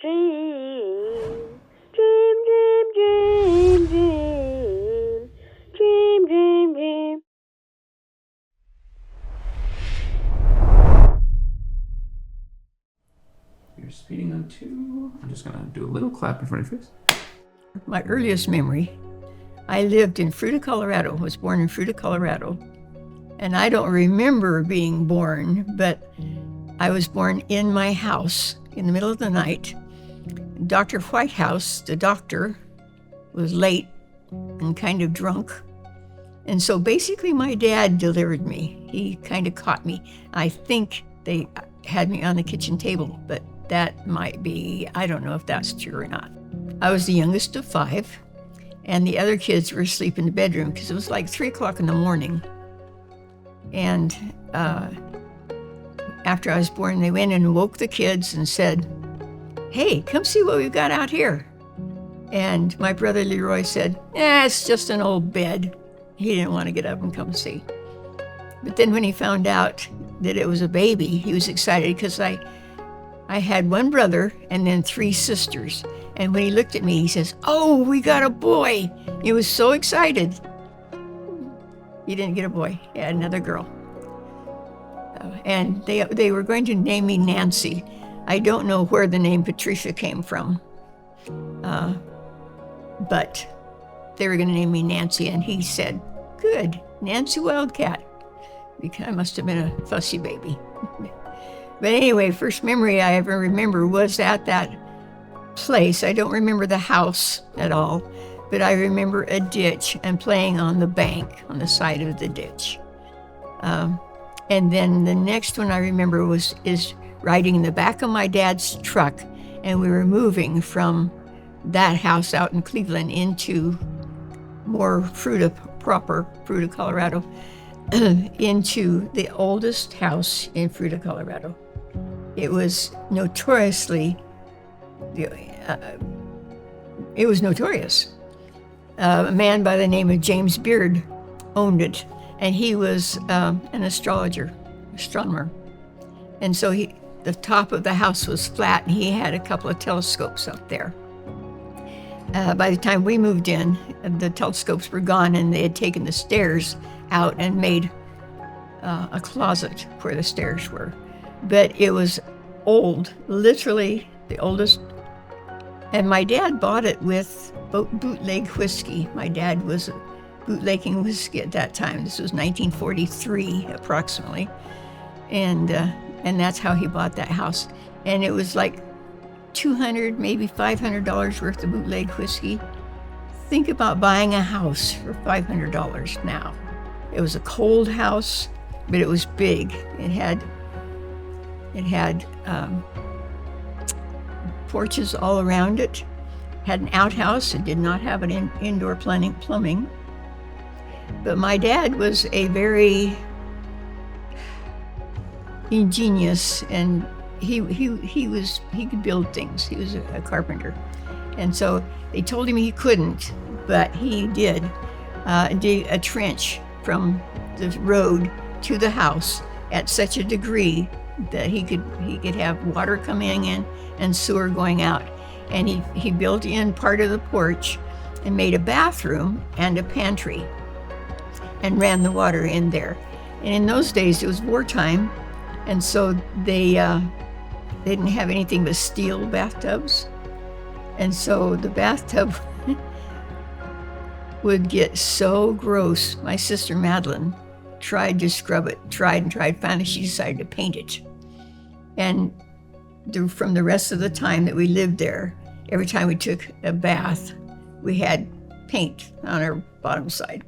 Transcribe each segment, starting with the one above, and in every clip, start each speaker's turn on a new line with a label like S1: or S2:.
S1: Dream, dream, dream, dream, dream, dream, dream, dream.
S2: You're speeding on 2. I'm just going to do a little clap in front of your face.
S3: My earliest memory, I lived in Fruita, Colorado, was born in Fruita, Colorado. And I don't remember being born, but I was born in my house in the middle of the night. Dr. Whitehouse, the doctor, was late and kind of drunk. And so basically my dad delivered me. He kind of caught me. I think they had me on the kitchen table, but that might be, I don't know if that's true or not. I was the youngest of 5, and the other kids were asleep in the bedroom because it was like 3 o'clock in the morning. And after I was born, they went and woke the kids and said, "Hey, come see what we've got out here." And my brother Leroy said, "It's just an old bed." He didn't want to get up and come see. But then when he found out that it was a baby, he was excited because I had 1 brother and then 3 sisters. And when he looked at me, he says, "Oh, we got a boy." He was so excited. He didn't get a boy, he had another girl. And they were going to name me Nancy. I don't know where the name Patricia came from, but they were going to name me Nancy, and he said, "Good, Nancy Wildcat," because I must have been a fussy baby. But anyway, first memory I ever remember was at that place. I don't remember the house at all, but I remember a ditch and playing on the bank, on the side of the ditch. And then the next one I remember is riding in the back of my dad's truck, and we were moving from that house out in Cleveland into more proper Fruita, Colorado, into the oldest house in Fruita, Colorado. It was notorious. A man by the name of James Beard owned it, and he was an astronomer. And so the top of the house was flat, and he had a couple of telescopes up there. By the time we moved in, the telescopes were gone, and they had taken the stairs out and made a closet where the stairs were. But it was old, literally the oldest. And my dad bought it with bootleg whiskey. My dad was bootlegging whiskey at that time. This was 1943, approximately. And that's how he bought that house. And it was like $200, maybe $500 worth of bootleg whiskey. Think about buying a house for $500 now. It was a cold house, but it was big. It had porches all around it. Had an outhouse. It did not have an indoor plumbing. But my dad was a very ingenious, and he could build things. He was a carpenter, and so they told him he couldn't, but he did dig a trench from the road to the house at such a degree that he could have water coming in and sewer going out. And he built in part of the porch and made a bathroom and a pantry and ran the water in there. And in those days it was wartime, and so they didn't have anything but steel bathtubs. And so the bathtub would get so gross. My sister Madeline tried to scrub it, tried. Finally, she decided to paint it. And from the rest of the time that we lived there, every time we took a bath, we had paint on our bottom side.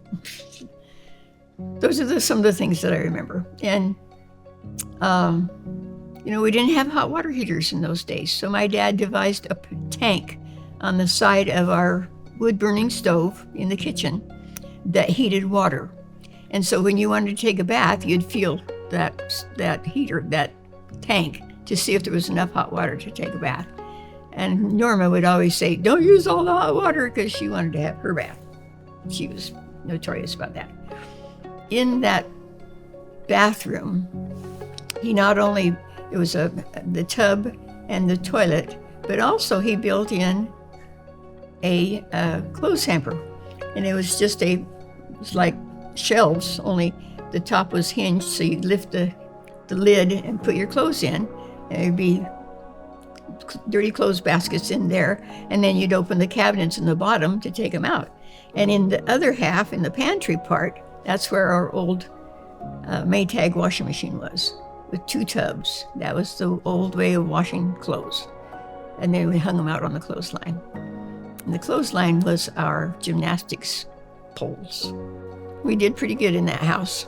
S3: Those are some of the things that I remember. And, we didn't have hot water heaters in those days. So my dad devised a tank on the side of our wood-burning stove in the kitchen that heated water. And so when you wanted to take a bath, you'd feel that heater, that tank, to see if there was enough hot water to take a bath. And Norma would always say, "Don't use all the hot water," because she wanted to have her bath. She was notorious about that. In that bathroom, it was the tub and the toilet But also he built in a clothes hamper. And it was like shelves, only the top was hinged, so you'd lift the lid and put your clothes in. And there'd be dirty clothes baskets in there, and then you'd open the cabinets in the bottom to take them out. And in the other half, in the pantry part, that's where our old Maytag washing machine was, with 2 tubs. That was the old way of washing clothes. And then we hung them out on the clothesline. And the clothesline was our gymnastics poles. We did pretty good in that house,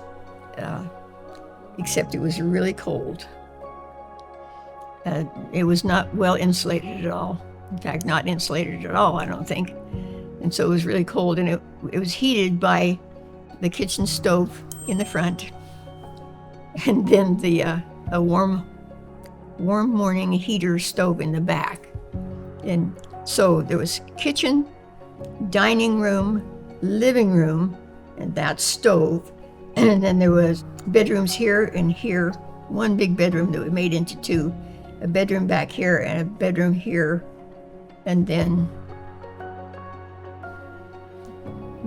S3: except it was really cold. It was not well insulated at all. In fact, not insulated at all, I don't think. And so it was really cold, and it was heated by the kitchen stove in the front, and then a warm morning heater stove in the back. And so there was kitchen, dining room, living room, and that stove. And then there was bedrooms here and here, one big bedroom that we made into 2, a bedroom back here and a bedroom here, and then,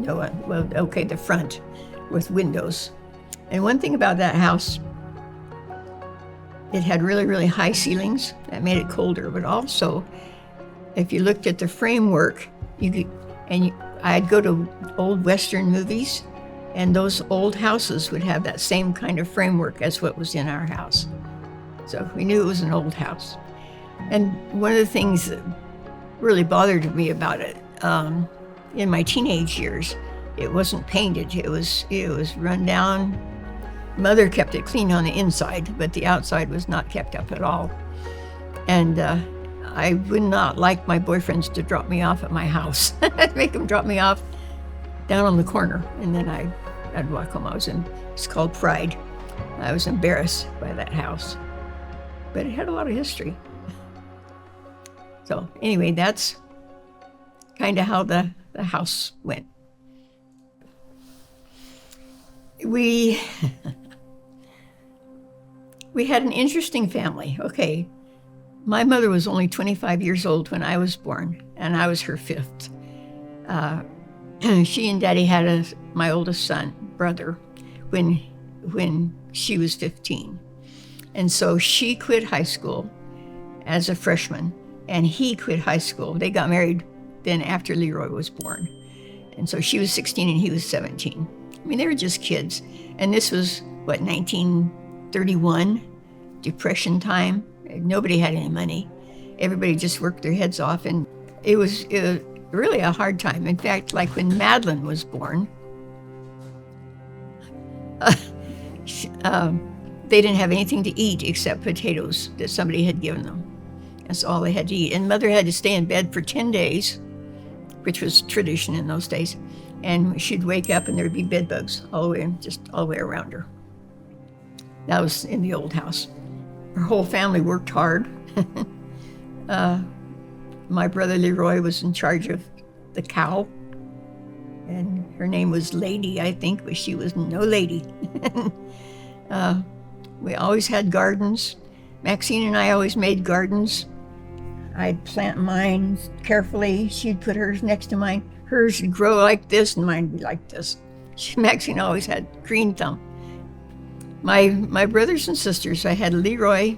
S3: the front with windows. And one thing about that house, it had really, really high ceilings. That made it colder, but also, if you looked at the framework, I'd go to old Western movies, and those old houses would have that same kind of framework as what was in our house. So we knew it was an old house. And one of the things that really bothered me about it, in my teenage years, it wasn't painted. It was run down. Mother kept it clean on the inside, but the outside was not kept up at all. And I would not like my boyfriends to drop me off at my house. I'd make them drop me off down on the corner, and then I'd walk home. It's called Pride. I was embarrassed by that house, but it had a lot of history. So anyway, that's kind of how the house went. We had an interesting family. Okay, my mother was only 25 years old when I was born, and I was her 5th. She and Daddy had my oldest son, brother, when she was 15. And so she quit high school as a freshman, and he quit high school. They got married then after Leroy was born. And so she was 16 and he was 17. I mean, they were just kids. And this was, 1931, Depression time. Nobody had any money. Everybody just worked their heads off, and it was really a hard time. In fact, like when Madeline was born, they didn't have anything to eat except potatoes that somebody had given them. That's all they had to eat. And Mother had to stay in bed for 10 days, which was tradition in those days. And she'd wake up and there'd be bed bugs all the way around her. That was in the old house. Her whole family worked hard. My brother Leroy was in charge of the cow, and her name was Lady, I think, but she was no lady. We always had gardens. Maxine and I always made gardens. I'd plant mine carefully. She'd put hers next to mine. Hers would grow like this, and mine would be like this. Maxine always had green thumb. My brothers and sisters, I had Leroy,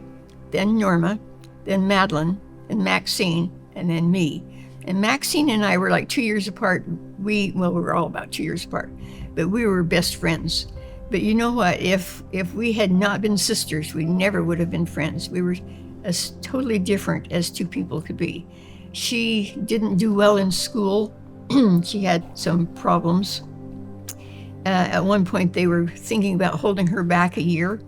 S3: then Norma, then Madeline, and Maxine, and then me. And Maxine and I were like 2 years apart. We were all about 2 years apart, but we were best friends. But you know what? If we had not been sisters, we never would have been friends. We were as totally different as 2 people could be. She didn't do well in school. She had some problems. At one point, they were thinking about holding her back a year,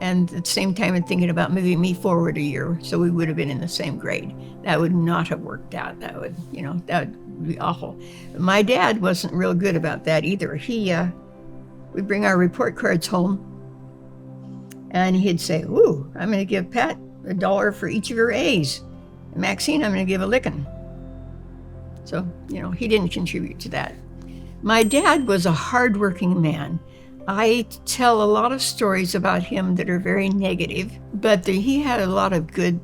S3: and at the same time thinking about moving me forward a year, so we would have been in the same grade. That would not have worked out. That would be awful. But my dad wasn't real good about that either. We'd bring our report cards home, and he'd say, "Ooh, I'm going to give Pat $1 for each of her A's. And Maxine, I'm going to give a licking." So, he didn't contribute to that. My dad was a hardworking man. I tell a lot of stories about him that are very negative, but he had a lot of good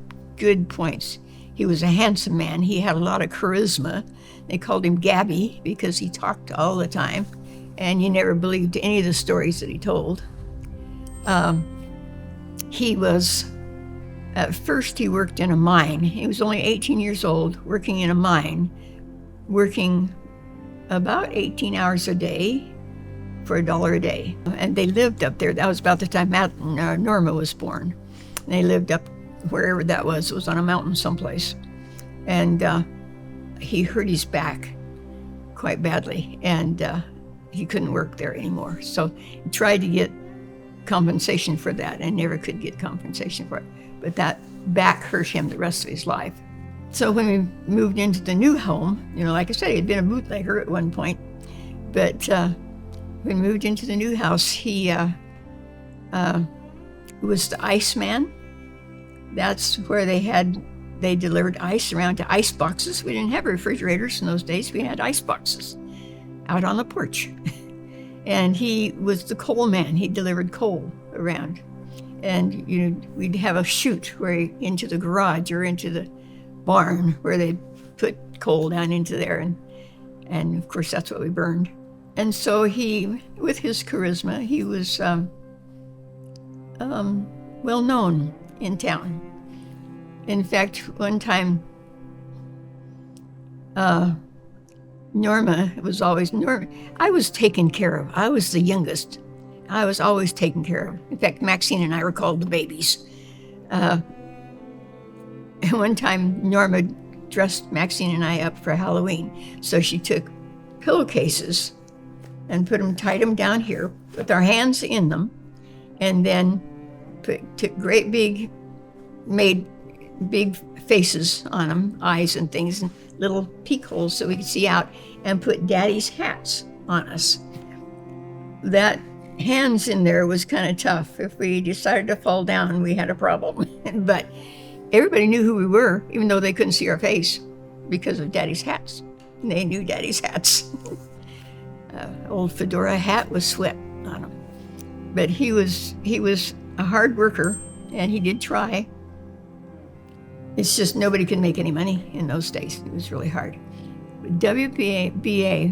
S3: points. He was a handsome man. He had a lot of charisma. They called him Gabby because he talked all the time, and you never believed any of the stories that he told. He was, at first he worked in a mine. He was only 18 years old, working in a mine, working about 18 hours a day for $1 a day. And they lived up there. That was about the time Norma was born. And they lived up wherever that was. It was on a mountain someplace. And he hurt his back quite badly, and he couldn't work there anymore. So he tried to get compensation for that and never could get compensation for it. But that back hurt him the rest of his life. So when we moved into the new home, like I said, he had been a bootlegger at one point, but when we moved into the new house, he was the Iceman. That's where they delivered ice around to ice boxes. We didn't have refrigerators in those days. We had ice boxes out on the porch. And he was the coal man. He delivered coal around. And we'd have a chute into the garage or into the barn where they put coal down into there. And of course, that's what we burned. And so he, with his charisma, he was well known in town. In fact, one time, Norma was always Norma. I was taken care of. I was the youngest. I was always taken care of. In fact, Maxine and I were called the babies. And one time, Norma dressed Maxine and I up for Halloween. So she took pillowcases and tied them down here with our hands in them, and then made big faces on them, eyes and things, and little peek holes so we could see out, and put Daddy's hats on us. That hands in there was kind of tough. If we decided to fall down, we had a problem. But everybody knew who we were, even though they couldn't see our face because of Daddy's hats. They knew Daddy's hats. Old fedora hat with sweat on him. But he was a hard worker, and he did try. It's just nobody could make any money in those days. It was really hard. WPA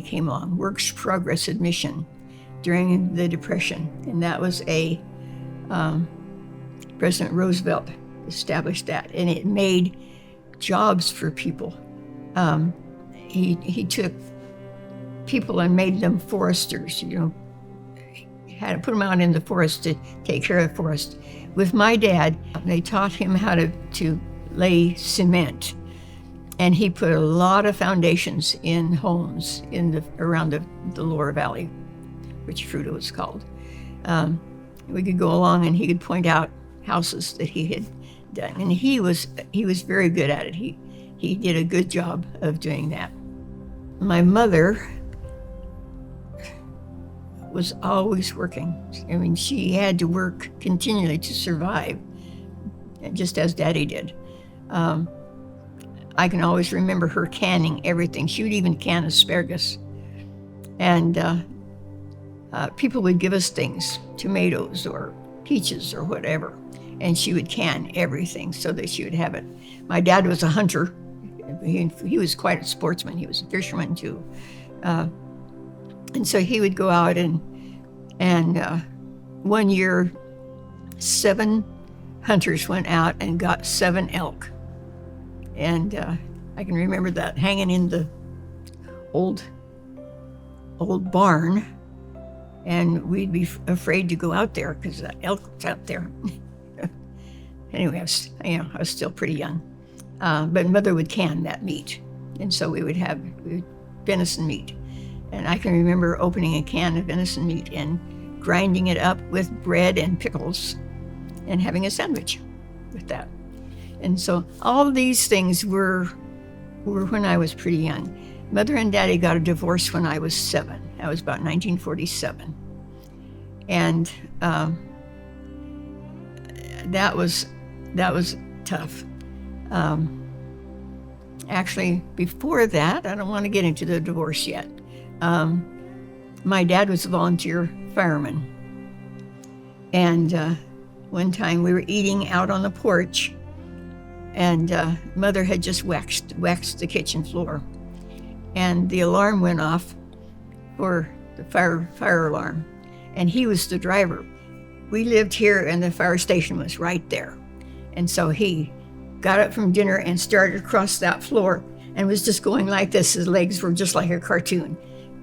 S3: came along, Works Progress Admission, during the Depression, and that was President Roosevelt established that, and it made jobs for people. He took people and made them foresters, had to put them out in the forest to take care of the forest. With my dad, they taught him how to lay cement, and he put a lot of foundations in homes around the lower valley, which Fruta was called. We could go along and he could point out houses that he had done, and he was very good at it. He did a good job of doing that. My mother was always working. I mean, she had to work continually to survive, just as Daddy did. I can always remember her canning everything. She would even can asparagus. And people would give us things, tomatoes or peaches or whatever, and she would can everything so that she would have it. My dad was a hunter. He was quite a sportsman. He was a fisherman too. And so he would go out and one year, 7 hunters went out and got 7 elk. And I can remember that hanging in the old barn, and we'd be afraid to go out there because the elk was out there. Anyway, I was still pretty young. But Mother would can that meat, and so we would have venison meat. And I can remember opening a can of venison meat and grinding it up with bread and pickles and having a sandwich with that. And so all these things were when I was pretty young. Mother and Daddy got a divorce when I was 7. That was about 1947. And that was tough. Actually, before that, I don't want to get into the divorce yet. My dad was a volunteer fireman. And one time we were eating out on the porch, and Mother had just waxed the kitchen floor, and the alarm went off for the fire alarm, and he was the driver. We lived here, and the fire station was right there, and so he got up from dinner and started across that floor and was just going like this. His legs were just like a cartoon.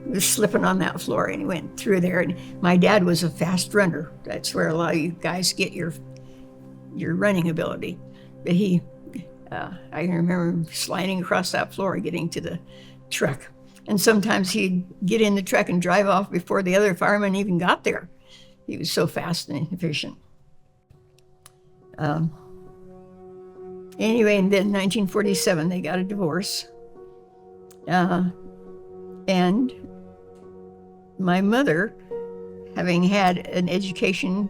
S3: He was slipping on that floor, and he went through there. And my dad was a fast runner. That's where a lot of you guys get your running ability. But I remember him sliding across that floor, getting to the truck. And sometimes he'd get in the truck and drive off before the other firemen even got there. He was so fast and efficient. Anyway, and then 1947, they got a divorce. And my mother, having had an education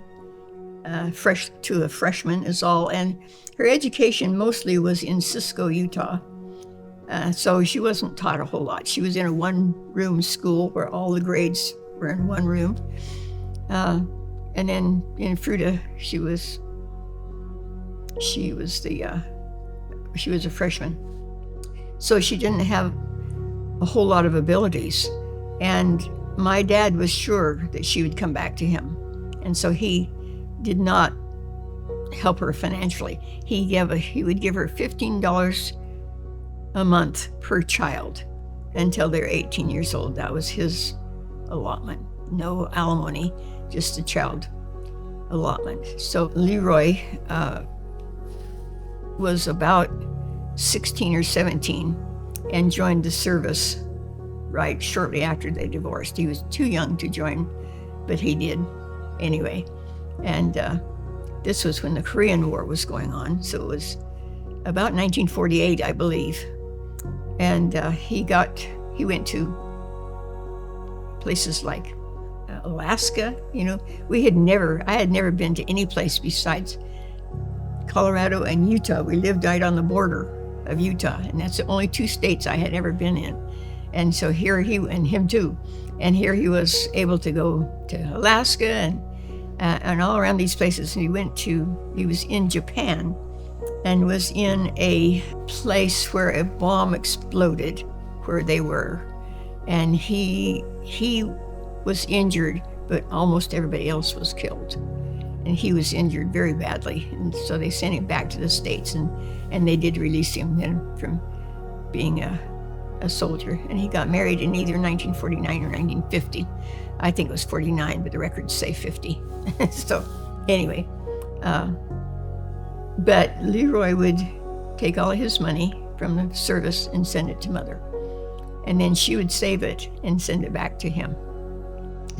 S3: fresh to a freshman is all, and her education mostly was in Cisco, Utah. So she wasn't taught a whole lot. She was in a one-room school where all the grades were in one room. And then in Fruita, she was a freshman. So she didn't have a whole lot of abilities. And my dad was sure that she would come back to him. And so he did not help her financially. He would give her $15 a month per child until they're 18 years old. That was his allotment. No alimony, just a child allotment. So Leroy was about 16 or 17 and joined the service right shortly after they divorced. He was too young to join, but he did anyway. And this was when the Korean War was going on, so it was about 1948, I believe. And he went to places like Alaska. You know, I had never been to any place besides Colorado and Utah. We lived right on the border of Utah, and that's the only two states I had ever been in. And so here and him too. And here he was able to go to Alaska and all around these places. And he was in Japan and was in a place where a bomb exploded where they were. And he was injured, but almost everybody else was killed. And he was injured very badly. And so they sent him back to the States, and they did release him then from being a soldier. And he got married in either 1949 or 1950. I think it was 49, but the records say 50. So anyway, but Leroy would take all of his money from the service and send it to Mother. And then she would save it and send it back to him,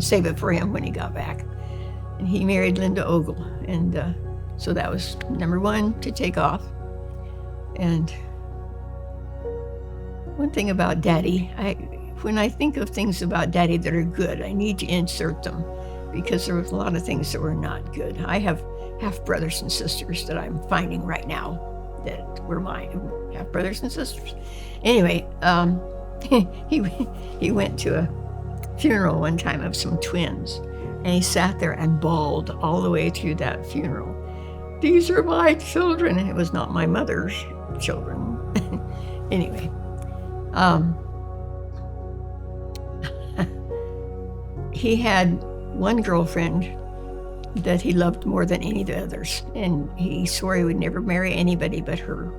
S3: save it for him when he got back. And he married Linda Ogle. And so that was number one to take off. And one thing about Daddy, when I think of things about Daddy that are good, I need to insert them because there was a lot of things that were not good. I have half brothers and sisters that I'm finding right now that were mine, half brothers and sisters. Anyway, he went to a funeral one time of some twins, and he sat there and bawled all the way through that funeral. These are my children, and it was not my mother's children. Anyway, he had one girlfriend that he loved more than any of the others, and he swore he would never marry anybody but her.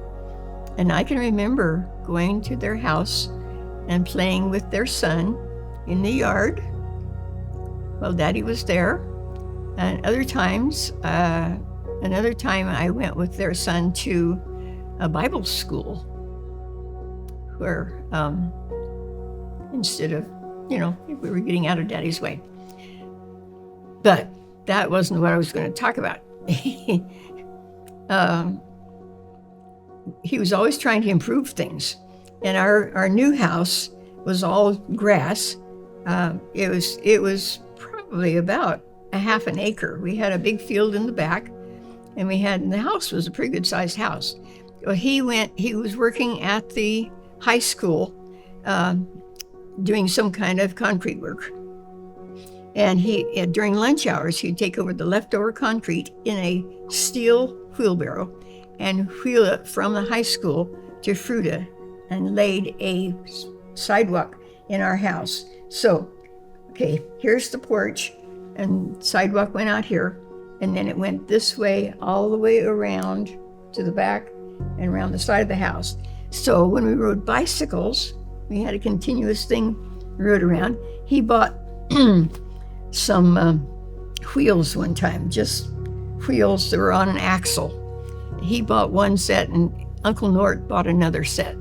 S3: And I can remember going to their house and playing with their son in the yard while Daddy was there. And another time I went with their son to a Bible school where instead of, we were getting out of Daddy's way. But that wasn't what I was going to talk about. He was always trying to improve things. And our new house was all grass. It was probably about a half an acre. We had a big field in the back, and the house was a pretty good sized house. Well, he was working at the high school doing some kind of concrete work. And during lunch hours, he'd take over the leftover concrete in a steel wheelbarrow and wheel it from the high school to Fruta and laid a sidewalk in our house. So, okay, here's the porch, and sidewalk went out here, and then it went this way all the way around to the back and around the side of the house. So when we rode bicycles, we had a continuous thing we rode around. He bought some wheels one time, just wheels that were on an axle. He bought one set and Uncle Nort bought another set.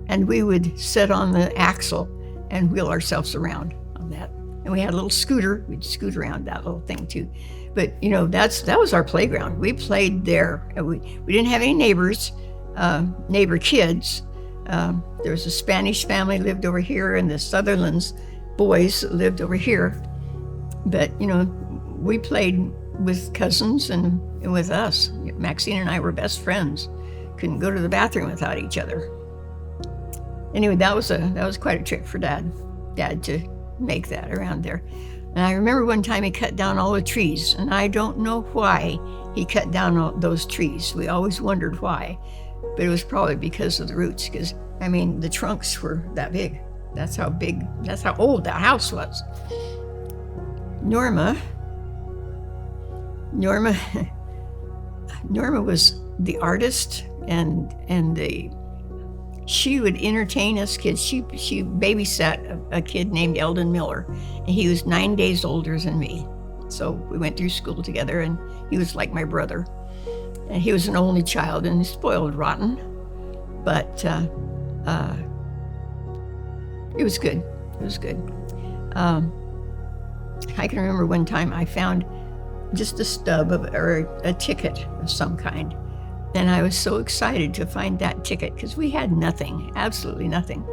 S3: And we would sit on the axle and wheel ourselves around on that. And we had a little scooter. We'd scoot around that little thing too. But that was our playground. We played there. We didn't have any neighbor kids. There was a Spanish family lived over here, and the Sutherlands boys lived over here. But we played with cousins and with us. Maxine and I were best friends. Couldn't go to the bathroom without each other. Anyway, that was quite a trick for Dad to make that around there. And I remember one time he cut down all the trees, and I don't know why he cut down all those trees. We always wondered why, but it was probably because of the roots, because, the trunks were that big. That's how old that house was. Norma was the artist, and she would entertain us kids. She babysat a kid named Eldon Miller, and he was 9 days older than me. So we went through school together, and he was like my brother. And he was an only child and spoiled rotten, but it was good. It was good. I can remember one time I found just a stub or a ticket of some kind. And I was so excited to find that ticket because we had nothing, absolutely nothing.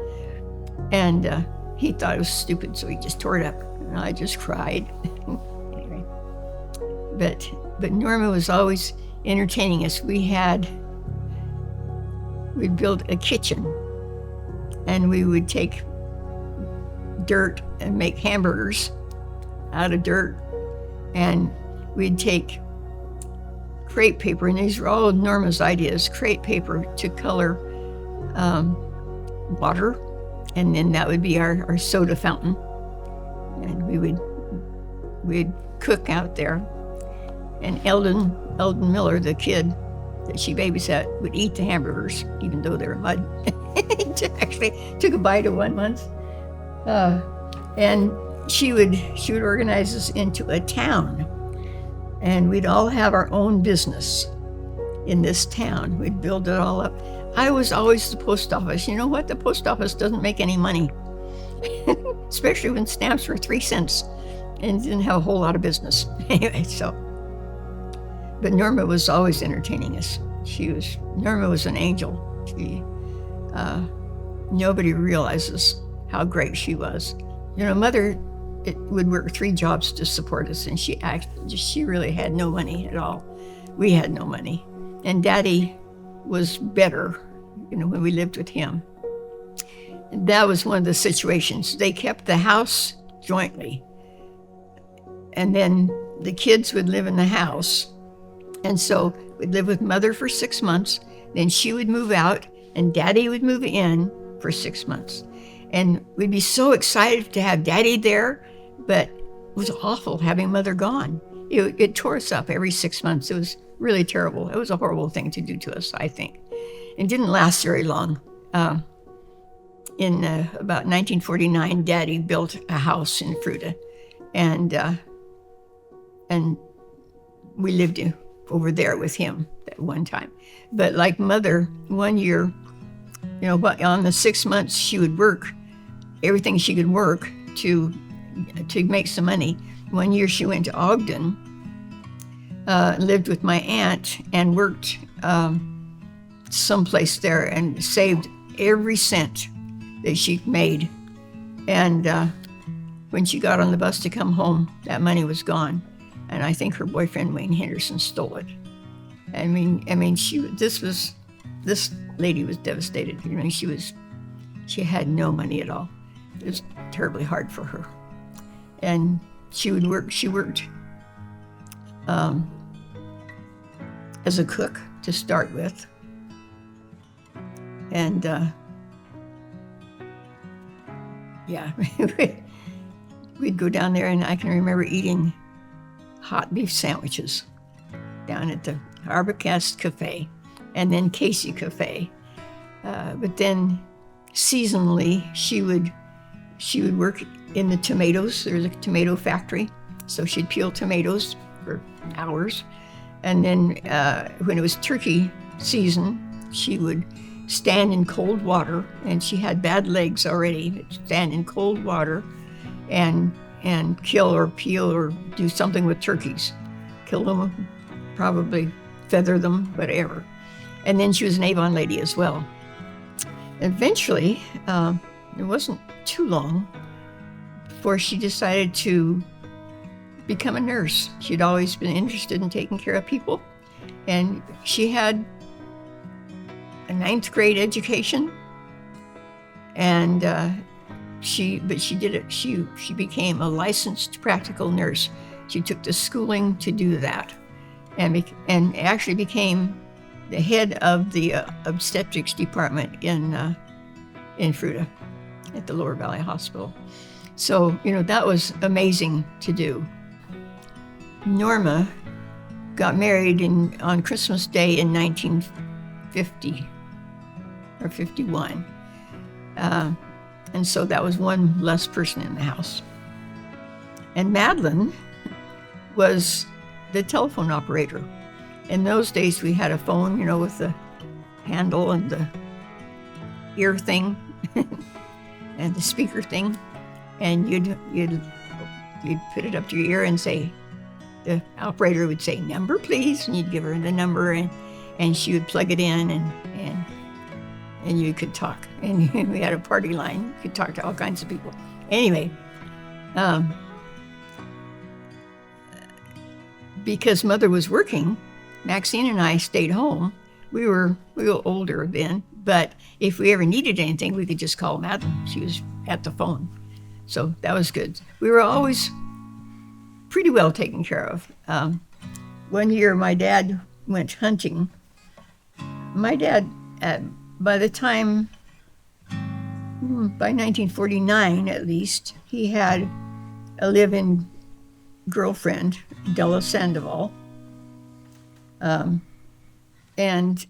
S3: And he thought it was stupid, so he just tore it up. And I just cried. Anyway, but Norma was always entertaining us. We'd build a kitchen, and we would take dirt and make hamburgers out of dirt, and we'd take crepe paper, and these were all Norma's ideas, crepe paper to color water, and then that would be our soda fountain, and we'd cook out there. And Eldon Miller, the kid that she babysat, would eat the hamburgers, even though they were mud. He actually took a bite of one once. And she would organize us into a town, and we'd all have our own business in this town. We'd build it all up. I was always the post office. You know what? The post office doesn't make any money, especially when stamps were 3 cents and didn't have a whole lot of business. Anyway, but Norma was always entertaining us. Norma was an angel. Nobody realizes how great she was. Mother would work 3 jobs to support us, and she really had no money at all. We had no money. And Daddy was better, when we lived with him. And that was one of the situations. They kept the house jointly, and then the kids would live in the house. And so we'd live with Mother for 6 months, then she would move out, and Daddy would move in for 6 months. And we'd be so excited to have Daddy there, but it was awful having Mother gone. It tore us up every 6 months. It was really terrible. It was a horrible thing to do to us, I think. It didn't last very long. In about 1949, Daddy built a house in Fruta, and we lived over there with him at one time. But like Mother, one year, on the 6 months she would work everything she could work to make some money. One year she went to Ogden, lived with my aunt, and worked someplace there and saved every cent that she made. And when she got on the bus to come home, that money was gone. And I think her boyfriend, Wayne Henderson, stole it. This lady was devastated. She had no money at all. It was terribly hard for her. And she worked as a cook to start with. And yeah, we'd go down there, and I can remember eating hot beef sandwiches down at the Arbocast Cafe, and then Casey Cafe. But then seasonally, she would work in the tomatoes. There was a tomato factory, so she'd peel tomatoes for hours. And then when it was turkey season, she would stand in cold water, and she had bad legs already, but stand in cold water and kill or peel or do something with turkeys. Kill them, probably feather them, whatever. And then she was an Avon lady as well. Eventually, it wasn't too long before she decided to become a nurse. She'd always been interested in taking care of people, and she had a 9th grade education, and she became a licensed practical nurse. She took the schooling to do that, and actually became the head of the obstetrics department in Fruita at the Lower Valley Hospital. So, that was amazing to do. Norma got married on Christmas Day in 1950 or 51. And so that was one less person in the house. And Madeline was the telephone operator. In those days, we had a phone, with the handle and the ear thing and the speaker thing, and you'd put it up to your ear and say, the operator would say, "Number, please," and you'd give her the number, and she would plug it in, and you could talk. And we had a party line. You could talk to all kinds of people. Anyway, because Mother was working, Maxine and I stayed home. We were older then, but if we ever needed anything, we could just call Madeline. She was at the phone. So that was good. We were always pretty well taken care of. One year, my dad went hunting. My dad, by 1949 at least, he had a live-in girlfriend, Della Sandoval. And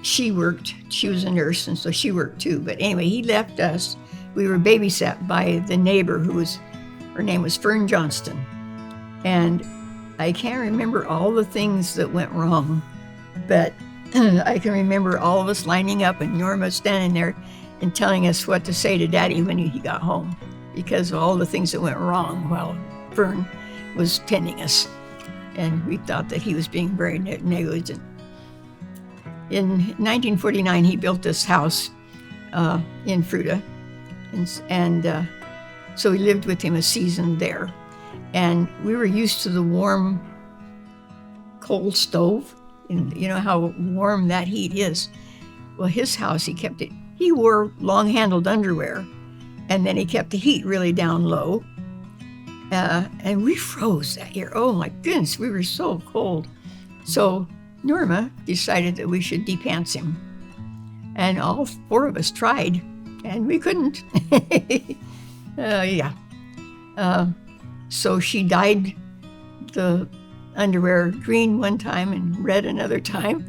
S3: she worked. She was a nurse, and so she worked too. But anyway, he left us. We were babysat by the neighbor her name was Fern Johnston. And I can't remember all the things that went wrong, but I can remember all of us lining up and Norma standing there and telling us what to say to Daddy when he got home, because of all the things that went wrong while Fern was tending us. And we thought that he was being very negligent. In 1949, he built this house in Fruita, and so we lived with him a season there. And we were used to the warm coal stove, and you know how warm that heat is. Well, his house, he wore long-handled underwear, and then he kept the heat really down low. And we froze that year. Oh my goodness, we were so cold. So Norma decided that we should de-pants him. And all 4 of us tried, and we couldn't. So she dyed the underwear green one time and red another time.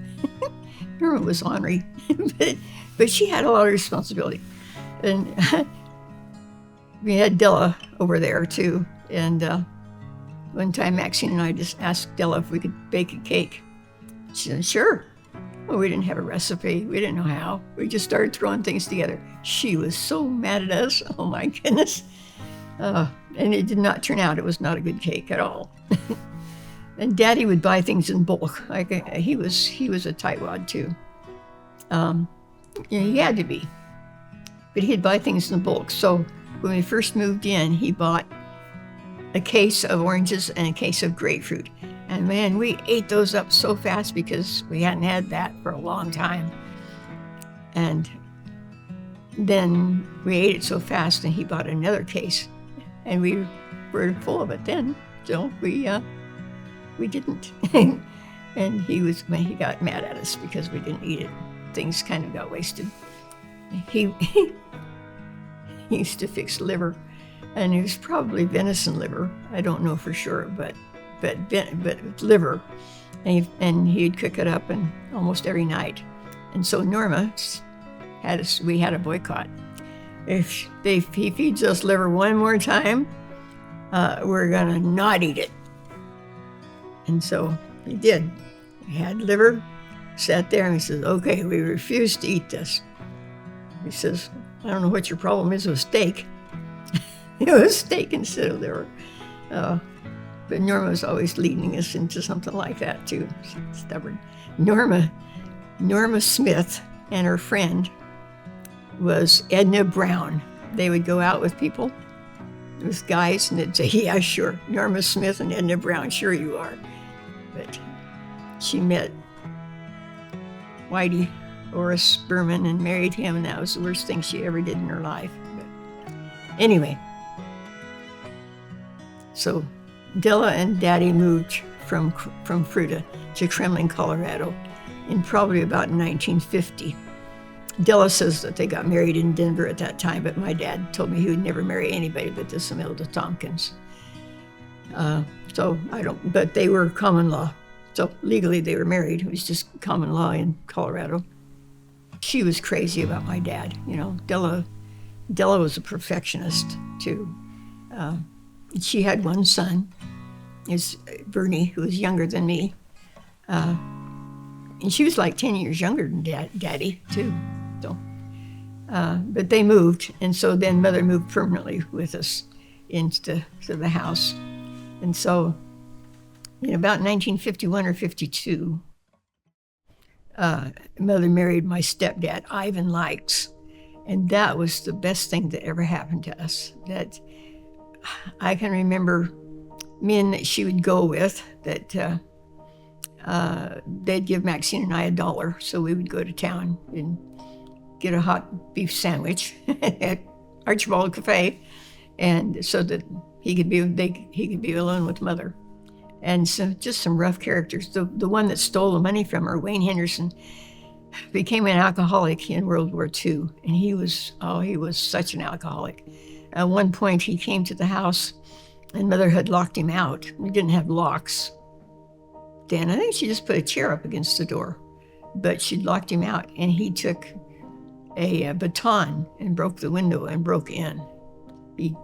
S3: Norma was ornery, but she had a lot of responsibility. And we had Della over there too. And one time Maxine and I just asked Della if we could bake a cake. She said, sure. Well, we didn't have a recipe. We didn't know how. We just started throwing things together. She was so mad at us. Oh my goodness. And it did not turn out. It was not a good cake at all. And Daddy would buy things in bulk. He was a tightwad too. He had to be. But he'd buy things in bulk. So when we first moved in, he bought a case of oranges and a case of grapefruit. And man, we ate those up so fast because we hadn't had that for a long time. And then we ate it so fast, and he bought another case. And we were full of it then. So we we didn't. And he got mad at us because we didn't eat it. Things kind of got wasted. He used to fix liver, and it was probably venison liver. I don't know for sure, but liver, and he'd cook it up and almost every night. And so Norma we had a boycott. If he feeds us liver one more time, we're gonna not eat it. And so he did. He had liver, sat there, and he says, okay, we refuse to eat this. He says, I don't know what your problem is with steak. It was steak instead of liver. But Norma was always leading us into something like that too, stubborn. Norma Smith and her friend was Edna Brown. They would go out with people, with guys, and they'd say, yeah, sure, Norma Smith and Edna Brown, sure you are. But she met Whitey Horace Berman and married him, and that was the worst thing she ever did in her life. But anyway, so Della and Daddy moved from Fruita to Kremlin, Colorado in probably about 1950. Della says that they got married in Denver at that time, but my dad told me he would never marry anybody but this Imelda Tompkins. So I don't, but they were common law. So legally they were married. It was just common law in Colorado. She was crazy about my dad. You know, Della was a perfectionist too. She had one son, is Bernie, who was younger than me. And she was like 10 years younger than Daddy too. So, but they moved, and so then Mother moved permanently with us into the house. And so in about 1951 or 52, Mother married my stepdad, Ivan Likes, and that was the best thing that ever happened to us. That I can remember men that she would go with that they'd give Maxine and I $1, so we would go to town and get a hot beef sandwich at Archibald Cafe, and so that he could be alone with Mother. And so just some rough characters. The one that stole the money from her, Wayne Henderson, became an alcoholic in World War II, and he was such an alcoholic. At one point, he came to the house, and Mother had locked him out. We didn't have locks then. I think she just put a chair up against the door, but she'd locked him out, and he took a baton and broke the window and broke in. He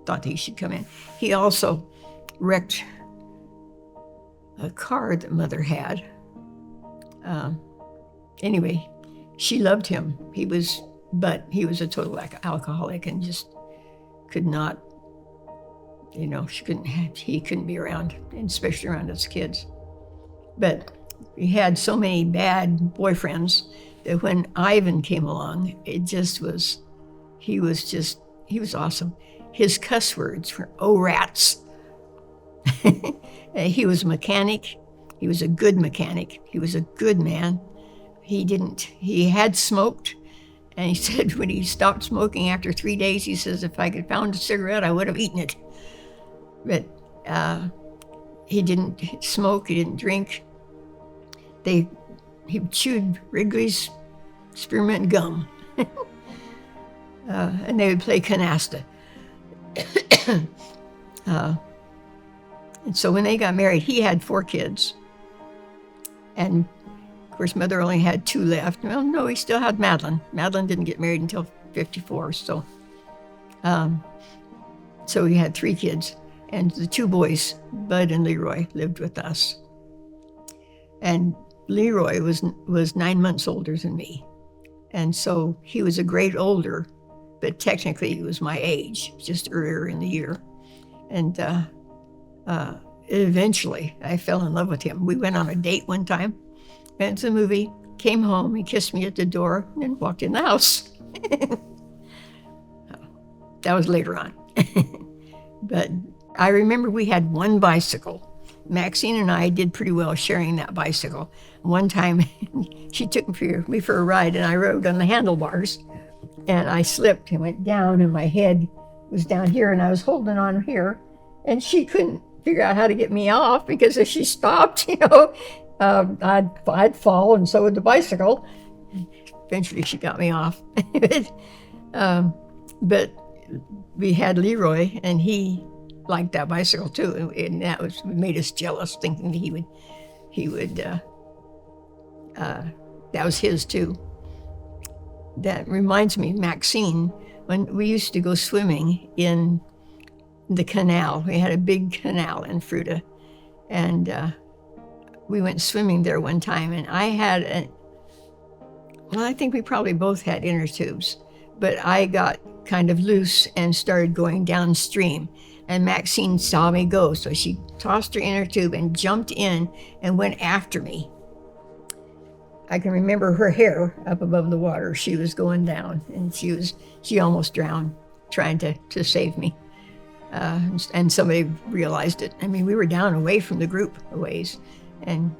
S3: thought that he should come in. He also wrecked a car that Mother had. Anyway, she loved him. But he was a total alcoholic and just could not, he couldn't be around, and especially around us kids. But he had so many bad boyfriends that when Ivan came along, he was awesome. His cuss words were, oh, rats. He was a mechanic. He was a good mechanic. He was a good man. He had smoked, and he said when he stopped smoking after 3 days, he says, if I could found a cigarette, I would have eaten it. But he didn't smoke, he didn't drink. He chewed Wrigley's spearmint gum. And they would play canasta. And so when they got married, he had 4 kids. And of course, Mother only had 2 left. Well, no, he still had Madeline. Madeline didn't get married until 54, so he had 3 kids. And the 2 boys, Bud and Leroy, lived with us. And Leroy was 9 months older than me. And so he was a grade older, but technically he was my age, just earlier in the year. And eventually I fell in love with him. We went on a date one time, went to the movie, came home, he kissed me at the door, and then walked in the house. That was later on. But I remember we had 1 bicycle. Maxine and I did pretty well sharing that bicycle. One time, she took me for a ride, and I rode on the handlebars, and I slipped and went down, and my head was down here, and I was holding on here, and she couldn't figure out how to get me off, because if she stopped, I'd fall, and so would the bicycle. Eventually, she got me off. But we had Leroy, and he liked that bicycle too, and that made us jealous, thinking that he would. That was his too. That reminds me, Maxine, when we used to go swimming in the canal. We had a big canal in Fruta, and we went swimming there one time, and I think we probably both had inner tubes, but I got kind of loose and started going downstream, and Maxine saw me go, so she tossed her inner tube and jumped in and went after me. I can remember her hair up above the water. She was going down, and she almost drowned trying to save me. And somebody realized it. I mean, we were down away from the group a ways, and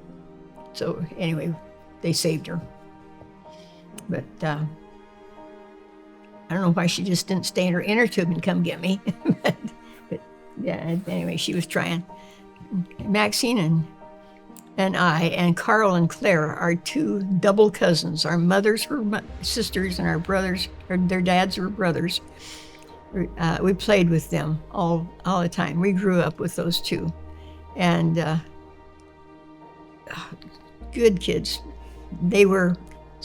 S3: so anyway, they saved her. But I don't know why she just didn't stay in her inner tube and come get me. but yeah, anyway, she was trying. Maxine and I and Carl and Claire are two double cousins. Our mothers were sisters, and our brothers, or their dads were brothers. We played with them all the time. We grew up with those two, and good kids.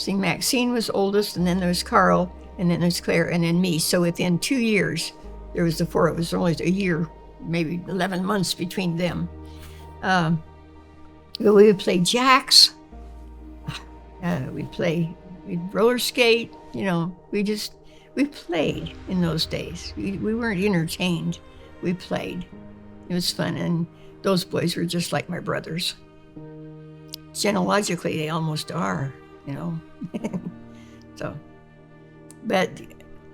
S3: Maxine was oldest, and then there was Carl, and then there's Claire, and then me. So within 2 years, there was the four of us. Only a year, maybe 11 months between them. We would play jacks. We'd roller skate. We played in those days. We weren't entertained. We played. It was fun, and those boys were just like my brothers. Genealogically, they almost are, So, but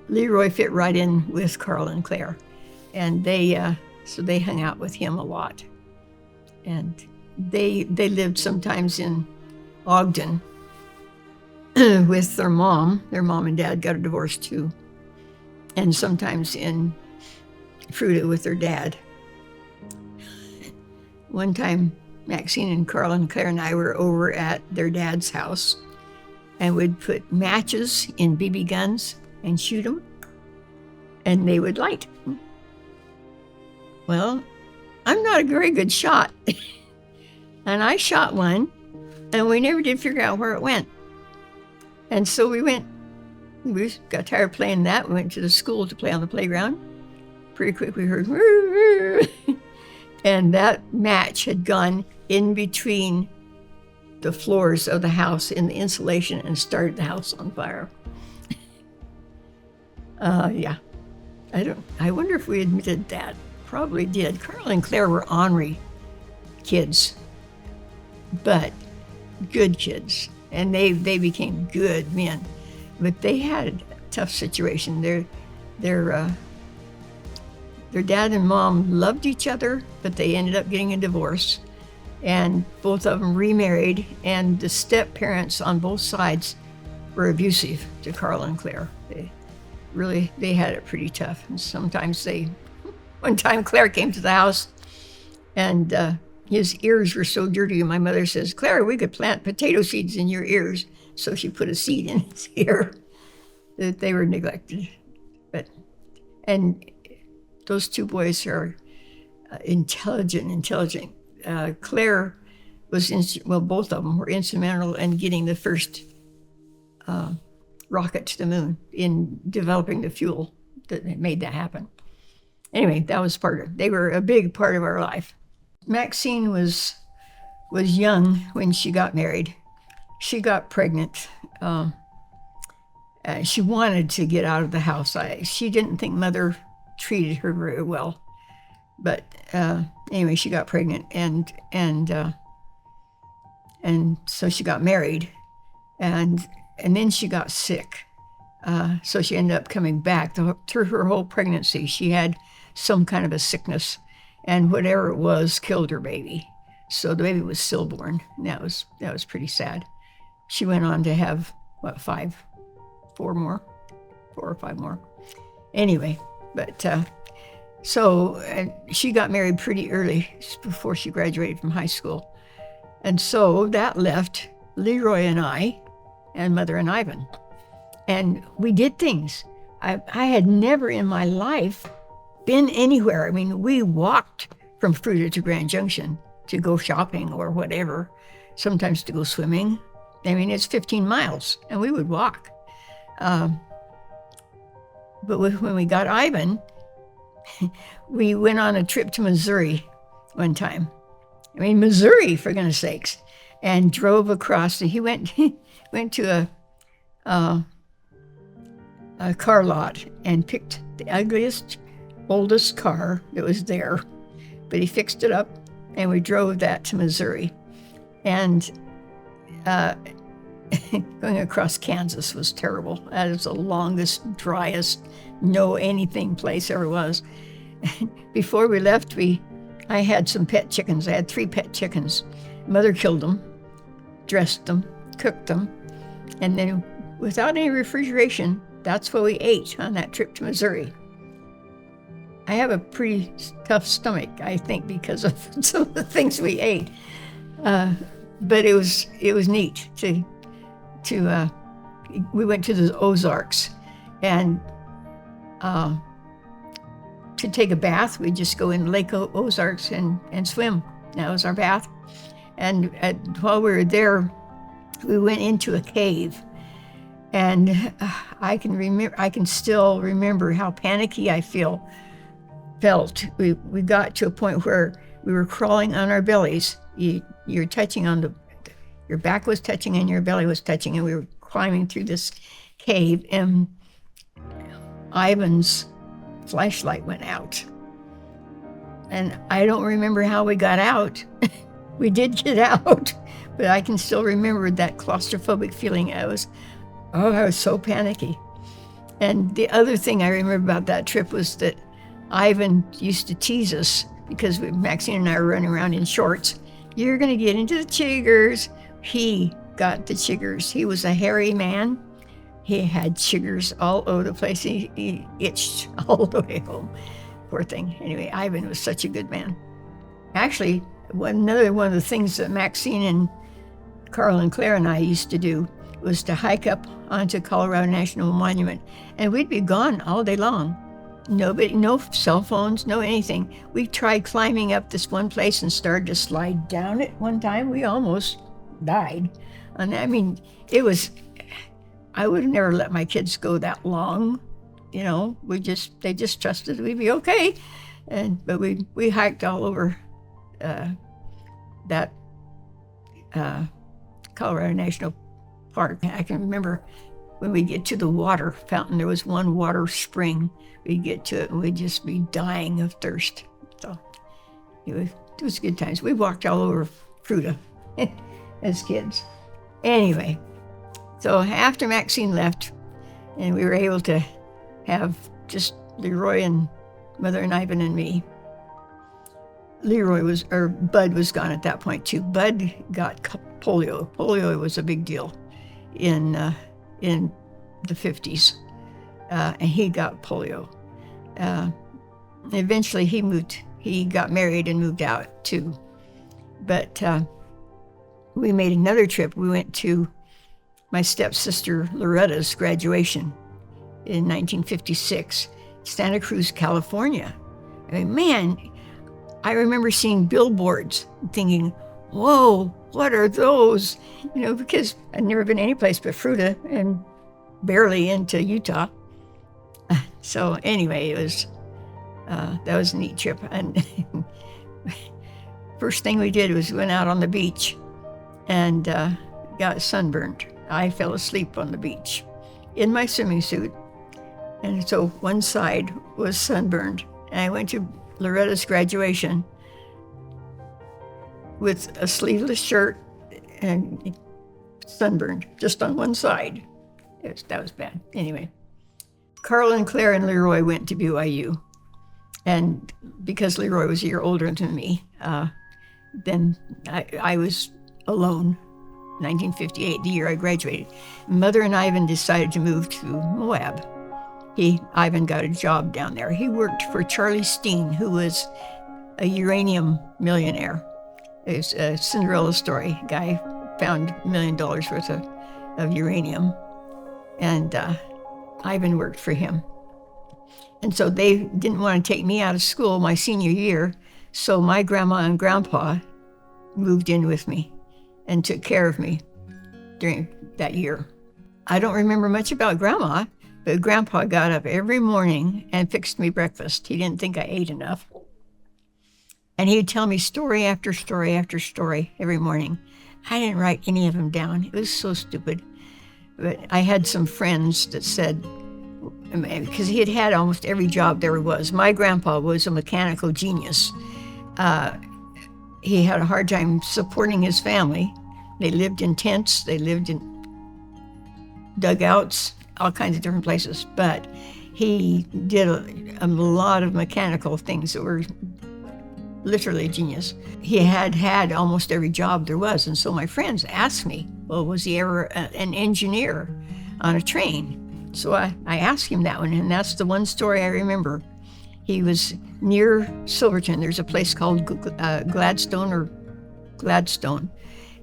S3: Leroy fit right in with Carl and Claire, and they hung out with him a lot, and they lived sometimes in Ogden with their mom. Their mom and dad got a divorce too, and sometimes in Fruta with their dad. One time, Maxine and Carl and Claire and I were over at their dad's house, and would put matches in BB guns and shoot them, and they would light. Well, I'm not a very good shot, and I shot one, and we never did figure out where it went. And so we got tired of playing that. We went to the school to play on the playground. Pretty quick we heard, and that match had gone in between the floors of the house in the insulation and started the house on fire. Yeah. I wonder if we admitted that. Probably did. Carl and Claire were ornery kids, but good kids. And they became good men. But they had a tough situation. Their dad and mom loved each other, but they ended up getting a divorce. And both of them remarried, and the step-parents on both sides were abusive to Carl and Claire. They had it pretty tough. And sometimes one time Claire came to the house, and his ears were so dirty, and my mother says, "Claire, we could plant potato seeds in your ears." So she put a seed in his ear. That they were neglected. And those two boys are intelligent. Claire was, both of them were instrumental in getting the first rocket to the moon, in developing the fuel that made that happen. Anyway, that was they were a big part of our life. Maxine was young when she got married. She got pregnant. She wanted to get out of the house. She didn't think Mother treated her very well. But anyway, she got pregnant, and so she got married, and then she got sick. So she ended up coming back. Through her whole pregnancy, she had some kind of a sickness, and whatever it was killed her baby. So the baby was stillborn. And that was pretty sad. She went on to have 4 or 5 more. Anyway, but So and she got married pretty early, before she graduated from high school. And so that left Leroy and I and Mother and Ivan. And we did things. I had never in my life been anywhere. I mean, we walked from Fruita to Grand Junction to go shopping or whatever, sometimes to go swimming. I mean, it's 15 miles, and we would walk. But when we got Ivan, we went on a trip to Missouri one time. I mean, Missouri, for goodness sakes, and drove across. He went to a car lot and picked the ugliest, oldest car that was there, but he fixed it up, and we drove that to Missouri. And going across Kansas was terrible. That was the longest, driest, no anything place ever was. Before we left, I had some pet chickens. I had 3 pet chickens. Mother killed them, dressed them, cooked them, and then without any refrigeration, that's what we ate on that trip to Missouri. I have a pretty tough stomach, I think, because of some of the things we ate. But it was neat to we went to the Ozarks, and to take a bath, we'd just go in Lake Ozarks and swim. That was our bath. And while we were there, we went into a cave. And I can still remember how panicky I felt. We got to a point where we were crawling on our bellies. You're touching on your back was touching and your belly was touching, and we were climbing through this cave, and Ivan's flashlight went out. And I don't remember how we got out. We did get out, but I can still remember that claustrophobic feeling. I was so panicky. And the other thing I remember about that trip was that Ivan used to tease us, because Maxine and I were running around in shorts. You're going to get into the chiggers. He got the chiggers. He was a hairy man. He had chiggers all over the place. He itched all the way home. Poor thing. Anyway, Ivan was such a good man. Actually, another one of the things that Maxine and Carl and Claire and I used to do was to hike up onto Colorado National Monument, and we'd be gone all day long. No cell phones, no anything. We tried climbing up this one place and started to slide down it one time. We almost died. And I mean, I would have never let my kids go that long. You know, they just trusted we'd be okay. But we hiked all over that Colorado National Park. I can remember when we get to the water fountain, there was one water spring. We'd get to it and we'd just be dying of thirst. So it was good times. We walked all over Fruita as kids. Anyway, so after Maxine left and we were able to have just Leroy and Mother and Ivan and me, Bud was gone at that point too. Bud got polio. Polio was a big deal in the 50s, and he got polio. Eventually he got married and moved out too. But we made another trip. We went to my stepsister Loretta's graduation in 1956, Santa Cruz, California. I mean, man, I remember seeing billboards and thinking, whoa, what are those? You know, because I'd never been anyplace but Fruita and barely into Utah. So anyway, that was a neat trip. And first thing we did was went out on the beach and got sunburned. I fell asleep on the beach in my swimming suit. And so one side was sunburned. And I went to Loretta's graduation with a sleeveless shirt and sunburned just on one side. That was bad. Anyway, Carl and Claire and Leroy went to BYU. And because Leroy was a year older than me, then I was alone, 1958, the year I graduated. Mother and Ivan decided to move to Moab. Ivan got a job down there. He worked for Charlie Steen, who was a uranium millionaire. It's a Cinderella story. Guy found $1 million worth of uranium, and Ivan worked for him. And so they didn't want to take me out of school my senior year, so my grandma and grandpa moved in with me and took care of me during that year. I don't remember much about Grandma, but Grandpa got up every morning and fixed me breakfast. He didn't think I ate enough. And he'd tell me story after story after story every morning. I didn't write any of them down. It was so stupid. But I had some friends that said, because he had had almost every job there was. My grandpa was a mechanical genius. He had a hard time supporting his family. They lived in tents, they lived in dugouts, all kinds of different places. But he did a lot of mechanical things that were literally genius. He had almost every job there was. And so my friends asked me, well, was he ever an engineer on a train? So I asked him that one, and that's the one story I remember. He was near Silverton. There's a place called Gladstone,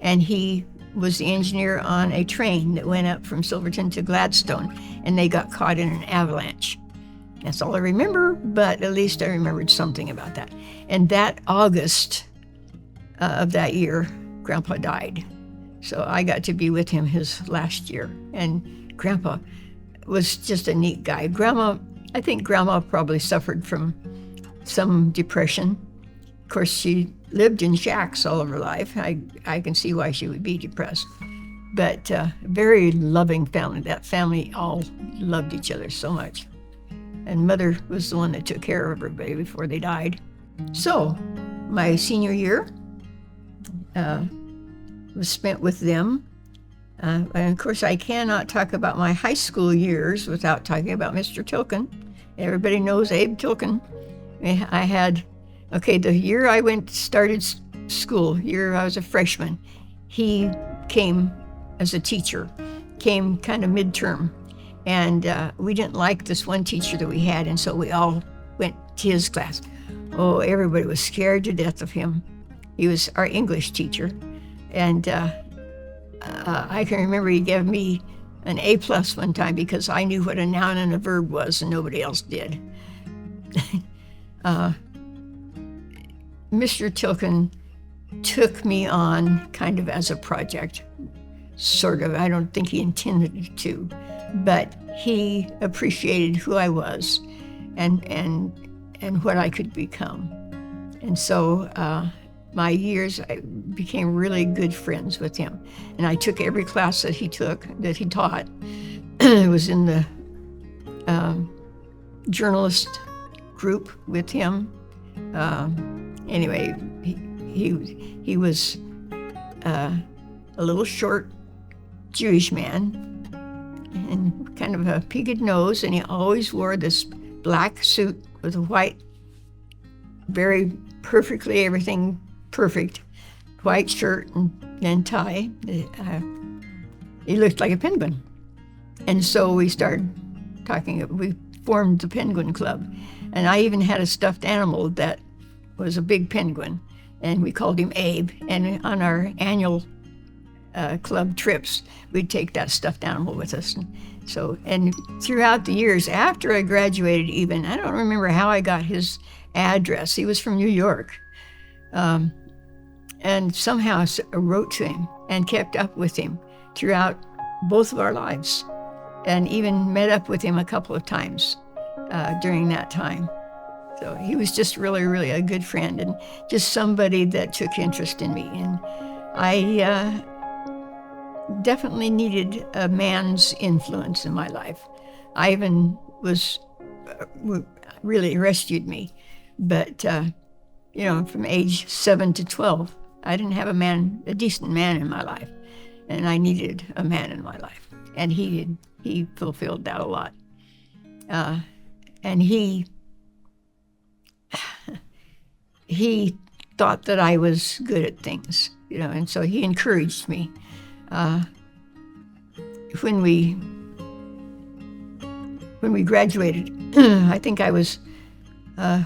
S3: and he was the engineer on a train that went up from Silverton to Gladstone, and they got caught in an avalanche. That's all I remember, but at least I remembered something about that. And that August of that year, Grandpa died. So I got to be with him his last year, and Grandpa was just a neat guy. I think Grandma probably suffered from some depression. Of course, she lived in shacks all of her life. I can see why she would be depressed. But very loving family. That family all loved each other so much. And Mother was the one that took care of everybody before they died. So my senior year was spent with them. And of course, I cannot talk about my high school years without talking about Mr. Tilken. Everybody knows Abe Tilken. The year I started school, year I was a freshman, he came as a teacher, came kind of midterm. And we didn't like this one teacher that we had, and so we all went to his class. Oh, everybody was scared to death of him. He was our English teacher. And I can remember he gave me an A+ one time because I knew what a noun and a verb was and nobody else did. Mr. Tilken took me on kind of as a project, sort of. I don't think he intended to, but he appreciated who I was and what I could become. And so my years, I became really good friends with him. And I took every class that he taught. It was in the journalist group with him. Anyway, he was a little short Jewish man and kind of a peaked nose, and he always wore this black suit with a white, very perfectly everything perfect, white shirt and tie. He looked like a penguin. And so we started talking, we formed the Penguin Club. And I even had a stuffed animal that was a big penguin, and we called him Abe. And on our annual club trips, we'd take that stuffed animal with us. And throughout the years, after I graduated even, I don't remember how I got his address. He was from New York. And somehow I wrote to him and kept up with him throughout both of our lives, and even met up with him a couple of times during that time. So he was just really, really a good friend and just somebody that took interest in me. And I definitely needed a man's influence in my life. Ivan was really rescued me, but from age 7 to 12, I didn't have a decent man in my life, and I needed a man in my life, and he did. He fulfilled that a lot, and he thought that I was good at things, and so he encouraged me. When we when we graduated, I think I was either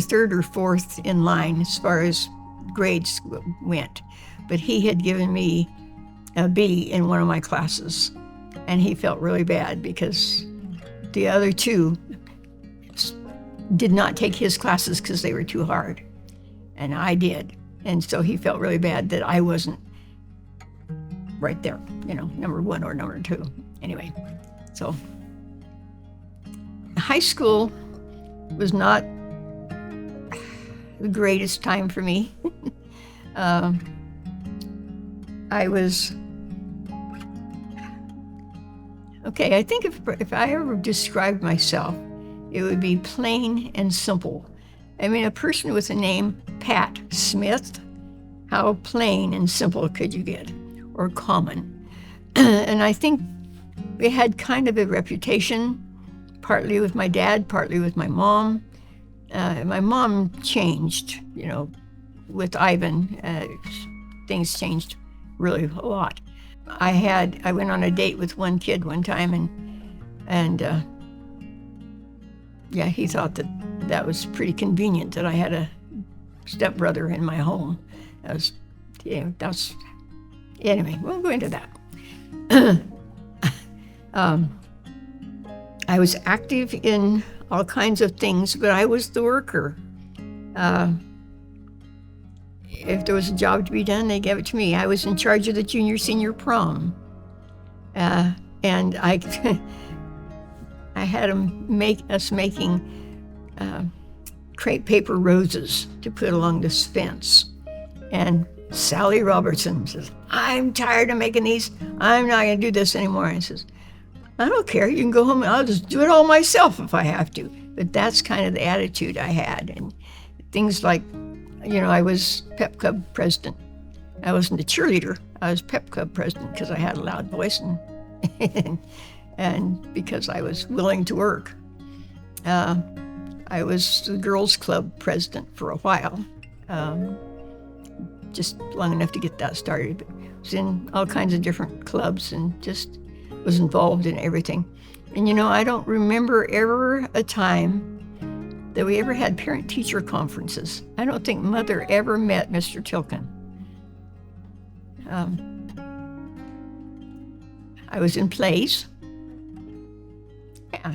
S3: third or fourth in line as far as grades went, but he had given me a B in one of my classes, and he felt really bad because the other two did not take his classes because they were too hard, and I did, and so he felt really bad that I wasn't right there, number one or number two. Anyway, so high school was not the greatest time for me. I think if I ever described myself, it would be plain and simple. I mean, a person with the name Pat Smith, how plain and simple could you get, or common? And I think we had kind of a reputation, partly with my dad, partly with my mom. My mom changed, with Ivan. Things changed really a lot. I went on a date with one kid one time, and he thought that was pretty convenient that I had a stepbrother in my home. Anyway, we won't go into that. I was active in all kinds of things, but I was the worker. If there was a job to be done, they gave it to me. I was in charge of the junior-senior prom. And I had them making crepe paper roses to put along this fence. And Sally Robertson says, "I'm tired of making these. I'm not going to do this anymore." And I says, "I don't care. You can go home and I'll just do it all myself if I have to." But that's kind of the attitude I had. And things like, I was pep club president. I wasn't a cheerleader. I was pep club president because I had a loud voice and because I was willing to work. I was the girls club president for a while, just long enough to get that started. But I was in all kinds of different clubs and just was involved in everything. And I don't remember ever a time that we ever had parent-teacher conferences. I don't think Mother ever met Mr. Tilken. I was in plays. Yeah.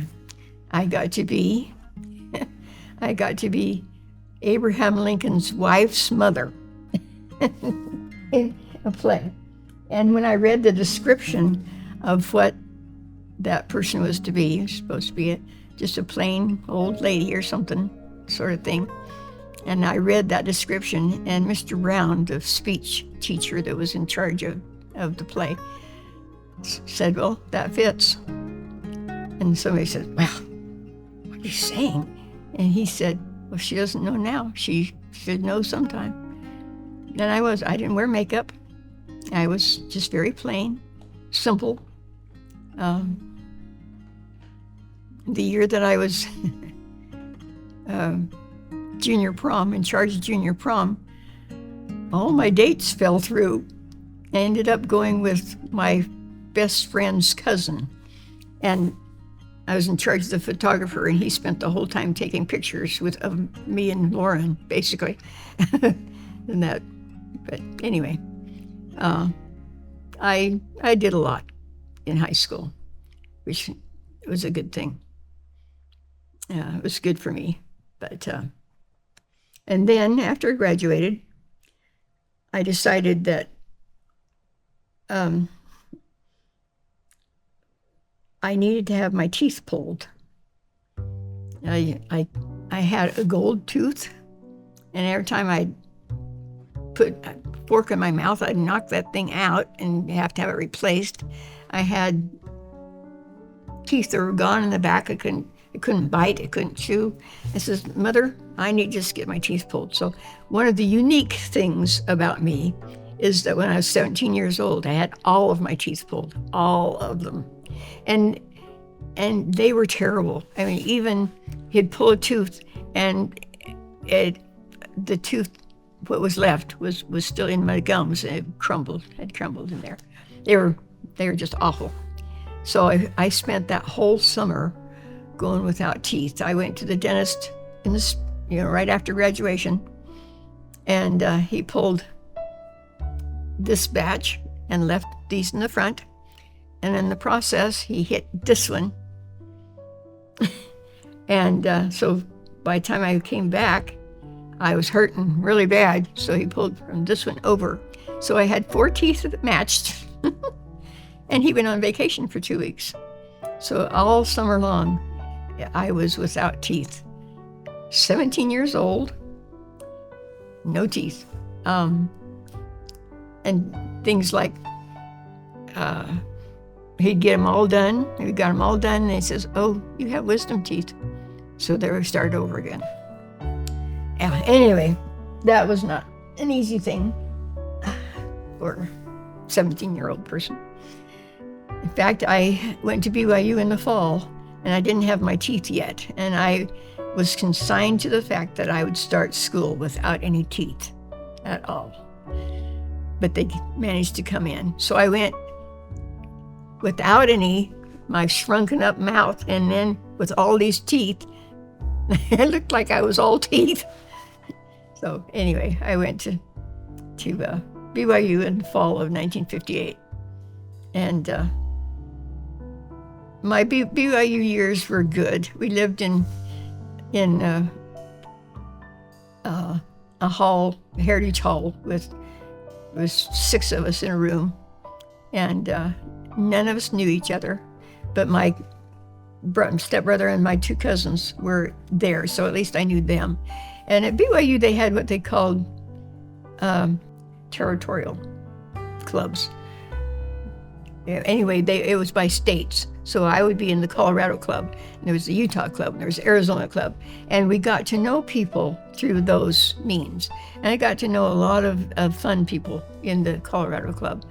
S3: I got to be Abraham Lincoln's wife's mother in a play. And when I read the description of what that person was to be, it was supposed to be just a plain old lady or something sort of thing. And I read that description, and Mr. Brown, the speech teacher that was in charge of the play, said, "Well, that fits." And somebody said, "Well, what are you saying?" And he said, "Well, she doesn't know now. She should know sometime." And I didn't wear makeup. I was just very plain, simple. The year that I was junior prom, in charge of junior prom, all my dates fell through. I ended up going with my best friend's cousin, and I was in charge of the photographer, and he spent the whole time taking pictures of me and Lauren, basically. But anyway, I did a lot in high school, which was a good thing. It was good for me. But and then after I graduated, I decided that I needed to have my teeth pulled. I had a gold tooth, and every time I'd put a fork in my mouth, I'd knock that thing out and have to have it replaced. I had teeth that were gone in the back. I couldn't bite, I couldn't chew. I says, "Mother, I need to just get my teeth pulled." So one of the unique things about me is that when I was 17 years old, I had all of my teeth pulled, all of them. And they were terrible. I mean, even he'd pull a tooth and the tooth, what was left was still in my gums, and it had crumbled in there. They were just awful. So I spent that whole summer going without teeth. I went to the dentist right after graduation, and he pulled this batch and left these in the front. And in the process, he hit this one. And so by the time I came back, I was hurting really bad. So he pulled from this one over. So I had 4 teeth that matched. And he went on vacation for 2 weeks. So all summer long, I was without teeth. 17 years old, no teeth. And things like, he'd get them all done. We got them all done, and he says, "Oh, you have wisdom teeth." So there we start over again. Anyway, that was not an easy thing for a 17-year-old person. In fact, I went to BYU in the fall, and I didn't have my teeth yet. And I was consigned to the fact that I would start school without any teeth at all. But they managed to come in. So I went without any, my shrunken up mouth, and then with all these teeth, it looked like I was all teeth. So anyway, I went to BYU in the fall of 1958. And my BYU years were good. We lived in a hall, a heritage hall, with 6 of us in a room, and none of us knew each other, but my stepbrother and my 2 cousins were there, so at least I knew them. And at BYU, they had what they called territorial clubs. Anyway, it was by states. So I would be in the Colorado club, and there was the Utah club, and there was the Arizona club. And we got to know people through those means. And I got to know a lot of fun people in the Colorado club.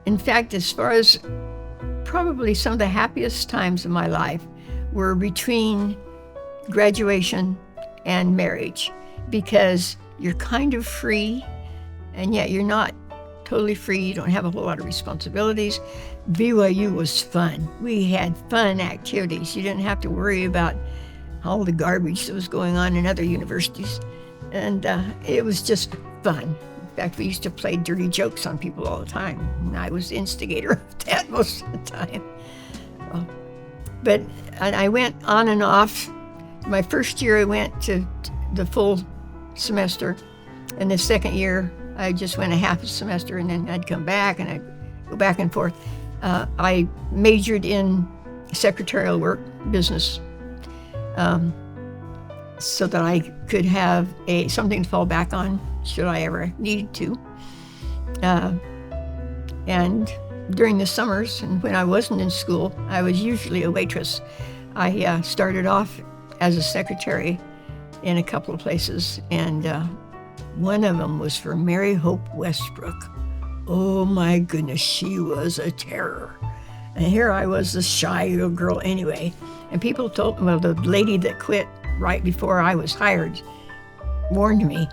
S3: In fact, as far as probably some of the happiest times of my life were between graduation and marriage, because you're kind of free, and yet you're not totally free. You don't have a whole lot of responsibilities. BYU was fun. We had fun activities. You didn't have to worry about all the garbage that was going on in other universities. And it was just fun. In fact, we used to play dirty jokes on people all the time. And I was the instigator of that most of the time. But I went on and off. My first year, I went to the full semester. And the second year, I just went a half a semester, and then I'd come back, and I'd go back and forth. I majored in secretarial work, business, so that I could have something to fall back on should I ever need to. And during the summers, and when I wasn't in school, I was usually a waitress. I started off as a secretary in a couple of places, and one of them was for Mary Hope Westbrook. Oh my goodness, she was a terror. And here I was, this shy little girl anyway. And people told me, well, the lady that quit right before I was hired warned me.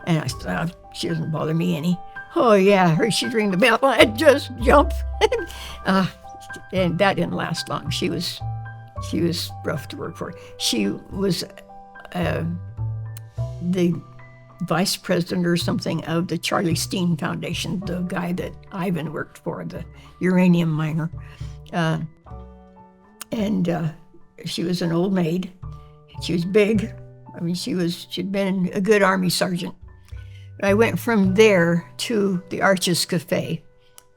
S3: And I thought, she doesn't bother me any. Oh yeah, she'd ring the bell, I'd just jump. And that didn't last long. She was rough to work for. She was the vice president or something of the Charlie Steen Foundation, the guy that Ivan worked for, the uranium miner. And she was an old maid. She was big. I mean, she'd been a good Army sergeant. I went from there to the Arches Cafe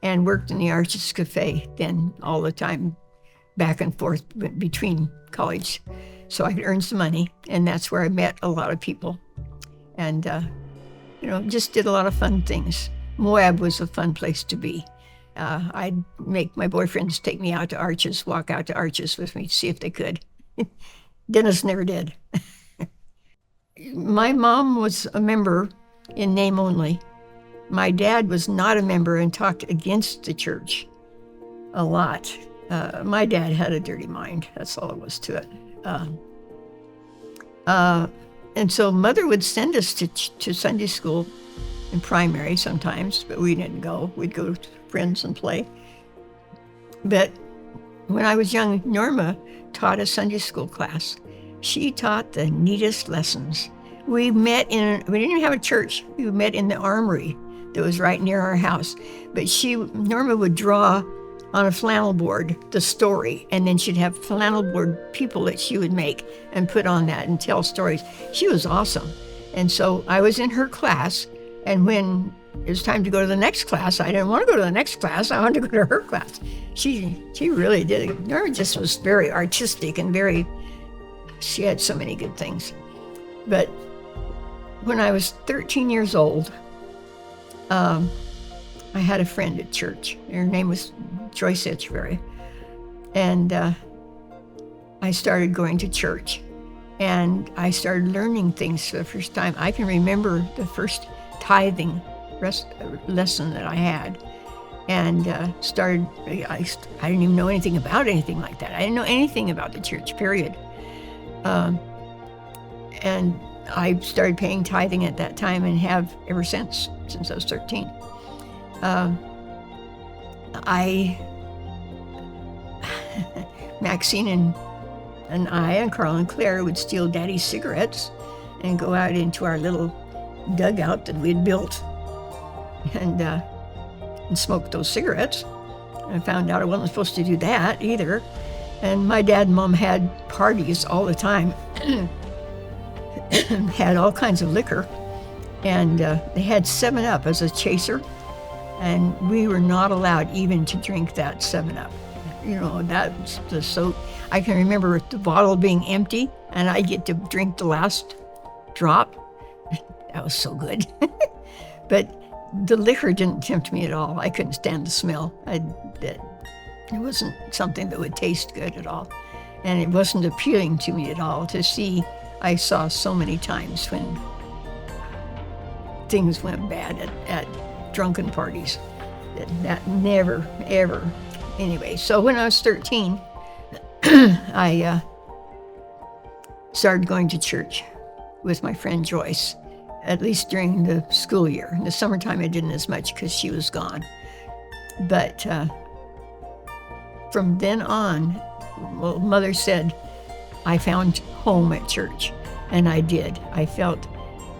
S3: and worked in the Arches Cafe then all the time, back and forth between college, so I could earn some money. And that's where I met a lot of people. And, just did a lot of fun things. Moab was a fun place to be. I'd make my boyfriends take me out to Arches, walk out to Arches with me to see if they could. Dennis never did. My mom was a member in name only. My dad was not a member and talked against the church a lot. My dad had a dirty mind. That's all it was to it. And so Mother would send us to Sunday school and primary sometimes, but we didn't go. We'd go to friends and play. But when I was young, Norma taught a Sunday school class. She taught the neatest lessons. We didn't have a church. We met in the armory that was right near our house. But Norma would draw on a flannel board the story, and then she'd have flannel board people that she would make and put on that and tell stories. She was awesome. And so I was in her class, and when it was time to go to the next class, I didn't want to go to the next class. I wanted to go to her class. She really did it. Norma just was very artistic and she had so many good things. But when I was 13 years old, I had a friend at church. Her name was Joyce Etcheberry. And I started going to church. And I started learning things for the first time. I can remember the first tithing lesson that I had. And I didn't even know anything about anything like that. I didn't know anything about the church, period. And I started paying tithing at that time and have ever since I was 13. Maxine and I and Carl and Claire would steal Daddy's cigarettes and go out into our little dugout that we had built and smoke those cigarettes. I found out I wasn't supposed to do that either. And my dad and mom had parties all the time, had all kinds of liquor, and they had 7-Up as a chaser, and we were not allowed even to drink that 7-Up. That was just so, I can remember the bottle being empty, and I get to drink the last drop. That was so good. But the liquor didn't tempt me at all. I couldn't stand the smell. It wasn't something that would taste good at all. And it wasn't appealing to me at all to see. I saw so many times when things went bad at drunken parties. That never, ever. Anyway, so when I was 13, I started going to church with my friend Joyce, at least during the school year. In the summertime, I didn't as much because she was gone. But from then on, Mother said, I found home at church, and I did. I felt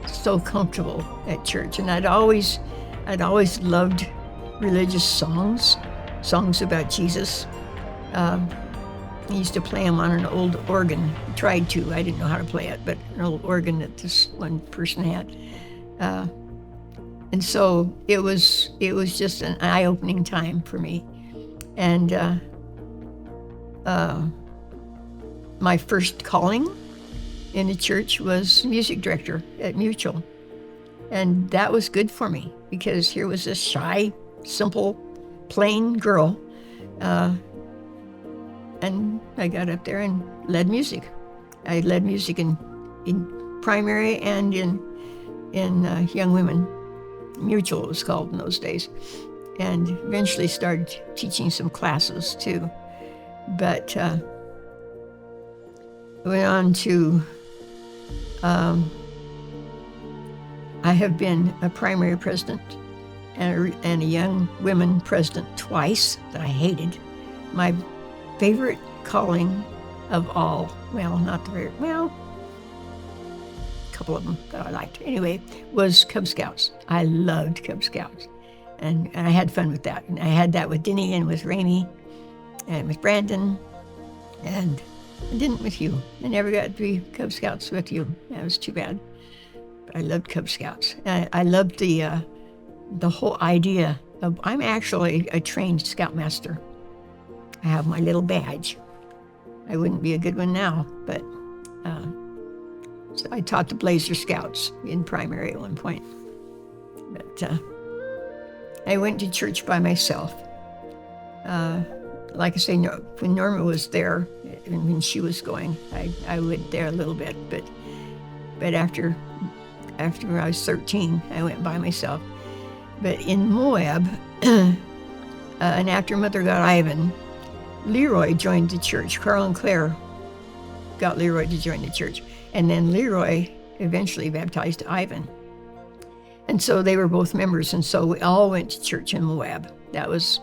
S3: so comfortable at church, and I'd always loved religious songs about Jesus. I used to play them on an old organ. Tried to. I didn't know how to play it, but an old organ that this one person had. And so it was just an eye-opening time for me. And my first calling in the church was music director at Mutual. And that was good for me because here was this shy, simple, plain girl. And I got up there and led music. I led music in primary and in young women. Mutual, it was called in those days. And eventually started teaching some classes too. But I went on to, I have been a primary president and a young women president twice that I hated. My favorite calling of all, a couple of them that I liked. Anyway, was Cub Scouts. I loved Cub Scouts. And I had fun with that. And I had that with Denny and with Ramey and with Brandon. And I didn't with you. I never got to be Cub Scouts with you. That was too bad. But I loved Cub Scouts. I loved the whole idea of, I'm actually a trained Scoutmaster. I have my little badge. I wouldn't be a good one now, but so I taught the Blazer Scouts in primary at one point. But I went to church by myself. Like I say, when Norma was there, and when she was going, I went there a little bit. But after I was 13, I went by myself. But in Moab, and after Mother got Ivan, Leroy joined the church. Carl and Claire got Leroy to join the church. And then Leroy eventually baptized Ivan. And so they were both members, and so we all went to church in Moab. That was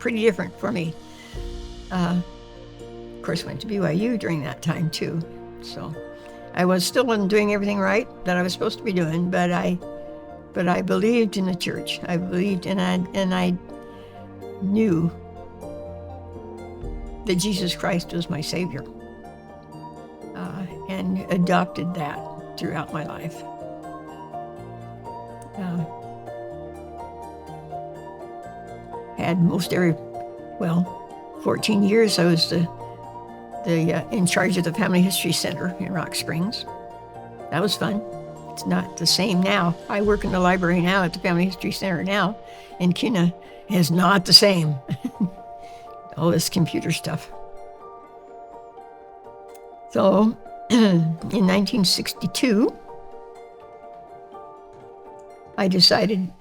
S3: pretty different for me. Of course, went to BYU during that time too. So I wasn't doing everything right that I was supposed to be doing, but I believed in the church. I believed, and I knew that Jesus Christ was my Savior, and adopted that throughout my life. Had 14 years I was in charge of the Family History Center in Rock Springs. That was fun. It's not the same now. I work in the library now at the Family History Center now in Kina. It's not the same. All this computer stuff. So in 1962, I decided,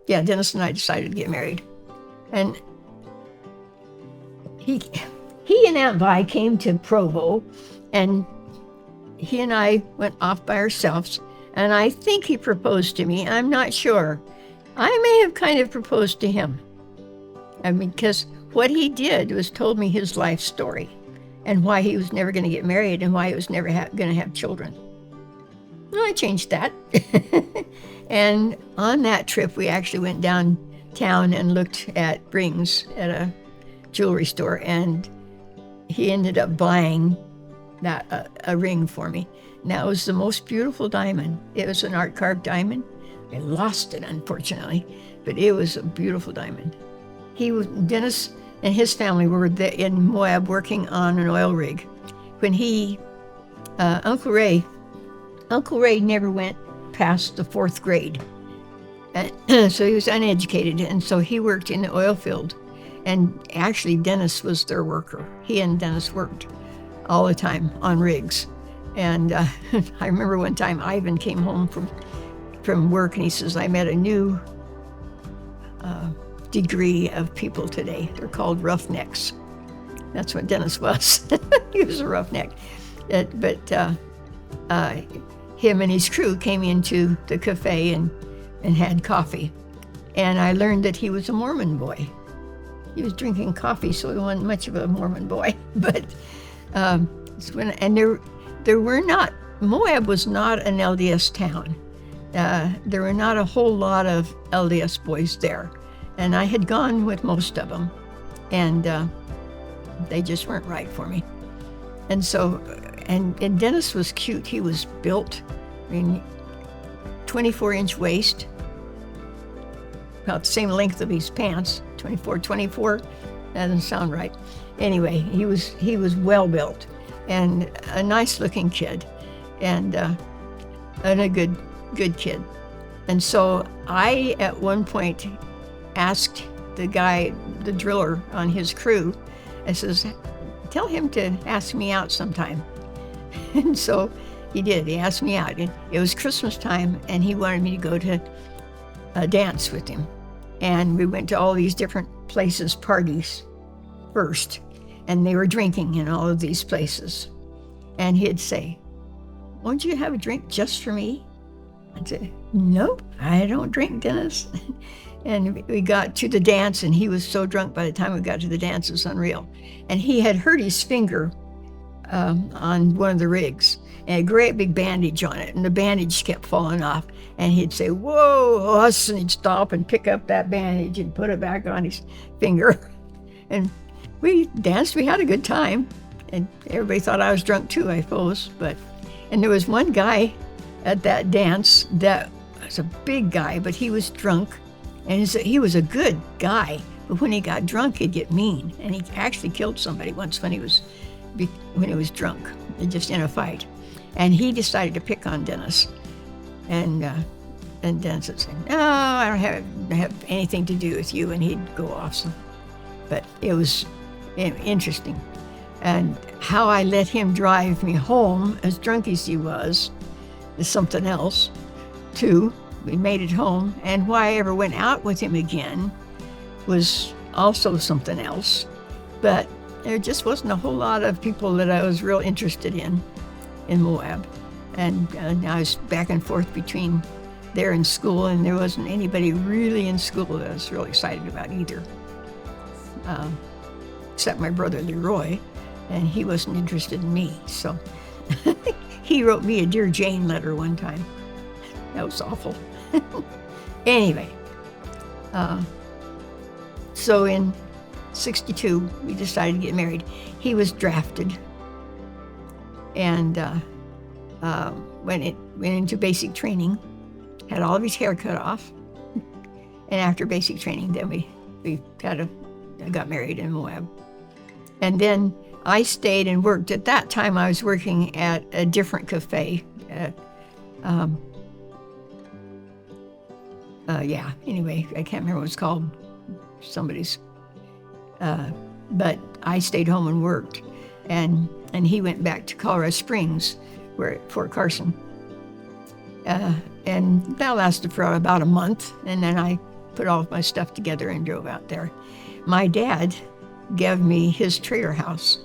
S3: Dennis and I decided to get married. And he and Aunt Vi came to Provo, and he and I went off by ourselves, and I think he proposed to me. I'm not sure. I may have kind of proposed to him. Because what he did was told me his life story and why he was never going to get married and why he was never going to have children. Well, I changed that. And on that trip, we actually went downtown and looked at rings at a jewelry store, and he ended up buying a ring for me. Now, it was the most beautiful diamond. It was an art carved diamond. I lost it, unfortunately, but it was a beautiful diamond. Dennis and his family were in Moab working on an oil rig. When Uncle Ray never went past the 4th grade. So he was uneducated, and so he worked in the oil field. And actually, Dennis was their worker. He and Dennis worked all the time on rigs. And I remember one time Ivan came home from work, and he says, I met a new degree of people today. They're called roughnecks. That's what Dennis was. He was a roughneck. But him and his crew came into the cafe and had coffee. And I learned that he was a Mormon boy. He was drinking coffee, so he wasn't much of a Mormon boy. But Moab was not an LDS town. There were not a whole lot of LDS boys there. And I had gone with most of them, and they just weren't right for me. And so, and Dennis was cute. He was built, 24-inch waist, about the same length of his pants, 24. That doesn't sound right. Anyway, he was well built and a nice looking kid, and a good kid. And so I, at one point, asked the guy, the driller on his crew, I says, tell him to ask me out sometime. And so he did. He asked me out. It was Christmas time, and he wanted me to go to a dance with him. And we went to all these different places, parties first, and they were drinking in all of these places. And he'd say, won't you have a drink just for me? I'd say, nope, I don't drink, Dennis. And we got to the dance, and he was so drunk by the time we got to the dance, it was unreal. And he had hurt his finger on one of the rigs, and a great big bandage on it, and the bandage kept falling off. And he'd say, whoa, us, and he'd stop and pick up that bandage and put it back on his finger. And we danced, we had a good time, and everybody thought I was drunk too, I suppose. And there was one guy at that dance that was a big guy, but he was drunk, and he was a good guy, but when he got drunk, he'd get mean, and he actually killed somebody once when he was drunk, just in a fight. And he decided to pick on Dennis, and Dennis would say, no, I don't have anything to do with you, and he'd go off. But it was interesting. And how I let him drive me home, as drunk as he was, is something else, too. We made it home, and why I ever went out with him again was also something else. But there just wasn't a whole lot of people that I was real interested in Moab. And I was back and forth between there and school, and there wasn't anybody really in school that I was really excited about either. except my brother Leroy, and he wasn't interested in me. So he wrote me a Dear Jane letter one time. That was awful. Anyway, so in '62, we decided to get married. He was drafted and went into basic training, had all of his hair cut off. And after basic training, then we got married in Moab. And then I stayed and worked. At that time, I was working at a different cafe. Anyway, I can't remember what it's called. Somebody's. But I stayed home and worked. And he went back to Colorado Springs, where at Fort Carson. And that lasted for about a month. And then I put all of my stuff together and drove out there. My dad gave me his trailer house.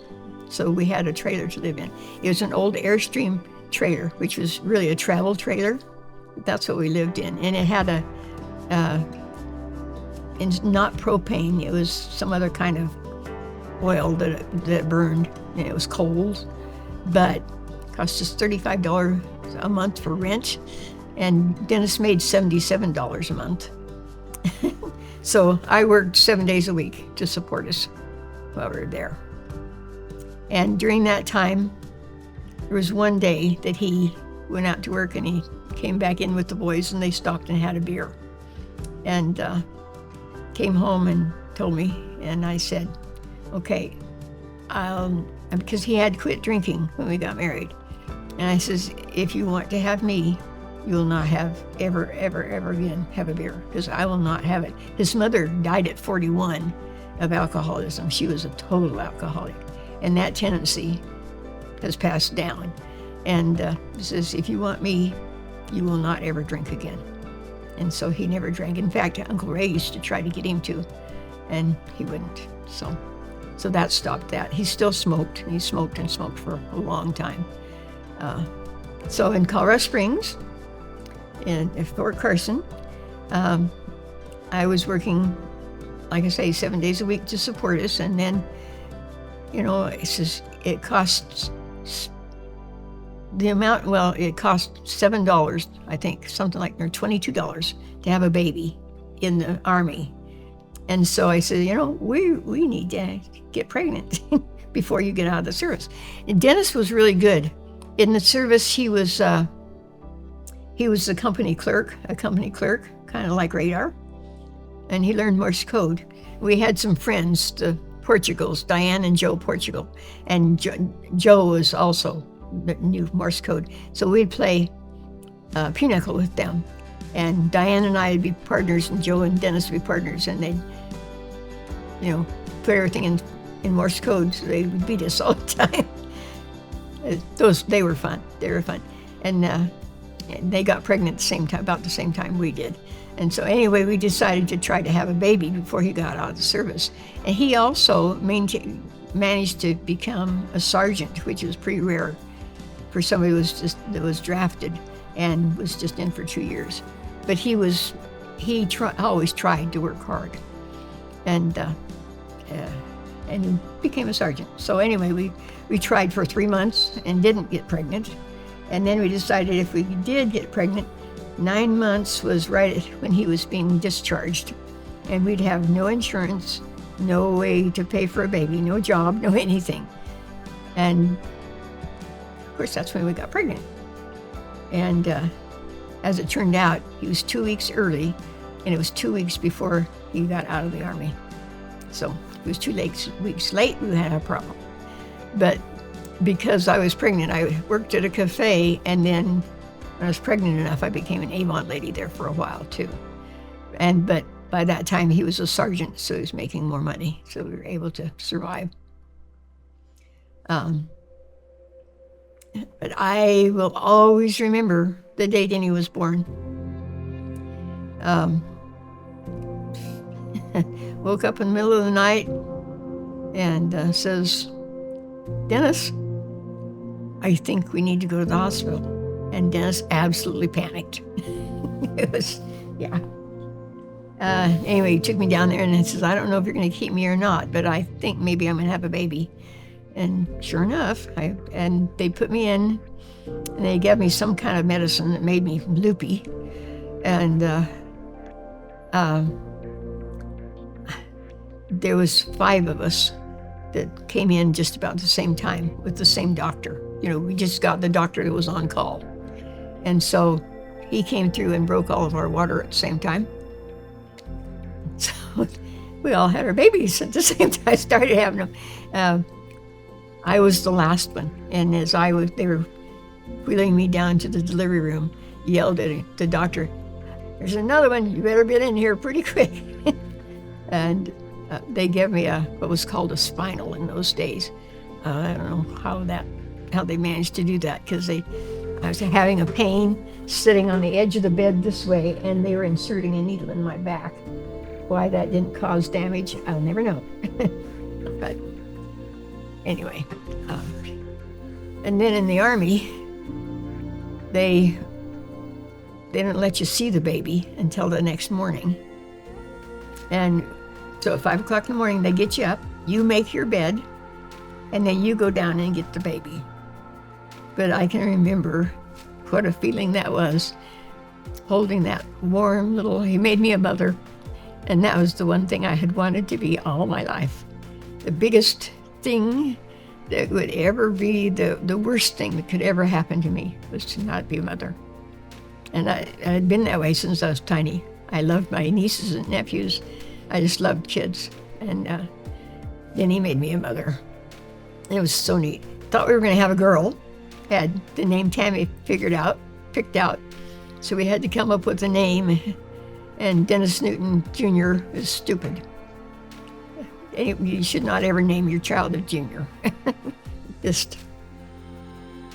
S3: So we had a trailer to live in. It was an old Airstream trailer, which was really a travel trailer. That's what we lived in. And it had and not propane. It was some other kind of oil that burned, and it was cold. But it cost us $35 a month for rent, and Dennis made $77 a month. So I worked 7 days a week to support us while we were there. And during that time, there was one day that he went out to work and he came back in with the boys, and they stopped and had a beer. And came home and told me, and I said, okay, because he had quit drinking when we got married. And I says, if you want to have me, you will not have ever again have a beer, because I will not have it. His mother died at 41 of alcoholism. She was a total alcoholic. And that tendency has passed down. And he says, if you want me, you will not ever drink again. And so he never drank. In fact, Uncle Ray used to try to get him to, and he wouldn't. So that stopped that. He still smoked. He smoked and smoked for a long time. So in Colorado Springs, in Fort Carson, I was working, like I say, 7 days a week to support us. And then, it says it costs it cost $7, I think, something like, or $22 to have a baby in the Army. And so I said, we need to get pregnant before you get out of the service. And Dennis was really good. In the service, he was a company clerk, kind of like radar. And he learned Morse code. We had some friends, the Portugals, Diane and Joe Portugal. And Joe was also knew Morse code. So we'd play pinochle with them. And Diane and I would be partners, and Joe and Dennis would be partners, and they'd, put everything in Morse code, so they would beat us all the time. They were fun. And they got pregnant about the same time we did. And so anyway, we decided to try to have a baby before he got out of the service. And he also managed to become a sergeant, which was pretty rare for somebody that was drafted and was just in for 2 years. But he always tried to work hard, and became a sergeant. So anyway, we tried for 3 months and didn't get pregnant. And then we decided if we did get pregnant, 9 months was right when he was being discharged, and we'd have no insurance, no way to pay for a baby, no job, no anything. And of course, that's when we got pregnant. And as it turned out, he was 2 weeks early, and it was 2 weeks before he got out of the Army. So it was 2 weeks late, we had a problem. But because I was pregnant, I worked at a cafe, and then when I was pregnant enough, I became an Avon lady there for a while too. But by that time, he was a sergeant, so he was making more money, so we were able to survive. But I will always remember the day Denny was born. Woke up in the middle of the night and says, Dennis, I think we need to go to the hospital. And Dennis absolutely panicked. It was, yeah. Anyway, he took me down there and he says, I don't know if you're going to keep me or not, but I think maybe I'm going to have a baby. And sure enough, and they put me in, and they gave me some kind of medicine that made me loopy. And there was 5 of us that came in just about the same time with the same doctor. We just got the doctor that was on call. And so he came through and broke all of our water at the same time. So we all had our babies at the same time. I started having them. I was the last one. And as they were wheeling me down to the delivery room, yelled at the doctor, there's another one, you better get in here pretty quick. And they gave me what was called a spinal in those days. I don't know how they managed to do that, because I was having a pain sitting on the edge of the bed this way, and they were inserting a needle in my back. Why that didn't cause damage, I'll never know. But anyway, and then in the Army, they didn't let you see the baby until the next morning. And so at 5 o'clock in the morning, they get you up, you make your bed, and then you go down and get the baby. But I can remember what a feeling that was, holding that warm little, he made me a mother. And that was the one thing I had wanted to be all my life. The biggest thing that would ever be, the worst thing that could ever happen to me was to not be a mother. And I had been that way since I was tiny. I loved my nieces and nephews. I just loved kids. And then he made me a mother. It was so neat. Thought we were going to have a girl. Had the name Tammy picked out. So we had to come up with a name. And Dennis Newton Jr. is stupid. You should not ever name your child a junior. Just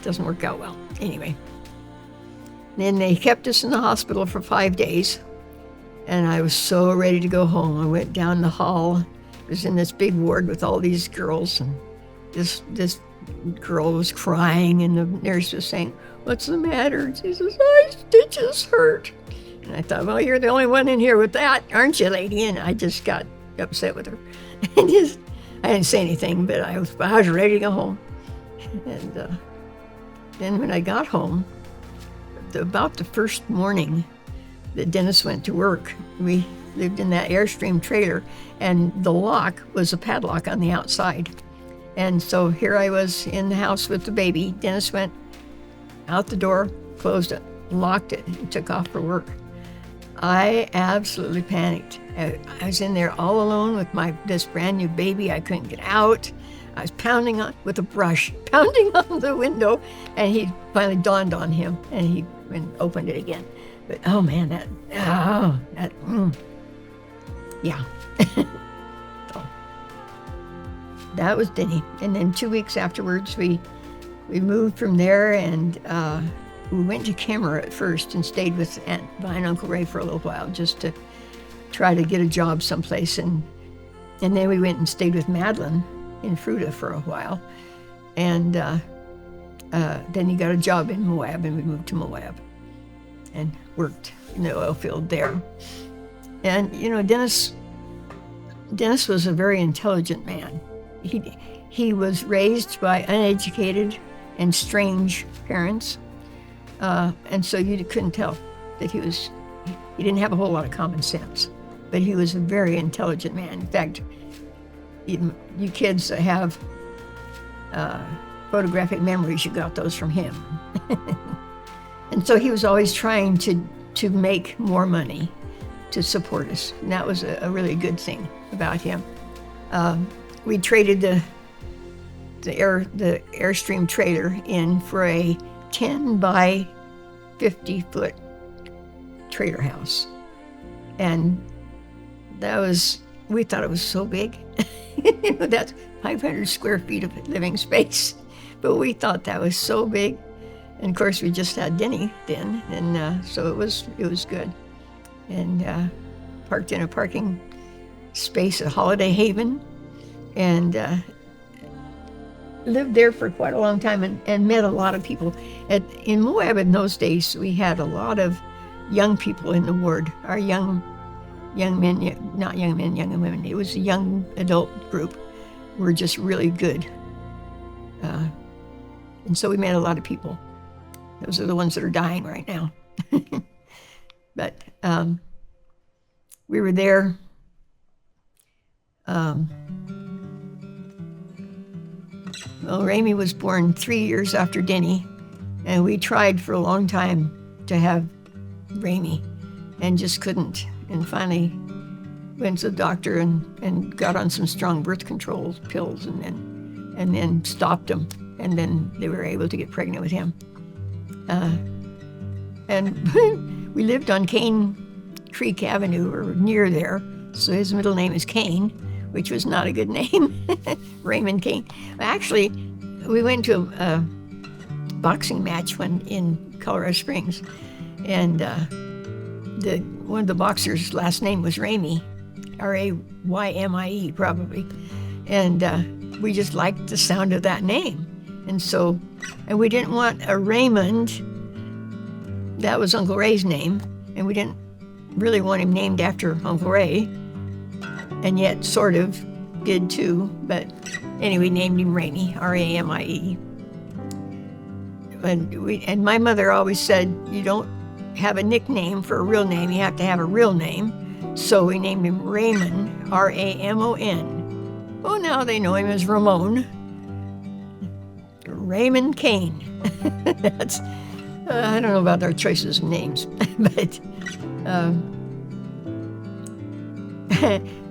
S3: doesn't work out well. Anyway. Then they kept us in the hospital for 5 days. And I was so ready to go home. I went down the hall. I was in this big ward with all these girls. And this girl was crying. And the nurse was saying, "What's the matter?" She says, "My stitches hurt." And I thought, well, you're the only one in here with that, aren't you, lady? And I just got upset with her. I didn't say anything, but I was ready to go home. And then when I got home, about the first morning that Dennis went to work, we lived in that Airstream trailer, and the lock was a padlock on the outside. And so here I was in the house with the baby. Dennis went out the door, closed it, locked it, and took off for work. I absolutely panicked. I was in there all alone with this brand new baby. I couldn't get out. I was pounding on with a brush, pounding on the window, and he finally dawned on him, and he opened it again. But oh man, yeah. So, that was Denny. And then 2 weeks afterwards, we moved from there, and we went to Kemmer at first and stayed with Aunt Vi and Uncle Ray for a little while, just to try to get a job someplace. And then we went and stayed with Madeline in Fruta for a while. And then he got a job in Moab, and we moved to Moab and worked in the oil field there. And, Dennis was a very intelligent man. He was raised by uneducated and strange parents. And so you couldn't tell that he didn't have a whole lot of common sense, but he was a very intelligent man. In fact, you kids that have photographic memories, you got those from him. And so he was always trying to make more money to support us. And that was a really good thing about him. We traded the Airstream trailer in for a 10 by 50 foot trailer house. And we thought it was so big. That's 500 square feet of living space. But we thought that was so big. And of course we just had Denny then. And so it was good. And parked in a parking space at Holiday Haven. And lived there for quite a long time and met a lot of people. In Moab in those days, we had a lot of young people in the ward. Our young young men, not young men, young women. It was a young adult group. Were just really good. And so we met a lot of people. Those are the ones that are dying right now. But we were there. Well, Ramey was born 3 years after Denny, and we tried for a long time to have Ramey and just couldn't. And finally went to the doctor and got on some strong birth control pills and then stopped them. And then they were able to get pregnant with him. And we lived on Cane Creek Avenue, or near there. So his middle name is Kane, which was not a good name. Raymond Kane. Actually, we went to a boxing match in Colorado Springs. And one of the boxers' last name was Ramey, Raymie probably. And we just liked the sound of that name. And we didn't want a Raymond. That was Uncle Ray's name. And we didn't really want him named after Uncle Ray. And yet sort of did too. But anyway, we named him Ramey, Ramie. And my mother always said, you don't have a nickname for a real name, you have to have a real name. So we named him Raymond, Ramon. Well, now they know him as Ramon. Raymond Kane. That's, I don't know about our choices of names, but,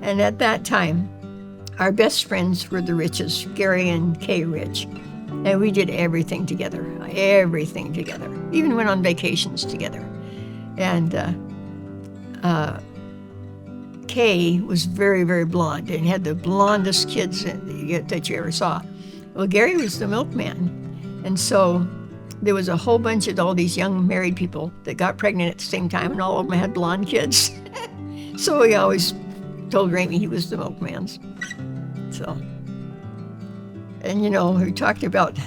S3: and at that time, our best friends were the Riches, Gary and Kay Rich. And we did everything together, even went on vacations together. And Kay was very, very blonde and had the blondest kids that you ever saw. Well, Gary was the milkman. And so there was a whole bunch of all these young married people that got pregnant at the same time, and all of them had blonde kids. So we always told Ramey he was the milkman's. So, and we talked about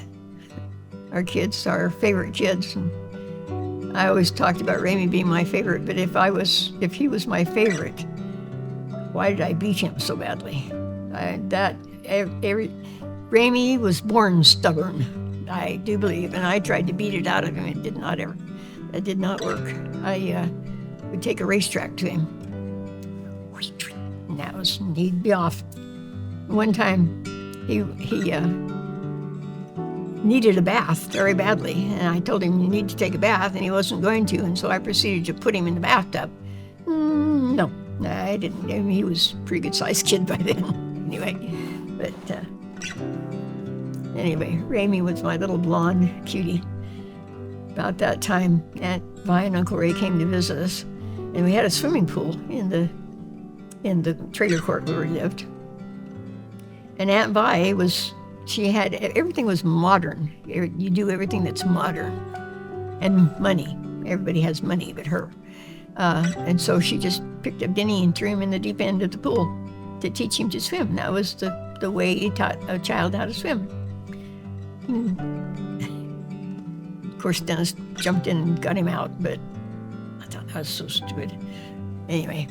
S3: our kids, our favorite kids. And I always talked about Ramey being my favorite, but if he was my favorite, why did I beat him so badly? Ramey was born stubborn, I do believe, and I tried to beat it out of him. It did not work. I would take a racetrack to him, and he'd be off. One time, he needed a bath very badly, and I told him, you need to take a bath, and he wasn't going to, and so I proceeded to put him in the bathtub. No, I didn't. I mean, he was a pretty good-sized kid by then, anyway. But anyway, Ramey was my little blonde cutie. About that time, Aunt Vi and Uncle Ray came to visit us, and we had a swimming pool in the trailer court where we lived. And Aunt Vi everything was modern. You do everything that's modern. And money. Everybody has money but her. And so she just picked up Denny and threw him in the deep end of the pool to teach him to swim. That was the way he taught a child how to swim. Of course, Dennis jumped in and got him out, but I thought that was so stupid. Anyway,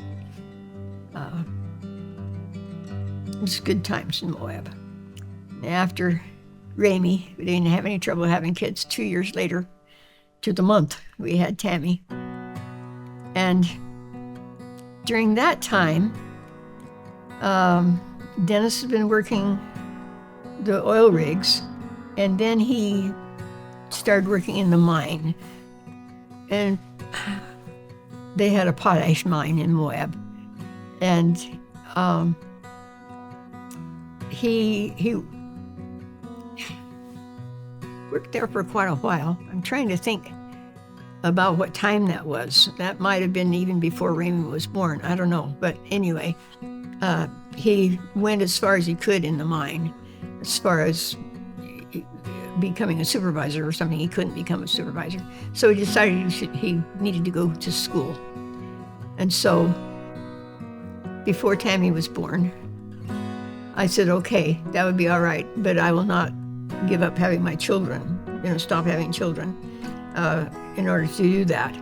S3: it was good times in Moab. After Ramey, we didn't have any trouble having kids. 2 years later, to the month, we had Tammy. And during that time, Dennis had been working the oil rigs, and then he started working in the mine. And they had a potash mine in Moab. And he worked there for quite a while. I'm trying to think about what time that was. That might have been even before Raymond was born. I don't know. But anyway, he went as far as he could in the mine. As far as becoming a supervisor or something, he couldn't become a supervisor. So he decided he needed to go to school. And so before Tammy was born, I said, okay, that would be all right, but I will not give up having my children, stop having children in order to do that.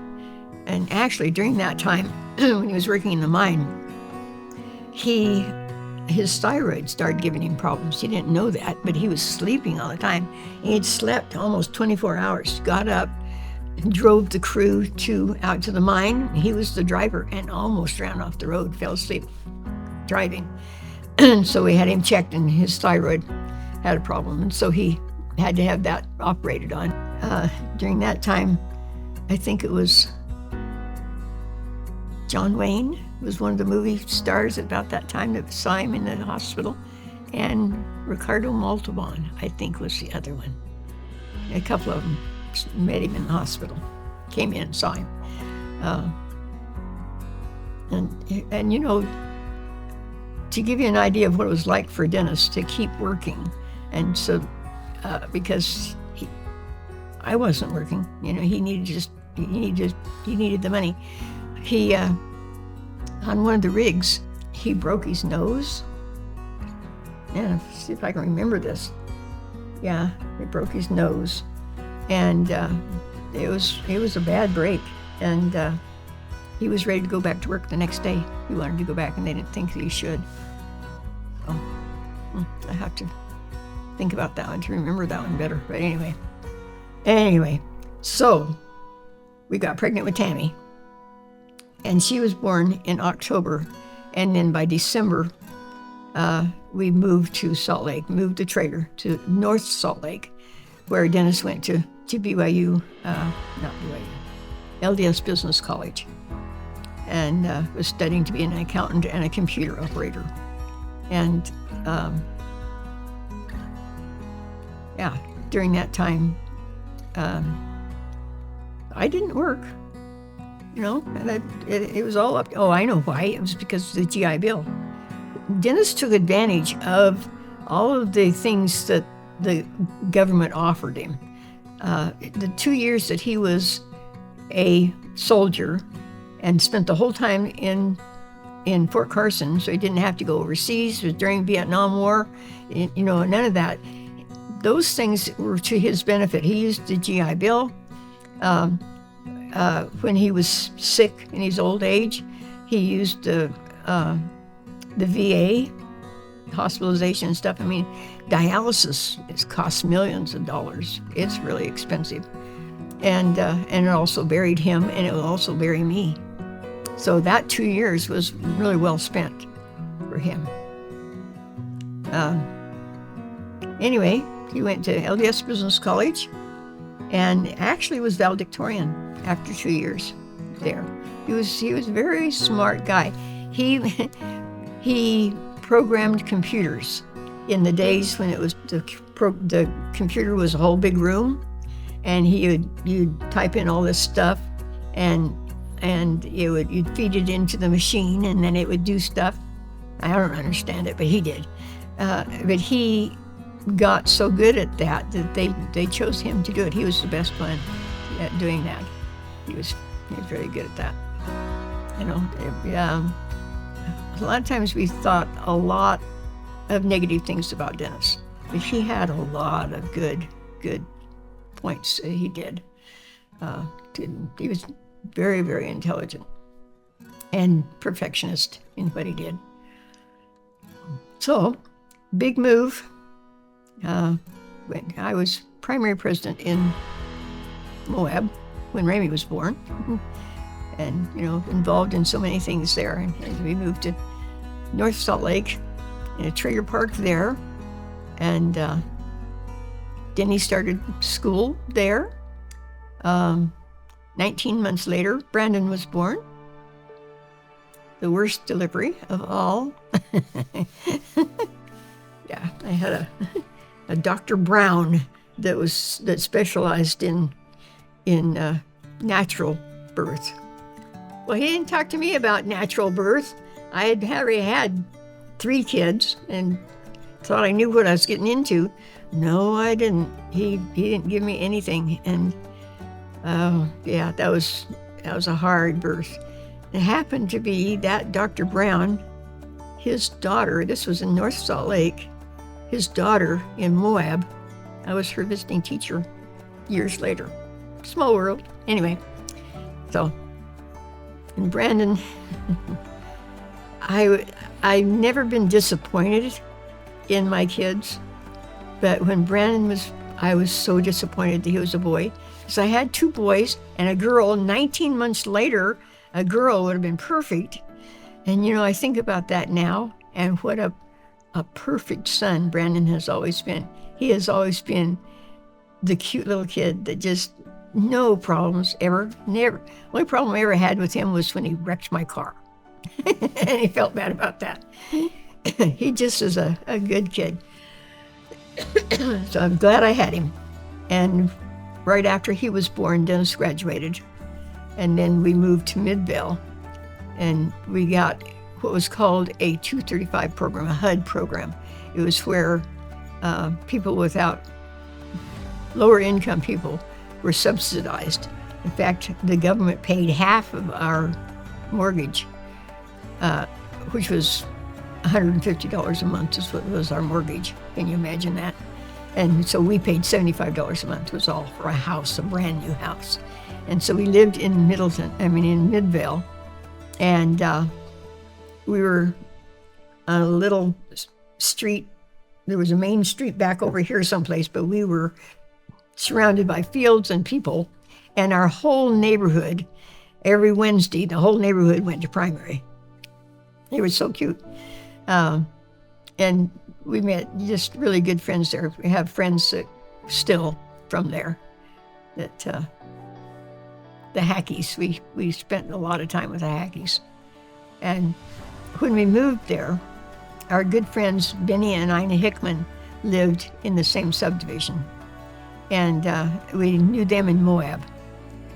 S3: And actually, during that time, when he was working in the mine, his thyroid started giving him problems. He didn't know that, but he was sleeping all the time. He had slept almost 24 hours, got up, drove the crew out to the mine. He was the driver and almost ran off the road, fell asleep driving. And so we had him checked, and his thyroid had a problem. And so he had to have that operated on. During that time, I think it was John Wayne was one of the movie stars at about that time that saw him in the hospital. And Ricardo Montalban, I think, was the other one. A couple of them met him in the hospital, came in and saw him. And you know, to give you an idea of what it was like for Dennis to keep working, and so, because I wasn't working, you know, he needed the money. He, on one of the rigs, he broke his nose. Yeah, see if I can remember this. Yeah, he broke his nose, and it was a bad break, and he was ready to go back to work the next day. He wanted to go back, and they didn't think that he should. So I have to think about that one to remember that one better. But anyway, so we got pregnant with Tammy, and she was born in October, and then by December, we moved to Salt Lake, moved the trailer to North Salt Lake, where Dennis went to BYU, not BYU, LDS Business College, and was studying to be an accountant and a computer operator. And during that time, I didn't work, you know, and it was all up. Oh, I know why. It was because of the GI Bill. Dennis took advantage of all of the things that the government offered him. The 2 years that he was a soldier and spent the whole time in Fort Carson, so he didn't have to go overseas. It was during Vietnam War, you know, none of that. Those things were to his benefit. He used the GI Bill. When he was sick in his old age, he used the VA hospitalization and stuff. I mean, dialysis costs millions of dollars. It's really expensive, and it also buried him, and it will also bury me. So that 2 years was really well spent for him. Anyway, he went to LDS Business College, and actually was valedictorian after 2 years there. He was a very smart guy. He programmed computers in the days when it was the computer was a whole big room, and you'd type in all this stuff, and you'd feed it into the machine, and then it would do stuff. I don't understand it, but he did. But he got so good at that they chose him to do it. He was the best one at doing that. He was very good at that. You know, a lot of times we thought a lot of negative things about Dennis, but he had a lot of good points. He did. He was very, very intelligent and perfectionist in what he did. So, big move. When I was primary president in Moab when Ramey was born, and you know, involved in so many things there. And we moved to North Salt Lake in a trailer park there, and then he started school there. 19 months later, Brandon was born. The worst delivery of all. Yeah, I had a Dr. Brown that specialized in natural birth. Well, he didn't talk to me about natural birth. I had already had 3 kids and thought I knew what I was getting into. No, I didn't. He didn't give me anything, and that was a hard birth. It happened to be that Dr. Brown, his daughter. This was in North Salt Lake. His daughter in Moab. I was her visiting teacher years later. Small world. Anyway, so And Brandon, I've never been disappointed in my kids, but when I was so disappointed that he was a boy, because I had 2 boys and a girl. 19 months later, a girl would have been perfect. And I think about that now, and what a perfect son Brandon has always been. He has always been the cute little kid that just no problems ever, never. Only problem I ever had with him was when he wrecked my car. And he felt bad about that. He just is a good kid. So I'm glad I had him. And right after he was born, Dennis graduated. And then we moved to Midvale. And we got what was called a 235 program, a HUD program. It was where people without lower income people were subsidized. In fact, the government paid half of our mortgage, which was $150 a month is what was our mortgage. Can you imagine that? And so we paid $75 a month. It was all for a house, a brand new house. And so we lived in Midvale. And we were on a little street. There was a main street back over here someplace, but we were surrounded by fields and people. And our whole neighborhood, every Wednesday, the whole neighborhood went to primary. They were so cute. And we met just really good friends there. We have friends that still from there. That the Hackeys, we spent a lot of time with the Hackeys. And when we moved there, our good friends Benny and Ina Hickman lived in the same subdivision. And we knew them in Moab.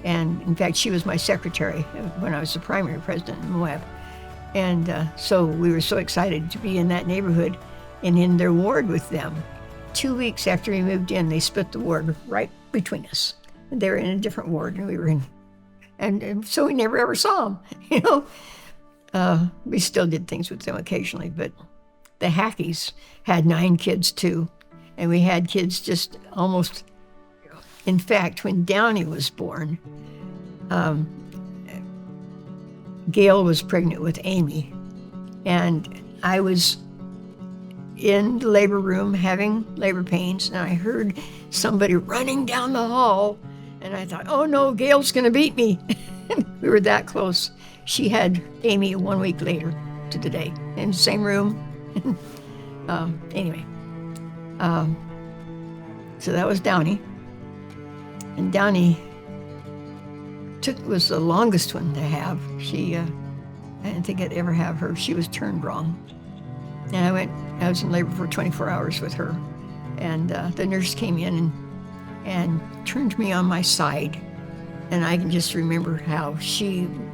S3: And in fact, she was my secretary when I was the primary president in Moab. And so we were so excited to be in that neighborhood and in their ward with them. 2 weeks after we moved in, they split the ward right between us. And they were in a different ward, and we were in. And so we never ever saw them, We still did things with them occasionally, but the Hackeys had 9 kids too. And we had kids just almost, in fact, when Downey was born, Gail was pregnant with Amy, and I was in the labor room having labor pains, and I heard somebody running down the hall, and I thought, oh no, Gail's gonna beat me. We were that close. She had Amy 1 week later to the day in the same room. Anyway, so that was Downey, and Downey was the longest one to have. She, I didn't think I'd ever have her. She was turned wrong. And I was in labor for 24 hours with her. And the nurse came in and turned me on my side. And I can just remember how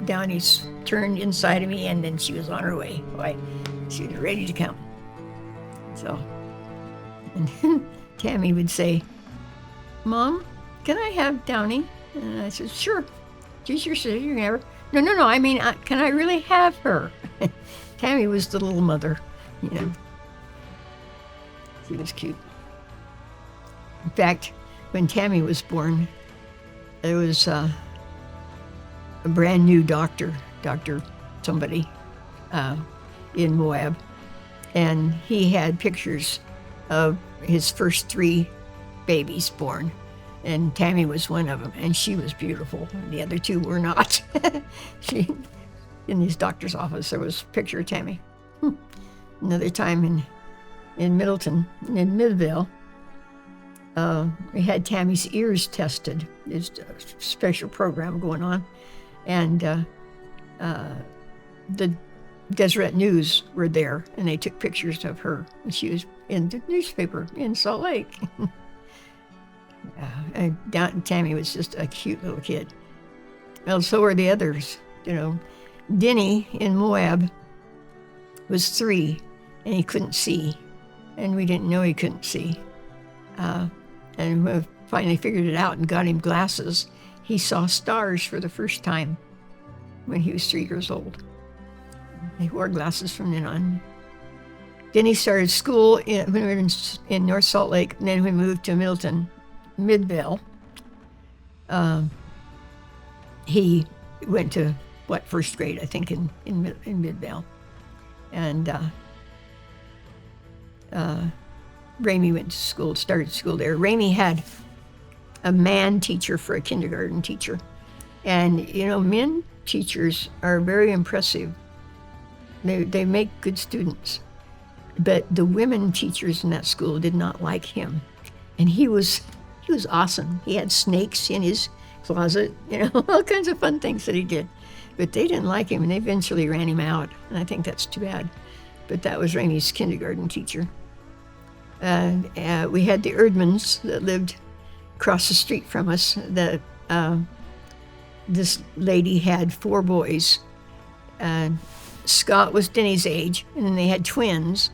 S3: Downey's turned inside of me, and then she was on her way. Boy, she was ready to come. So, and then Tammy would say, Mom, can I have Downey? And I said, sure. She's your sister, you can have her. No, I mean, can I really have her? Tammy was the little mother, She was cute. In fact, when Tammy was born, there was a brand new doctor somebody in Moab, and he had pictures of his first 3 babies born. And Tammy was one of them, and she was beautiful. The other 2 were not. In his doctor's office, there was a picture of Tammy. Another time in Midvale, we had Tammy's ears tested. There's a special program going on. And the Deseret News were there, and they took pictures of her. And she was in the newspaper in Salt Lake. Tammy was just a cute little kid. Well, so were the others. Denny in Moab was 3, and he couldn't see, and we didn't know he couldn't see. And we finally figured it out and got him glasses. He saw stars for the first time when he was 3 years old. He wore glasses from then on. Then he started school when we were in North Salt Lake, and then we moved to Midvale. He went to first grade, I think, in Midvale. And Ramey went to school, started school there. Ramey had a man teacher for a kindergarten teacher. And, men teachers are very impressive. They make good students. But the women teachers in that school did not like him. And he was awesome. He had snakes in his closet, all kinds of fun things that he did. But they didn't like him, and they eventually ran him out. And I think that's too bad. But that was Ramey's kindergarten teacher. And we had the Erdmans that lived across the street from us. This lady had 4 boys. Scott was Denny's age, and then they had twins.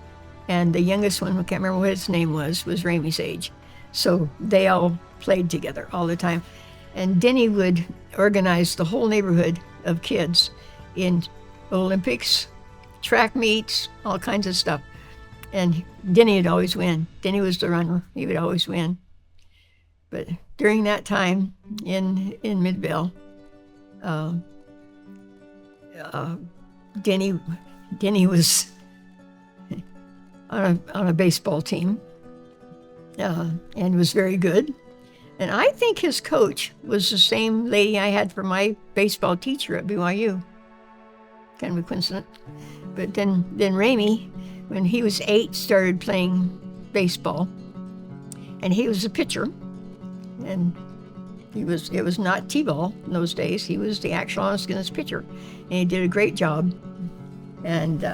S3: And the youngest one, I can't remember what his name was Ramey's age. So they all played together all the time. And Denny would organize the whole neighborhood of kids in Olympics, track meets, all kinds of stuff. And Denny would always win. Denny was the runner. He would always win. But during that time in Midvale, Denny was on a baseball team and was very good. And I think his coach was the same lady I had for my baseball teacher at BYU. Kind of a coincidence. But then Ramey, when he was 8, started playing baseball. And he was a pitcher. And it was not T-ball in those days. He was the actual honest-to-goodness pitcher. And he did a great job. And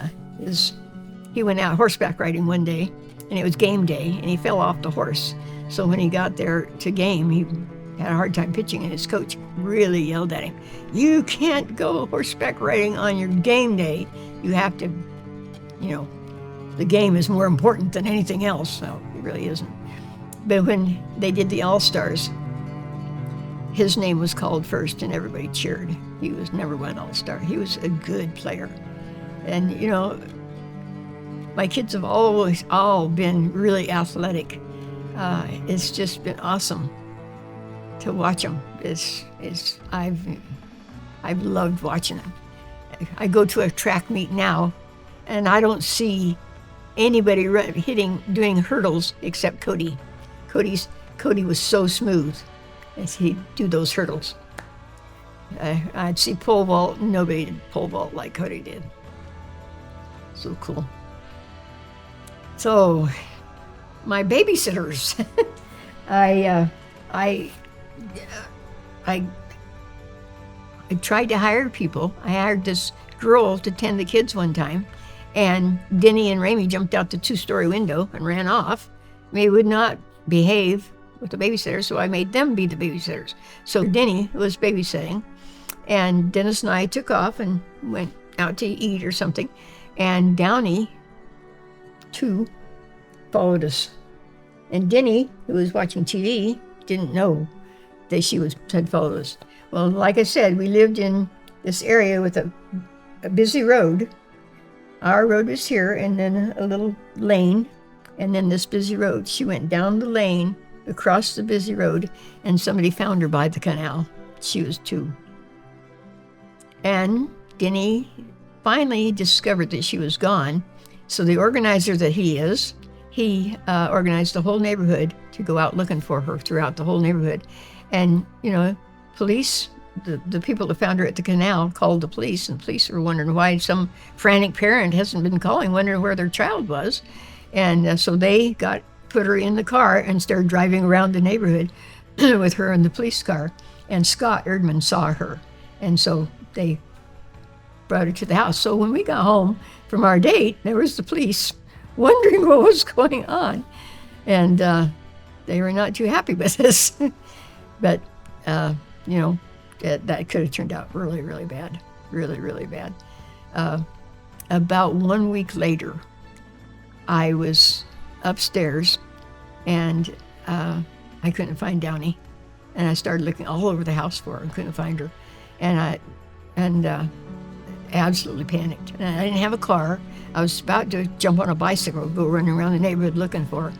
S3: he went out horseback riding one day, and it was game day, and he fell off the horse. So when he got there to game, he had a hard time pitching, and his coach really yelled at him, "You can't go horseback riding on your game day. You have to, the game is more important than anything else." No, it really isn't. But when they did the All-Stars, his name was called first, and everybody cheered. He was number 1 All-Star. He was a good player. And, my kids have always all been really athletic. It's just been awesome to watch them. I've loved watching them. I go to a track meet now, and I don't see anybody doing hurdles except Cody. Cody was so smooth as he'd do those hurdles. I'd see pole vault. Nobody did pole vault like Cody did. So cool. So, my babysitters. I tried to hire people. I hired this girl to tend the kids one time, and Denny and Ramey jumped out the 2-story window and ran off. They would not behave with the babysitters, so I made them be the babysitters. So Denny was babysitting, and Dennis and I took off and went out to eat or something, and Downey, too, followed us. And Denny, who was watching TV, didn't know that she had followed us. Well, like I said, we lived in this area with a busy road. Our road was here, and then a little lane, and then this busy road. She went down the lane, across the busy road, and somebody found her by the canal. She was 2. And Denny finally discovered that she was gone. So the organizer that he is, he organized the whole neighborhood to go out looking for her throughout the whole neighborhood. And, police, the people that found her at the canal called the police, and the police were wondering why some frantic parent hasn't been calling, wondering where their child was. And so they put her in the car and started driving around the neighborhood with her in the police car. And Scott Erdman saw her. And so they brought her to the house. So when we got home from our date, there was the police wondering what was going on. And they were not too happy with us. But, that could have turned out really, really bad. Really, really bad. About 1 week later, I was upstairs, and I couldn't find Downey. And I started looking all over the house for her and couldn't find her. And I absolutely panicked. And I didn't have a car. I was about to jump on a bicycle, go running around the neighborhood looking for her.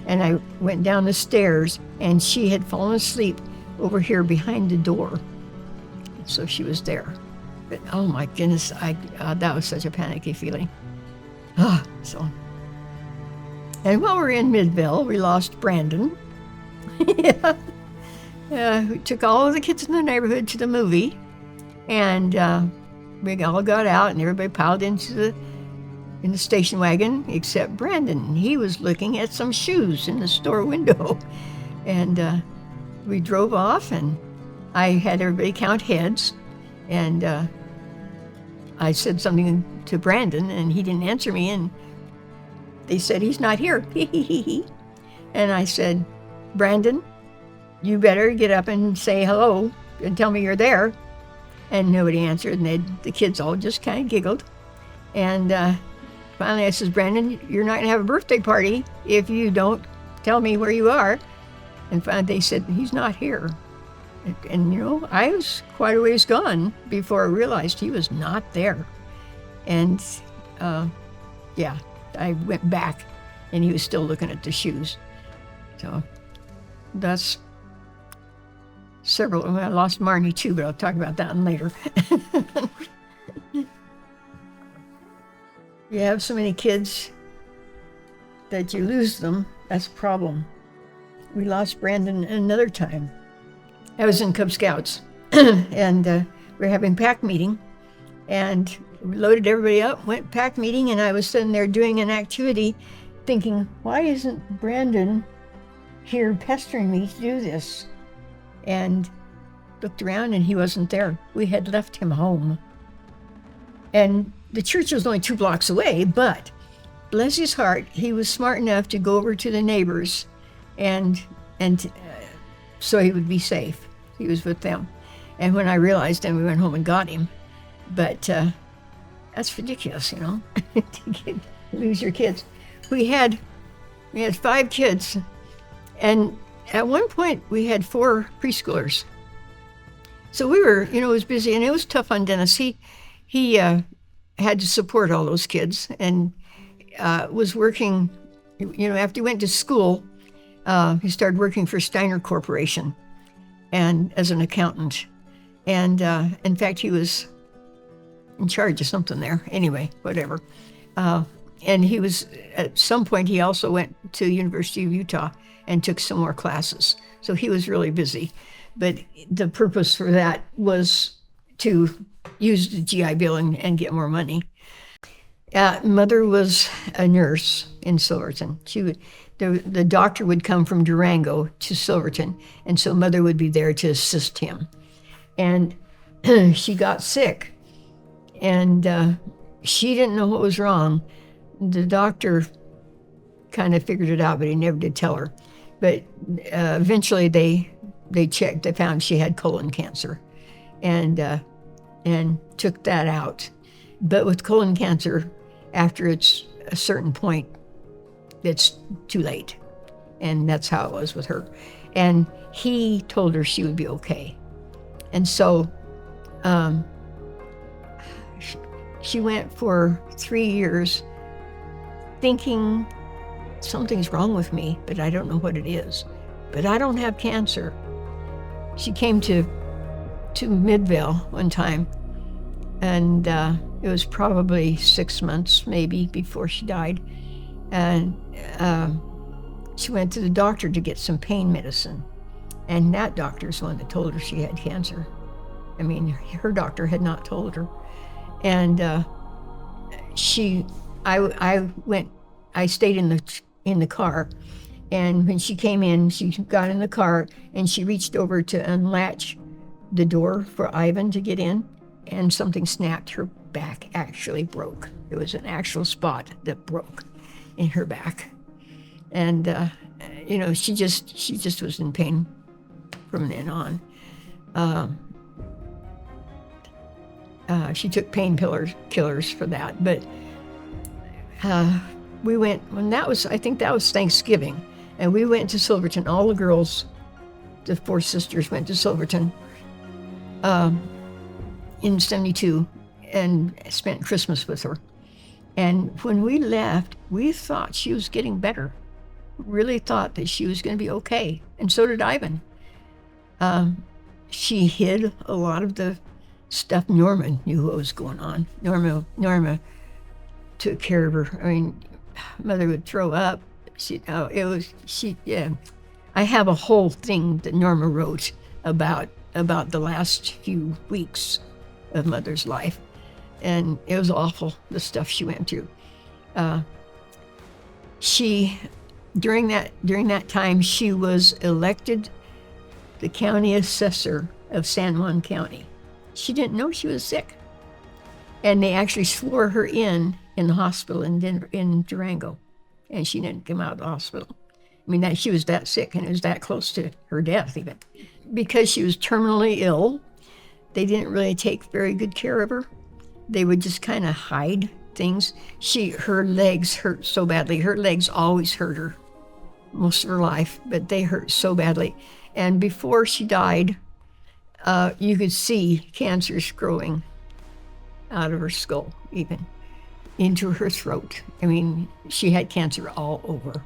S3: And I went down the stairs, and she had fallen asleep over here behind the door. So she was there. But oh my goodness, that was such a panicky feeling. So. And while we were in Midville, we lost Brandon. We took all of the kids in the neighborhood to the movie, and we all got out, and everybody piled in the station wagon except Brandon. He was looking at some shoes in the store window, and we drove off, and I had everybody count heads, and I said something to Brandon, and he didn't answer me, and they said, "He's not here." And I said, "Brandon, you better get up and say hello and tell me you're there." And nobody answered, and the kids all just kind of giggled. And finally I says, "Brandon, you're not going to have a birthday party if you don't tell me where you are." And finally they said, "He's not here." And I was quite a ways gone before I realized he was not there. And I went back, and he was still looking at the shoes. So that's several. I lost Marnie too, but I'll talk about that later. You have so many kids that you lose them. That's a problem. We lost Brandon another time. I was in Cub Scouts, and we were having pack meeting, and we loaded everybody up, went pack meeting, and I was sitting there doing an activity thinking, why isn't Brandon here pestering me to do this? And looked around, and he wasn't there. We had left him home. And the church was only 2 blocks away, but bless his heart, he was smart enough to go over to the neighbors, and so he would be safe. He was with them. And when I realized, then we went home and got him. But that's ridiculous, to lose your kids. We had 5 kids, and at one point we had 4 preschoolers. So we were, it was busy, and it was tough on Dennis. He had to support all those kids, and was working, after he went to school, he started working for Steiner Corporation, and as an accountant. And in fact, he was in charge of something there. Anyway, whatever. And he was, at some point, he also went to University of Utah and took some more classes. So he was really busy. But the purpose for that was to use the GI Bill and get more money. Mother was a nurse in Silverton. The doctor would come from Durango to Silverton, and so Mother would be there to assist him. And she got sick, and she didn't know what was wrong. The doctor kind of figured it out, but he never did tell her. But eventually they checked, they found she had colon cancer, and took that out. But with colon cancer, after it's a certain point, it's too late. And that's how it was with her. And he told her she would be okay. And so she went for 3 years thinking something's wrong with me, but I don't know what it is. But I don't have cancer. She came to Midville one time, and it was probably 6 months maybe before she died. And she went to the doctor to get some pain medicine, and that doctor's the one that told her she had cancer. I mean, her doctor had not told her. And I stayed in the car, and when she came in, she got in the car, and she reached over to unlatch the door for Ivan to get in, and something snapped. Her back actually broke. It was an actual spot that broke in her back. And she just was in pain from then on. She took killers for that. But we went, I think that was Thanksgiving, and we went to Silverton. All the girls, the 4 sisters, went to Silverton in 72 and spent Christmas with her. And when we left, we thought she was getting better. Really thought that she was going to be okay. And so did Ivan. She hid a lot of the stuff. Norma knew what was going on. Norma took care of her. I mean, mother would throw up. I have a whole thing that Norma wrote about the last few weeks of mother's life, and it was awful, the stuff she went through. During that time, she was elected the county assessor of San Juan County. She didn't know she was sick, and they actually swore her in the hospital in Durango, and she didn't come out of the hospital. I mean, she was that sick, and it was that close to her death even. Because she was terminally ill, they didn't really take very good care of her. They would just kind of hide things. Her legs hurt so badly. Her legs always hurt her most of her life, but they hurt so badly. And before she died, you could see cancers growing out of her skull, even into her throat. I mean, she had cancer all over.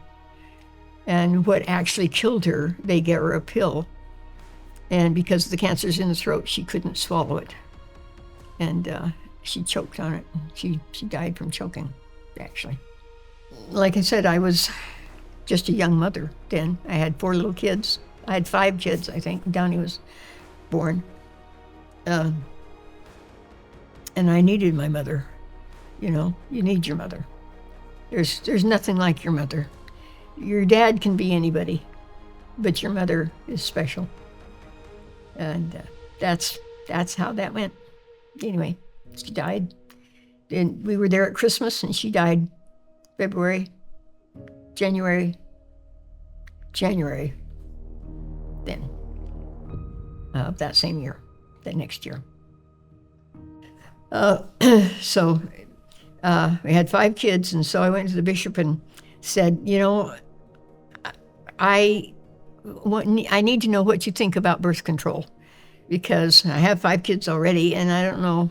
S3: And what actually killed her, they gave her a pill. And because the cancer's in the throat, she couldn't swallow it. And she choked on it. She died from choking, actually. Like I said, I was just a young mother then. I had 4 little kids. I had 5 kids, I think. Downey was born. And I needed my mother. You know, you need your mother. There's nothing like your mother. Your dad can be anybody, but your mother is special. And that's how that went. Anyway, she died. And we were there at Christmas, and she died January then, of that same year, that next year. So we had 5 kids, and so I went to the bishop and said, you know, I need to know what you think about birth control, because I have 5 kids already, and I don't know,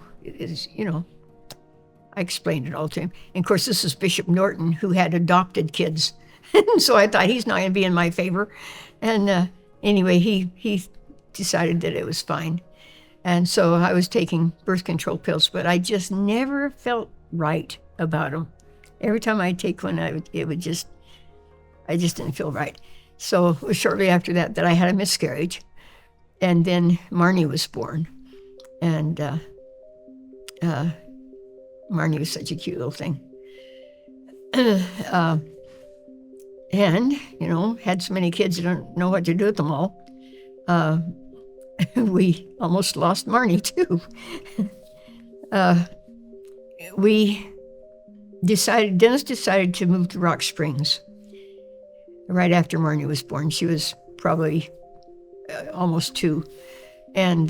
S3: I explained it all to him. And of course, this is Bishop Norton, who had adopted kids. And so I thought, he's not going to be in my favor. And anyway, he decided that it was fine. And so I was taking birth control pills, but I just never felt right about them. Every time I'd take one, I just didn't feel right. So it was shortly after that I had a miscarriage. And then Marnie was born. And Marnie was such a cute little thing. And, you know, had so many kids, you don't know what to do with them all. We almost lost Marnie, too. Dennis decided to move to Rock Springs right after Marnie was born. She was probably almost 2. And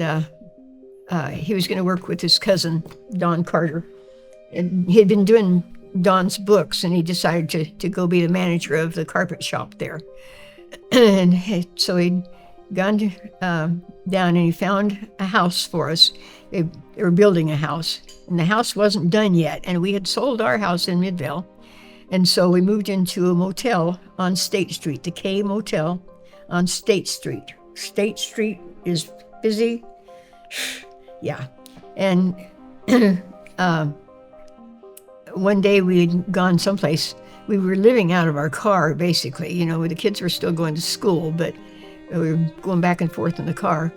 S3: he was going to work with his cousin, Don Carter. And he had been doing Don's books, and he decided to go be the manager of the carpet shop there. And so he'd gone down, and he found a house for us. They were building a house, and the house wasn't done yet, and we had sold our house in Midvale. And so we moved into a motel on State Street, the K Motel on State Street. State Street is busy. Yeah. And one day we had gone someplace. We were living out of our car, basically. You know, the kids were still going to school, but we were going back and forth in the car.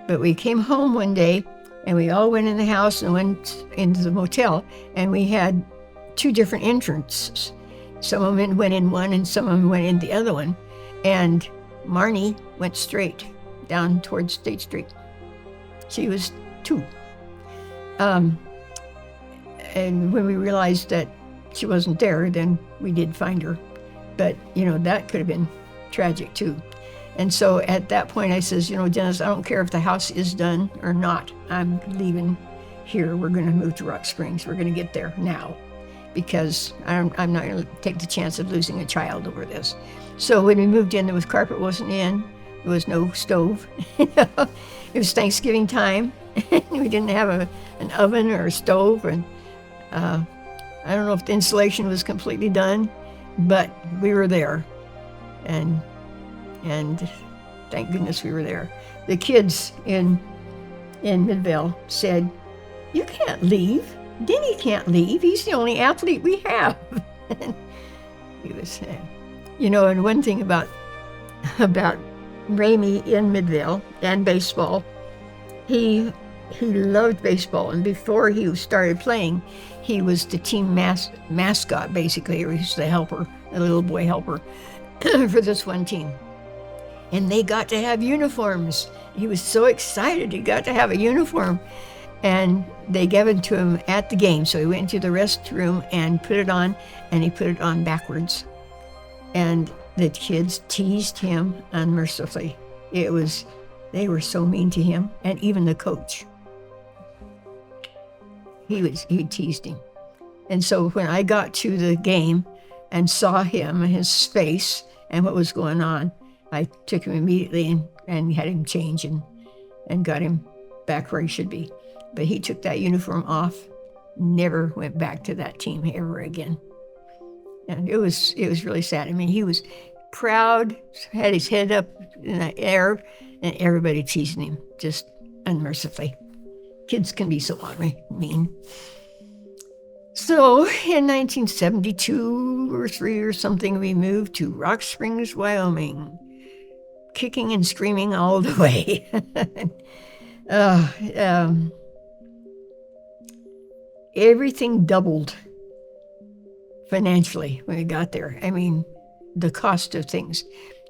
S3: But we came home one day, and we all went in the house and went into the motel, and we had 2 different entrances. Some of them went in one, and some of them went in the other one. And Marnie went straight down towards State Street. She was 2. And when we realized that she wasn't there, then we did find her. But, you know, that could have been tragic, too. And so at that point, I says, you know, Dennis, I don't care if the house is done or not. I'm leaving here. We're going to move to Rock Springs. We're going to get there now, because I'm not going to take the chance of losing a child over this. So when we moved in, the carpet wasn't in. There was no stove. It was Thanksgiving time. We didn't have an oven or a stove. And I don't know if the insulation was completely done, but we were there. And thank goodness we were there. The kids in in Midvale said, "You can't leave. Denny can't leave. He's the only athlete we have." He was saying, and one thing about Ramey in Midvale and baseball, he loved baseball, and before he started playing, he was the team mascot, basically, or he was the helper, the little boy helper for this one team. And they got to have uniforms. He was so excited he got to have a uniform. And they gave it to him at the game. So he went into the restroom and put it on, and he put it on backwards. And the kids teased him unmercifully. They were so mean to him, and even the coach. He teased him. And so when I got to the game and saw him and his face and what was going on, I took him immediately and had him change and got him back where he should be. But he took that uniform off, never went back to that team ever again. And it was really sad. I mean, he was proud, had his head up in the air, and everybody teasing him, just unmercifully. Kids can be so mean. So in 1972 or 3 or something, we moved to Rock Springs, Wyoming, kicking and screaming all the way. Everything doubled financially when we got there. I mean, the cost of things.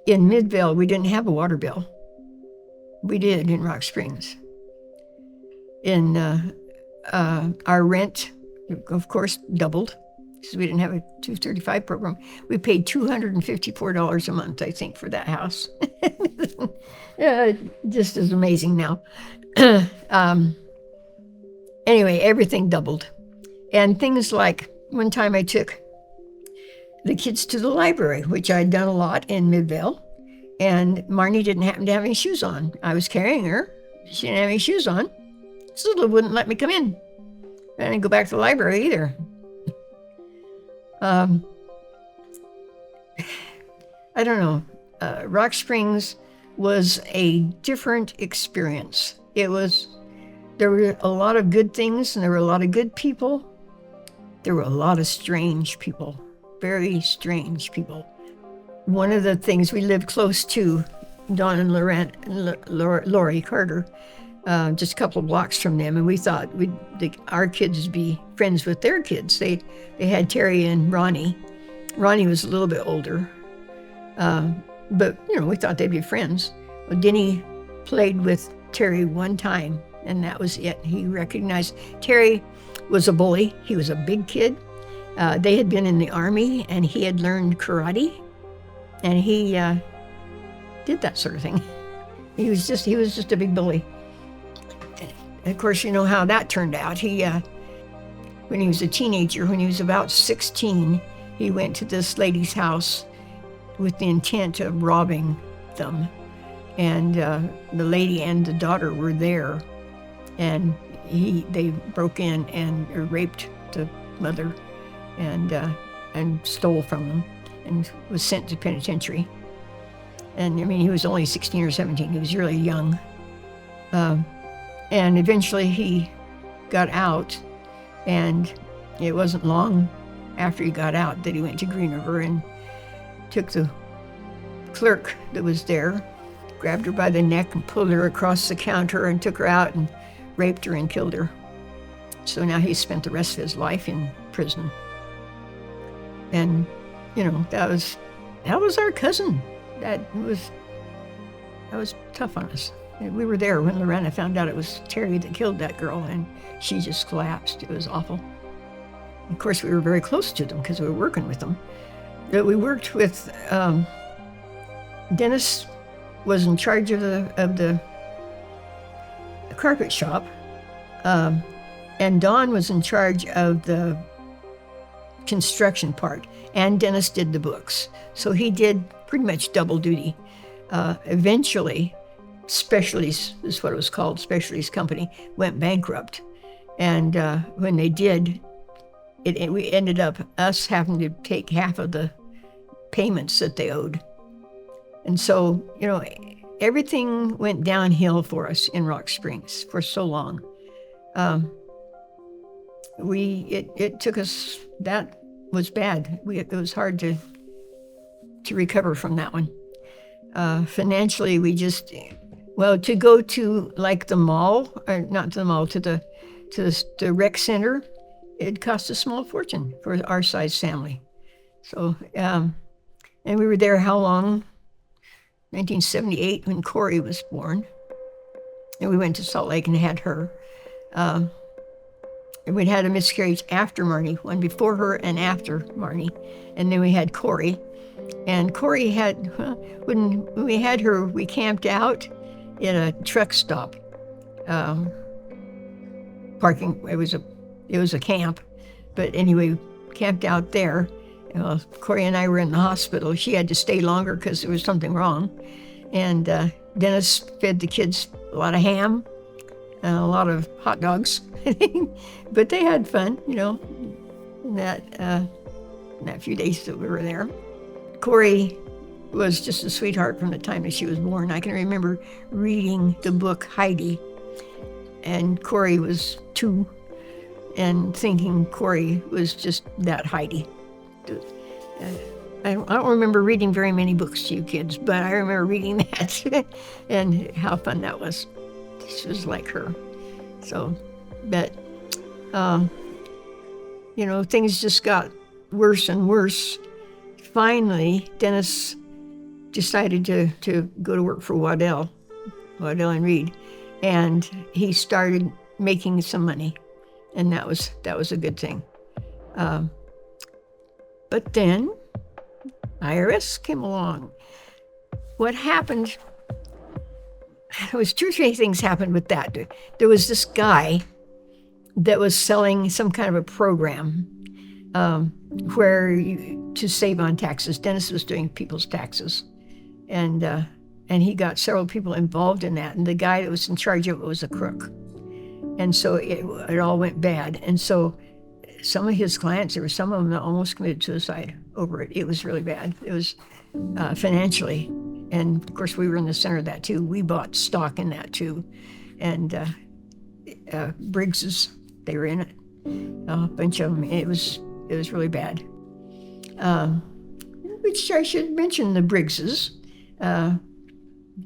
S3: In Midvale, we didn't have a water bill. We did in Rock Springs. In our rent, of course, doubled because we didn't have a 235 program. We paid $254 a month, I think, for that house. Just as amazing now. Anyway, everything doubled. And things like, one time I took the kids to the library, which I'd done a lot in Midvale, and Marnie didn't happen to have any shoes on. I was carrying her. She didn't have any shoes on. So they wouldn't let me come in. I didn't go back to the library either. I don't know. Rock Springs was a different experience. There were a lot of good things, and there were a lot of good people. There were a lot of strange people, very strange people. One of the things we lived close to, Don and Lori Carter, just a couple of blocks from them, and we thought our kids would be friends with their kids. They had Terry and Ronnie. Ronnie was a little bit older, but we thought they'd be friends. Well, Denny played with Terry one time, and that was it. He recognized Terry was a bully. He was a big kid. They had been in the Army, and he had learned karate, and he did that sort of thing. He was just a big bully. And of course, you know how that turned out. When he was a teenager, when he was about 16, he went to this lady's house with the intent of robbing them. And the lady and the daughter were there, and they broke in and raped the mother and stole from them and was sent to penitentiary. And I mean, he was only 16 or 17. He was really young. And eventually he got out, and it wasn't long after he got out that he went to Green River and took the clerk that was there, grabbed her by the neck and pulled her across the counter and took her out and raped her and killed her. So now he spent the rest of his life in prison. And, that was our cousin. That was tough on us. We were there when Lorena found out it was Terry that killed that girl, and she just collapsed. It was awful. Of course, we were very close to them because we were working with them. But we worked with, Dennis was in charge of the carpet shop, and Don was in charge of the construction part, and Dennis did the books. So he did pretty much double duty. Eventually, Specialties is what it was called, Specialties Company, went bankrupt. And when they did, we ended up us having to take half of the payments that they owed. And so, everything went downhill for us in Rock Springs for so long. It took us, that was bad. It was hard to recover from that one. Financially, we just, to go to like the mall, or not to the mall, to the rec center, it cost a small fortune for our size family. So, and we were there how long? 1978, when Corey was born. And we went to Salt Lake and had her. And we'd had a miscarriage after Marnie, one before her and after Marnie. And then we had Corey. And Corey had, when we had her, we camped out in a truck stop. Parking, it was a camp. But anyway, camped out there. Corey and I were in the hospital. She had to stay longer because there was something wrong. And Dennis fed the kids a lot of ham and a lot of hot dogs. But they had fun, in that few days that we were there. Corey was just a sweetheart from the time that she was born. I can remember reading the book Heidi, and Corey was 2, and thinking Corey was just that Heidi. I don't remember reading very many books to you kids, but I remember reading that and how fun that was. She was like her. So, but, things just got worse and worse. Finally, Dennis decided to go to work for Waddell and Reed, and he started making some money, and that was a good thing. But then IRS came along. What happened? There was 2 or 3 things happened with that. There was this guy that was selling some kind of a program to save on taxes. Dennis was doing people's taxes, and he got several people involved in that. And the guy that was in charge of it was a crook, and so it all went bad. And so some of his clients, there were some of them that almost committed suicide over it. It was really bad. It was financially. And of course, we were in the center of that too. We bought stock in that too. And Briggs's, they were in it. A bunch of them. It was really bad. Which I should mention the Briggses,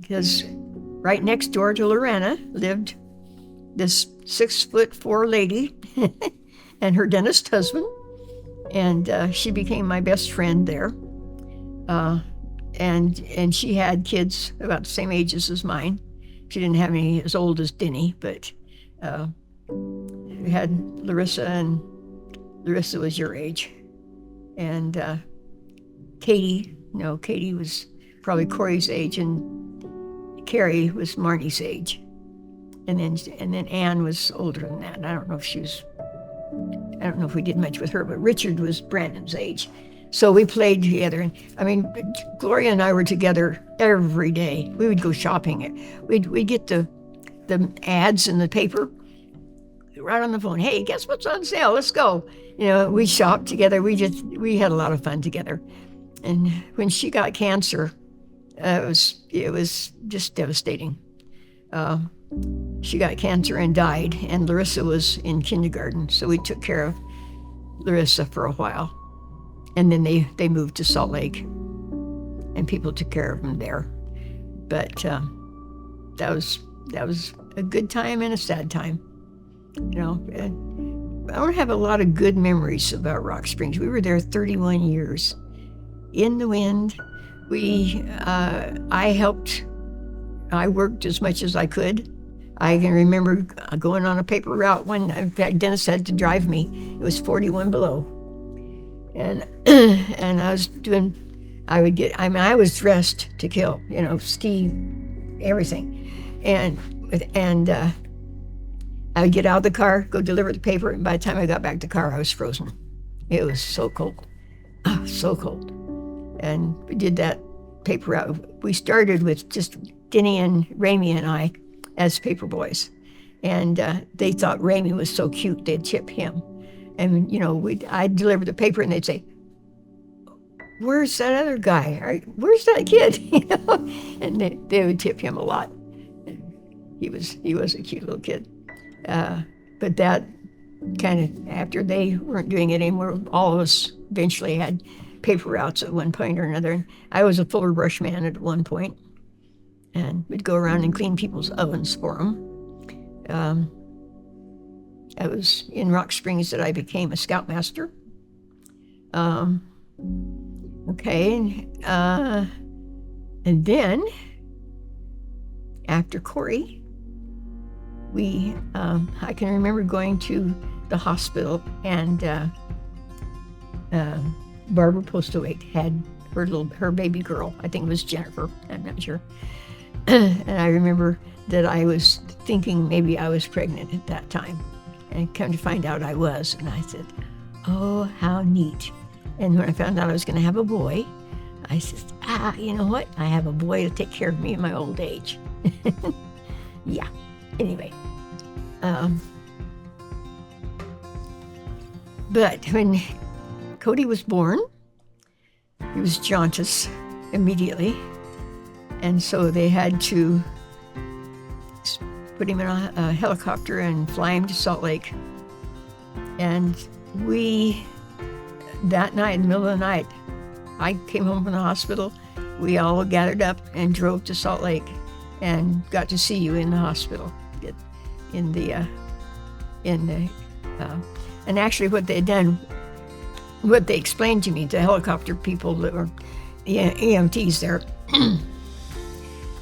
S3: because right next door to Lorena lived this 6'4" lady and her dentist husband, and she became my best friend there. And she had kids about the same ages as mine. She didn't have any as old as Denny, but we had Larissa, and Larissa was your age. And Katie was probably Corey's age, and Carrie was Marnie's age. And then Ann was older than that. I don't know if we did much with her, but Richard was Brandon's age. So we played together. And Gloria and I were together every day. We would go shopping. We'd get the ads in the paper right on the phone. Hey, guess what's on sale? Let's go. We shopped together. We had a lot of fun together. And when she got cancer, it was just devastating. She got cancer and died, and Larissa was in kindergarten. So we took care of Larissa for a while. And then they moved to Salt Lake, and people took care of them there. But that was a good time and a sad time. I don't have a lot of good memories about Rock Springs. We were there 31 years. In the wind, I worked as much as I could. I can remember going on a paper route in fact, Dennis had to drive me. It was 41 below. And I was dressed to kill, ski, everything. And I would get out of the car, go deliver the paper, and by the time I got back to the car, I was frozen. It was so cold. Oh, so cold. And we did that paper route. We started with just Denny and Ramey and I as paper boys. And they thought Ramey was so cute, they'd tip him. And, I'd deliver the paper, and they'd say, where's that other guy? Where's that kid? And they would tip him a lot. He was a cute little kid. But that kind of, after they weren't doing it anymore, all of us eventually had paper routes at one point or another. I was a fuller brush man at one point, and we'd go around and clean people's ovens for them. I was in Rock Springs that I became a scoutmaster. Okay, and then after Corey, I can remember going to the hospital, and Barbara Postowait had her baby girl. I think it was Jennifer. I'm not sure. And I remember that I was thinking maybe I was pregnant at that time, and come to find out I was. And I said, "Oh, how neat!" And when I found out I was going to have a boy, I said, you know what? I have a boy to take care of me in my old age. Yeah. Anyway. But when Cody was born, he was jaundice immediately. And so they had to put him in a helicopter and fly him to Salt Lake. And that night, in the middle of the night, I came home from the hospital. We all gathered up and drove to Salt Lake and got to see you in the hospital. And actually what they had done, what they explained to me, the helicopter people that were the EMTs there,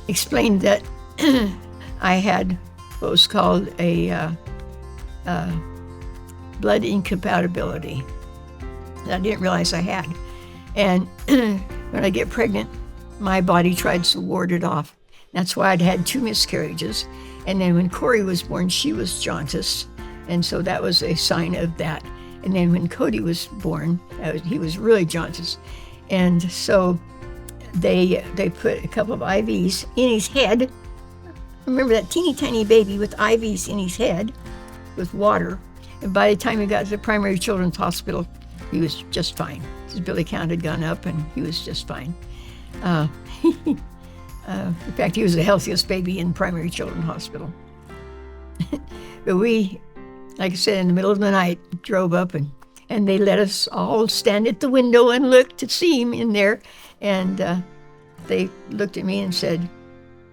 S3: explained that I had what was called a blood incompatibility that I didn't realize I had. And when I get pregnant, my body tries to ward it off. That's why I'd had 2 miscarriages. And then when Corey was born, she was jaundice. And so that was a sign of that. And then when Cody was born, he was really jaundice. And so they put a couple of IVs in his head. Remember that teeny tiny baby with IVs in his head with water. And by the time he got to the primary children's hospital, he was just fine. His belly count had gone up, and he was just fine. In fact, he was the healthiest baby in primary children's hospital. But we, like I said, in the middle of the night, drove up, and they let us all stand at the window and look to see him in there. And they looked at me and said,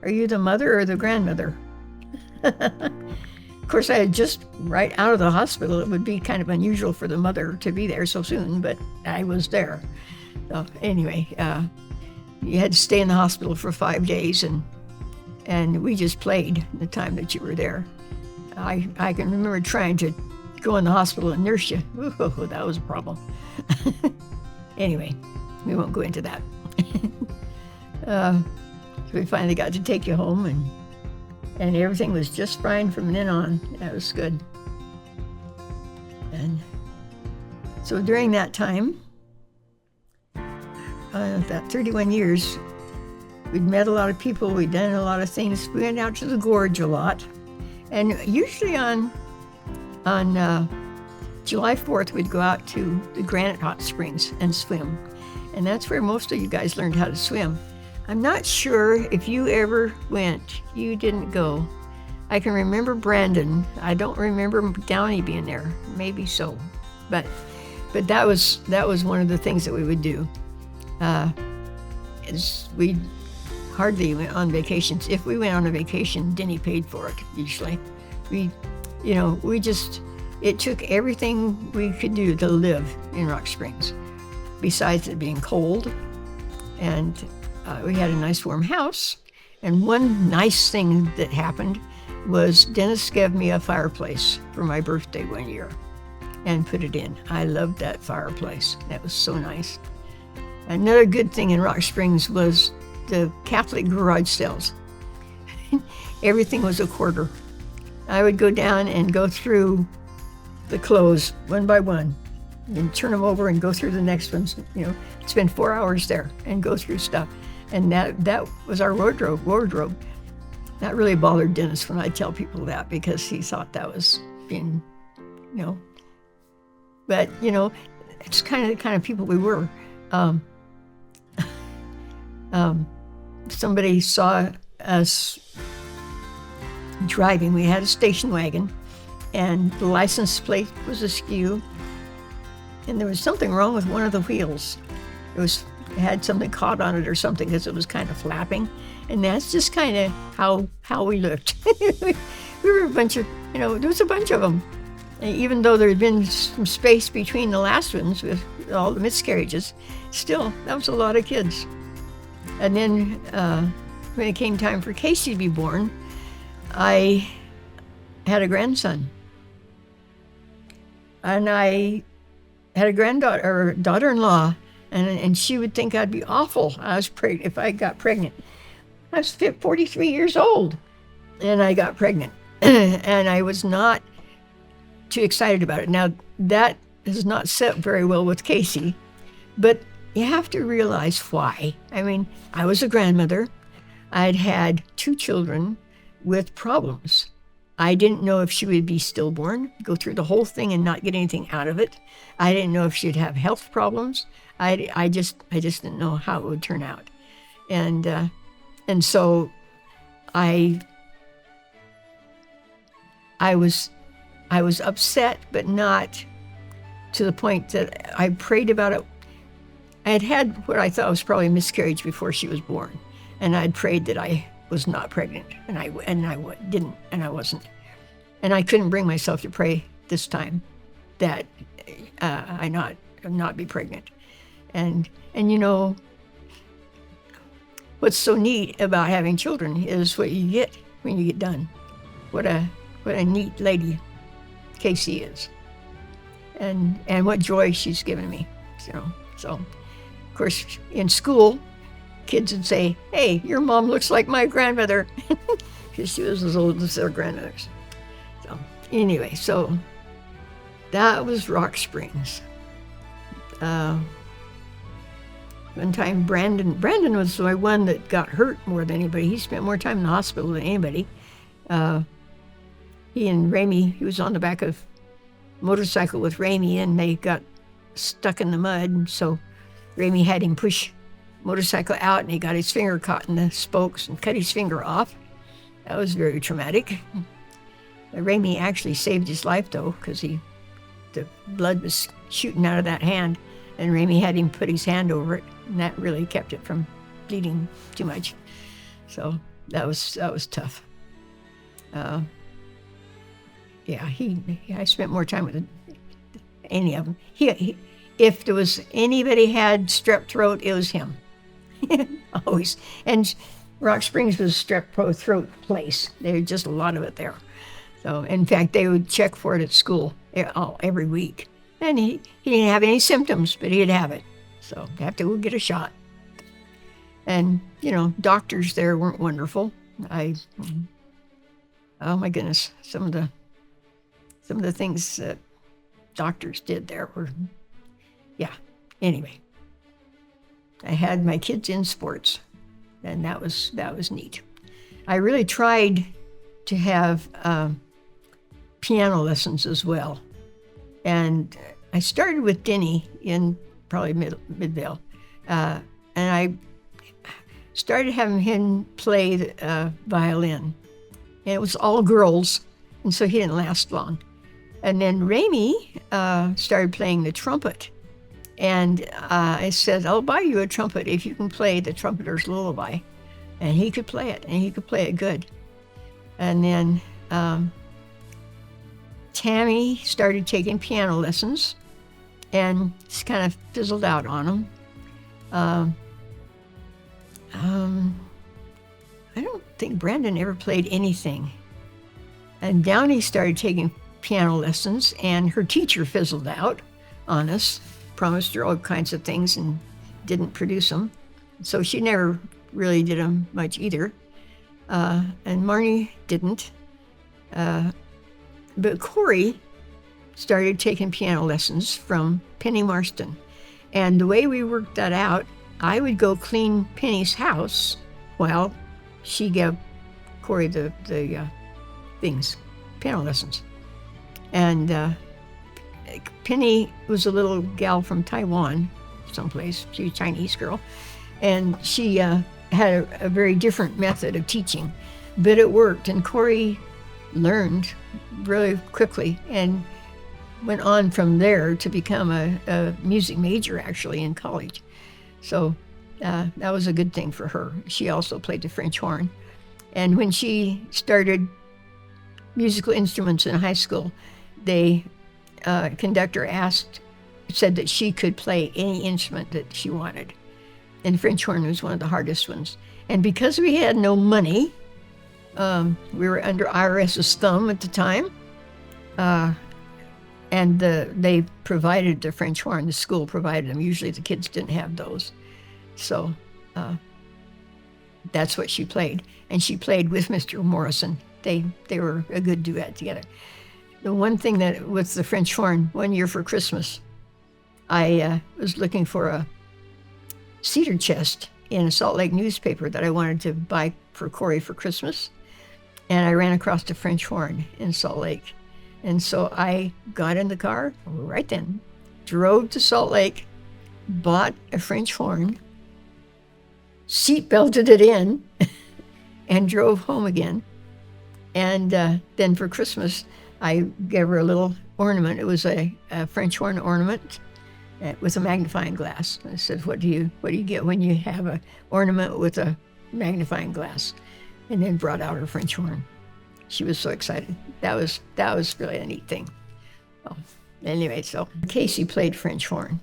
S3: "Are you the mother or the grandmother?" Of course, I had just right out of the hospital. It would be kind of unusual for the mother to be there so soon, but I was there. So anyway, you had to stay in the hospital for 5 days, and we just played the time that you were there. I can remember trying to go in the hospital and nurse you. Ooh, that was a problem. Anyway, we won't go into that. So we finally got to take you home, and everything was just fine from then on. That was good. And so during that time, that 31 years, we'd met a lot of people, we'd done a lot of things. We went out to the gorge a lot. And usually on July 4th, we'd go out to the Granite Hot Springs and swim. And that's where most of you guys learned how to swim. I'm not sure if you ever went. You didn't go. I can remember Brandon. I don't remember Downey being there. Maybe so. But that was one of the things that we would do. We hardly went on vacations. If we went on a vacation, Denny paid for it, usually. It took everything we could do to live in Rock Springs, besides it being cold. And we had a nice warm house. And one nice thing that happened was Dennis gave me a fireplace for my birthday one year and put it in. I loved that fireplace. That was so nice. Another good thing in Rock Springs was the Catholic garage sales. Everything was a quarter. I would go down and go through the clothes one by one and turn them over and go through the next ones, spend 4 hours there and go through stuff. And that was our wardrobe. That really bothered Dennis when I tell people that, because he thought that was being, But, it's kind of the kind of people we were. somebody saw us driving. We had a station wagon, and the license plate was askew, and there was something wrong with one of the wheels. It had something caught on it or something because it was kind of flapping, and that's just kind of how we looked. We were a bunch of, there was a bunch of them. And even though there had been some space between the last ones with all the miscarriages, still, that was a lot of kids. And then when it came time for Casey to be born, I had a grandson. And I had a granddaughter, or daughter-in-law, and she would think I'd be awful if I got pregnant. I was 43 years old, and I got pregnant. And I was not too excited about it. Now, that has not set very well with Casey, but you have to realize why. I mean, I was a grandmother. I'd had 2 children with problems. I didn't know if she would be stillborn, go through the whole thing and not get anything out of it. I didn't know if she'd have health problems. I just didn't know how it would turn out. And so I was upset, but not to the point that I prayed about it. I had what I thought was probably a miscarriage before she was born, and I'd prayed that I was not pregnant, and I didn't, and I wasn't, and I couldn't bring myself to pray this time that I not be pregnant, and what's so neat about having children is what you get when you get done. What a neat lady Casey is, and what joy she's given me. So of course in school, kids would say, "Hey, your mom looks like my grandmother," because she was as old as their grandmothers. So anyway, so that was Rock Springs. One time, Brandon was the one that got hurt more than anybody. He spent more time in the hospital than anybody. He and Ramey, he was on the back of a motorcycle with Ramey, and they got stuck in the mud. And so Ramey had him push the motorcycle out, and he got his finger caught in the spokes and cut his finger off. That was very traumatic. Ramey actually saved his life, though, because the blood was shooting out of that hand, and Ramey had him put his hand over it, and that really kept it from bleeding too much. So that was tough. I spent more time with any of them. If there was anybody had strep throat, it was him. Always. And Rock Springs was a strep throat place. There was just a lot of it there. So, in fact, they would check for it at school every week. And he didn't have any symptoms, but he'd have it. So, you have to go get a shot. And, doctors there weren't wonderful. Oh my goodness, some of the things that doctors did there were, anyway. I had my kids in sports, and that was neat. I really tried to have piano lessons as well. And I started with Denny in probably Midvale. And I started having him play the violin. And it was all girls, and so he didn't last long. And then Ramey started playing the trumpet. And I said, "I'll buy you a trumpet if you can play the Trumpeter's Lullaby." And he could play it, and he could play it good. And then Tammy started taking piano lessons, and just kind of fizzled out on them. I don't think Brandon ever played anything. And Downey started taking piano lessons, and her teacher fizzled out on us, promised her all kinds of things and didn't produce them. So she never really did them much either. And Marnie didn't. But Corey started taking piano lessons from Penny Marston. And the way we worked that out, I would go clean Penny's house while she gave Corey the piano lessons. And Penny was a little gal from Taiwan, someplace. She was a Chinese girl. And she had a very different method of teaching, but it worked. And Corey learned really quickly and went on from there to become a music major, actually, in college. So that was a good thing for her. She also played the French horn. And when she started musical instruments in high school, the conductor said that she could play any instrument that she wanted. And French horn was one of the hardest ones. And because we had no money, we were under IRS's thumb at the time, and they provided the French horn. The school provided them. Usually the kids didn't have those. So that's what she played. And she played with Mr. Morrison. They were a good duet together. The one thing that with the French horn, one year for Christmas, I was looking for a cedar chest in a Salt Lake newspaper that I wanted to buy for Corey for Christmas. And I ran across the French horn in Salt Lake. And so I got in the car right then, drove to Salt Lake, bought a French horn, seat belted it in, and drove home again. And then for Christmas, I gave her a little ornament. It was a French horn ornament with a magnifying glass. I said, what do you get when you have an ornament with a magnifying glass? And then brought out her French horn. She was so excited. That was really a neat thing. Well, anyway, so Casey played French horn.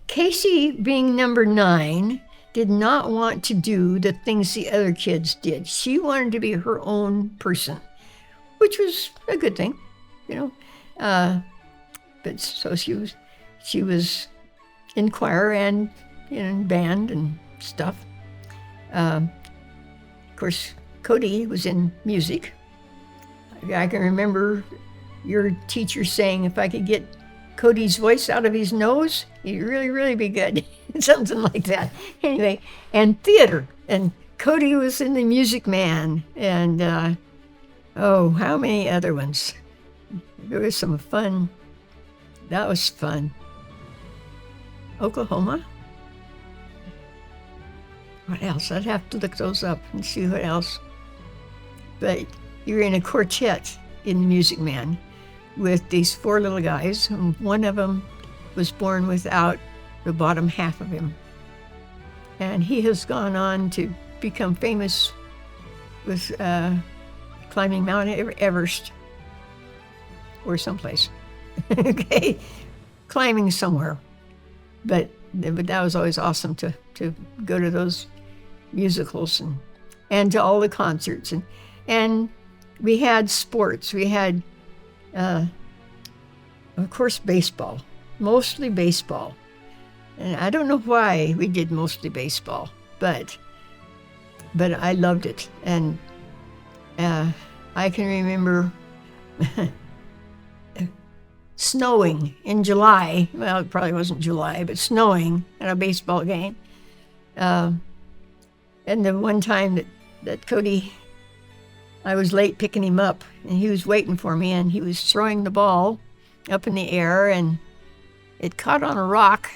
S3: Casey, being number 9, did not want to do the things the other kids did. She wanted to be her own person, which was a good thing, you know. But so she was in choir and in band and stuff. Of course, Cody was in music. I can remember your teacher saying if I could get Cody's voice out of his nose, he'd really, really be good. Something like that. Anyway, and theater. And Cody was in the Music Man. And, how many other ones? There was some fun. That was fun. Oklahoma? What else? I'd have to look those up and see what else. But you're in a quartet in Music Man with these 4 little guys, and one of them was born without the bottom half of him. And he has gone on to become famous with climbing Mount Everest or someplace. Okay, climbing somewhere. But that was always awesome to go to those musicals and to all the concerts. And we had sports. We had, of course, baseball, mostly baseball. And I don't know why we did mostly baseball, but I loved it. And I can remember snowing in July. Well, it probably wasn't July, but snowing at a baseball game. And the one time that Cody, I was late picking him up, and he was waiting for me, and he was throwing the ball up in the air, and it caught on a rock.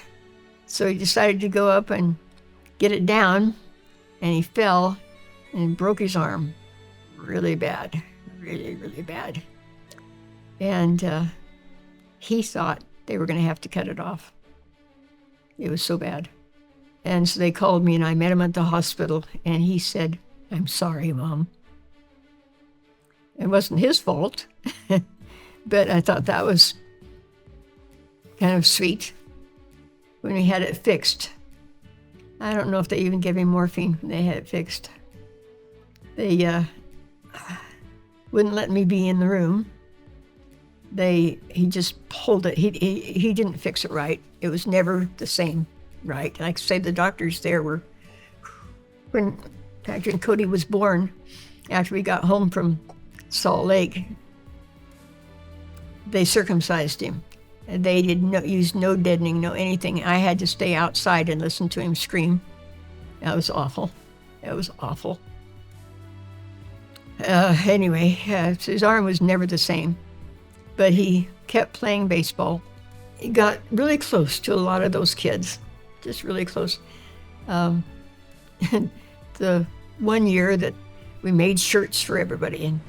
S3: So he decided to go up and get it down, and he fell and broke his arm really bad, really, really bad. And he thought they were going to have to cut it off. It was so bad. And so they called me, and I met him at the hospital, and he said, "I'm sorry, Mom." It wasn't his fault, but I thought that was kind of sweet when we had it fixed. I don't know if they even gave him morphine when they had it fixed. They wouldn't let me be in the room. He just pulled it. He didn't fix it right. It was never the same right. Like I say, the doctors there were, when Patrick and Cody was born, after we got home from Salt Lake, they circumcised him. They did use no deadening, no anything. I had to stay outside and listen to him scream. That was awful. That was awful. Anyway, his arm was never the same, but he kept playing baseball. He got really close to a lot of those kids, just really close. the one year that we made shirts for everybody, and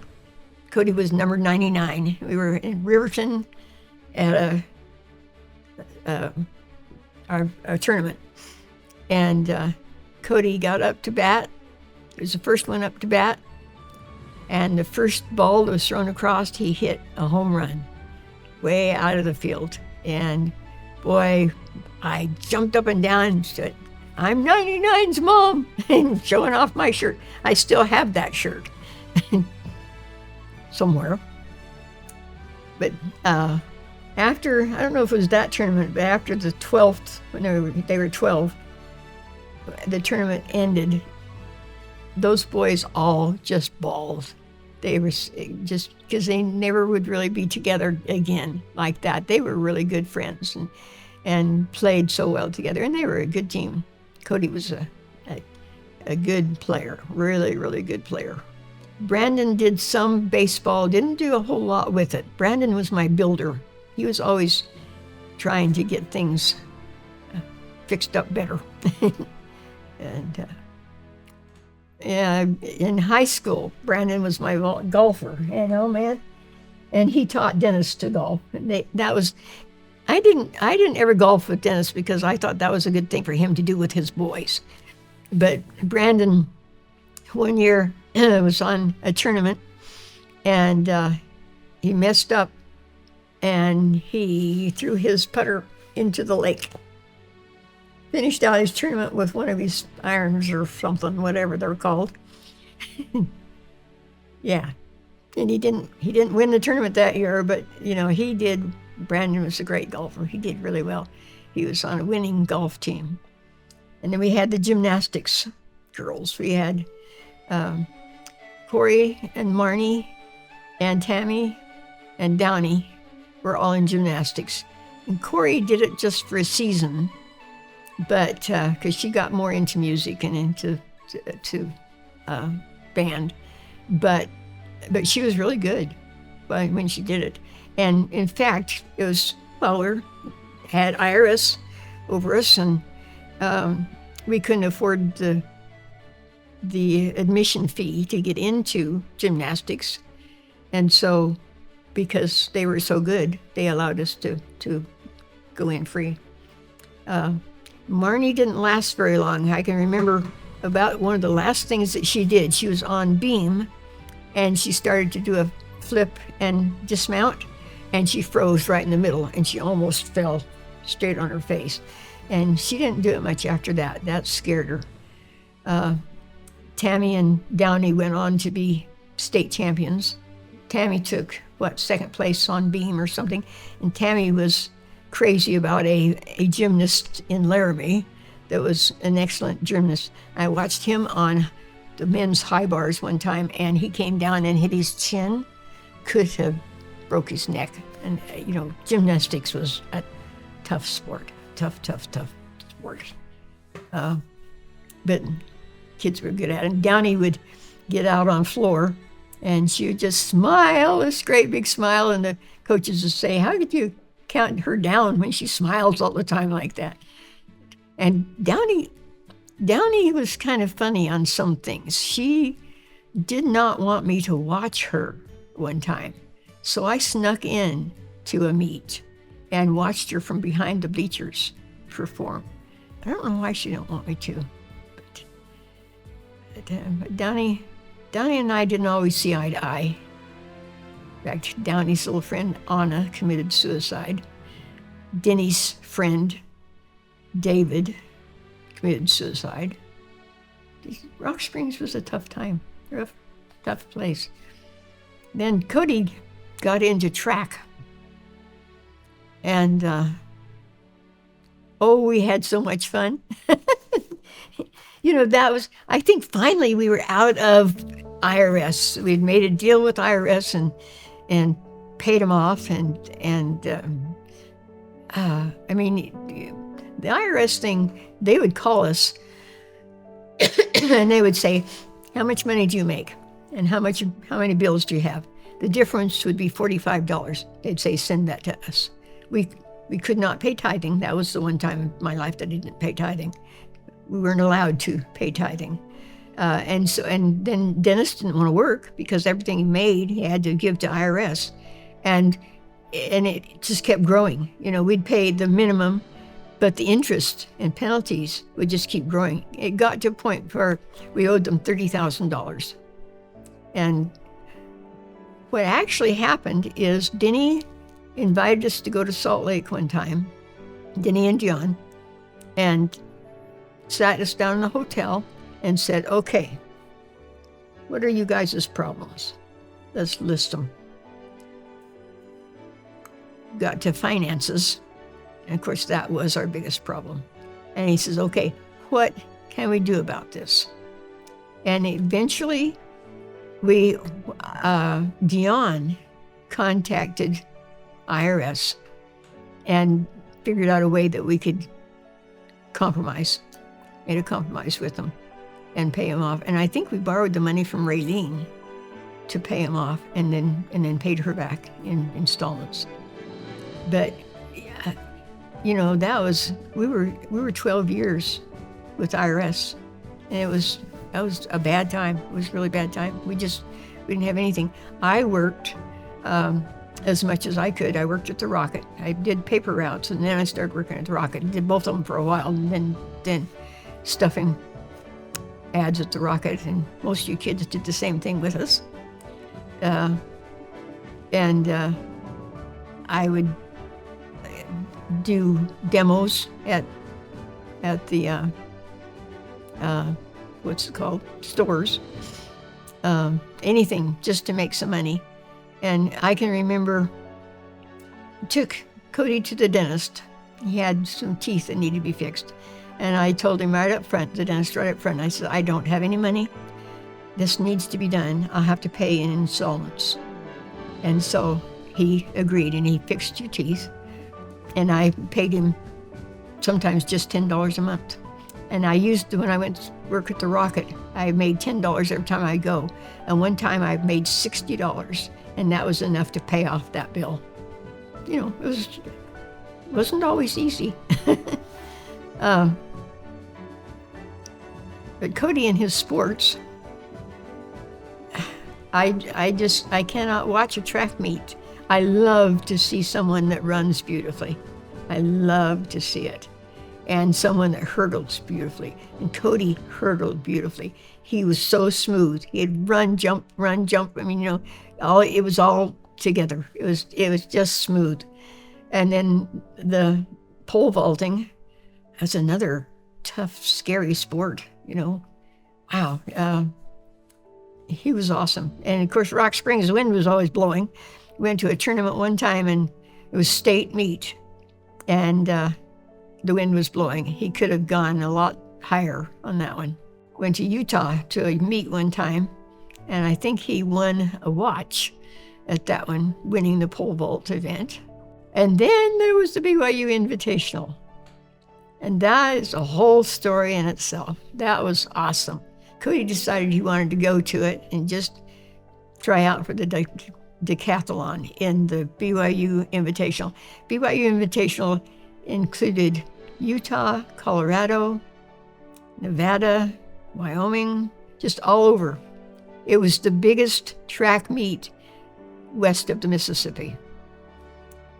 S3: Cody was number 99. We were in Riverton at our tournament, and Cody got up to bat. He was the first one up to bat, and the first ball that was thrown across, he hit a home run way out of the field. And boy, I jumped up and down and said, "I'm 99's mom," and showing off my shirt. I still have that shirt somewhere. But after, I don't know if it was that tournament, but after the 12th, when they were 12, the tournament ended. Those boys all just bawled. They were just, because they never would really be together again like that. They were really good friends and played so well together, and they were a good team. Cody was a good player, really, really good player. Brandon did some baseball, didn't do a whole lot with it. Brandon was my builder. He was always trying to get things fixed up better. And yeah, in high school, Brandon was my golfer, man. And he taught Dennis to golf. And I didn't ever golf with Dennis because I thought that was a good thing for him to do with his boys. But Brandon, one year, was on a tournament, and he messed up, and he threw his putter into the lake. Finished out his tournament with one of his irons or something, whatever they're called. Yeah, and he didn't win the tournament that year, but he did. Brandon was a great golfer. He did really well. He was on a winning golf team. And then we had the gymnastics girls. We had Corey and Marnie and Tammy and Downey were all in gymnastics. And Corey did it just for a season, but because she got more into music and into band, but she was really good when she did it. And in fact, it was, we had IRS over us, and we couldn't afford the admission fee to get into gymnastics. And so, because they were so good, they allowed us to go in free. Marnie didn't last very long. I can remember about one of the last things that she did. She was on beam, and she started to do a flip and dismount, and she froze right in the middle, and she almost fell straight on her face. And she didn't do it much after that. That scared her. Tammy and Downey went on to be state champions. Tammy took, second place on beam or something, and Tammy was crazy about a gymnast in Laramie that was an excellent gymnast. I watched him on the men's high bars one time, and he came down and hit his chin. Could have broke his neck. And gymnastics was a tough sport. Tough sport. But kids were good at it. And Downey would get out on floor, and she would just smile, this great big smile, and the coaches would say, "How could you count her down when she smiles all the time like that?" And Downey was kind of funny on some things. She did not want me to watch her one time. So I snuck in to a meet and watched her from behind the bleachers perform. I don't know why she don't want me to, but Downey and I didn't always see eye to eye. In fact, Downey's little friend Anna committed suicide. Denny's friend David committed suicide. Rock Springs was a tough time, rough, tough place. Then Cody got into track, and we had so much fun. That was, I think finally we were out of IRS. We'd made a deal with IRS and paid them off, and the IRS thing, they would call us and they would say, "How much money do you make? And how many bills do you have?" The difference would be $45. They'd say, "Send that to us." We could not pay tithing. That was the one time in my life that I didn't pay tithing. we weren't allowed to pay tithing. And then Dennis didn't want to work because everything he made, he had to give to IRS. And it just kept growing. We'd pay the minimum, but the interest and penalties would just keep growing. It got to a point where we owed them $30,000. And what actually happened is Denny invited us to go to Salt Lake one time, Denny and John, and sat us down in a hotel and said, okay, what are you guys' problems? Let's list them. Got to finances, and of course that was our biggest problem. And he says, okay, what can we do about this? And eventually Dion contacted IRS and figured out a way that we could made a compromise with them and pay him off. And I think we borrowed the money from Raylene to pay him off, and then paid her back in installments. But that was we were 12 years with IRS, and that was a bad time. It was a really bad time. We didn't have anything. I worked as much as I could. I worked at the Rocket. I did paper routes, and then I started working at the Rocket. I did both of them for a while, and then stuffing ads at the Rocket. And most of you kids did the same thing with us. I would do demos at the what's it called, stores, anything just to make some money. And I can remember took Cody to the dentist. He had some teeth that needed to be fixed, and I told him right up front, the dentist right up front, I said, I don't have any money. This needs to be done. I'll have to pay in installments. And so he agreed, and he fixed your teeth. And I paid him sometimes just $10 a month. And when I went to work at the Rocket, I made $10 every time I go. And one time I made $60, and that was enough to pay off that bill. It wasn't always easy. But Cody and his sports, I cannot watch a track meet. I love to see someone that runs beautifully. I love to see it. And someone that hurdles beautifully. And Cody hurdled beautifully. He was so smooth. He'd run, jump. I mean, it was all together. It was just smooth. And then the pole vaulting, that's another tough, scary sport, Wow. He was awesome. And of course, Rock Springs, the wind was always blowing. We went to a tournament one time, and it was state meet, and the wind was blowing. He could have gone a lot higher on that one. Went to Utah to a meet one time, and I think he won a watch at that one, winning the pole vault event. And then there was the BYU Invitational. And that is a whole story in itself. That was awesome. Cody decided he wanted to go to it and just try out for the decathlon in the BYU Invitational. BYU Invitational included Utah, Colorado, Nevada, Wyoming, just all over. It was the biggest track meet west of the Mississippi.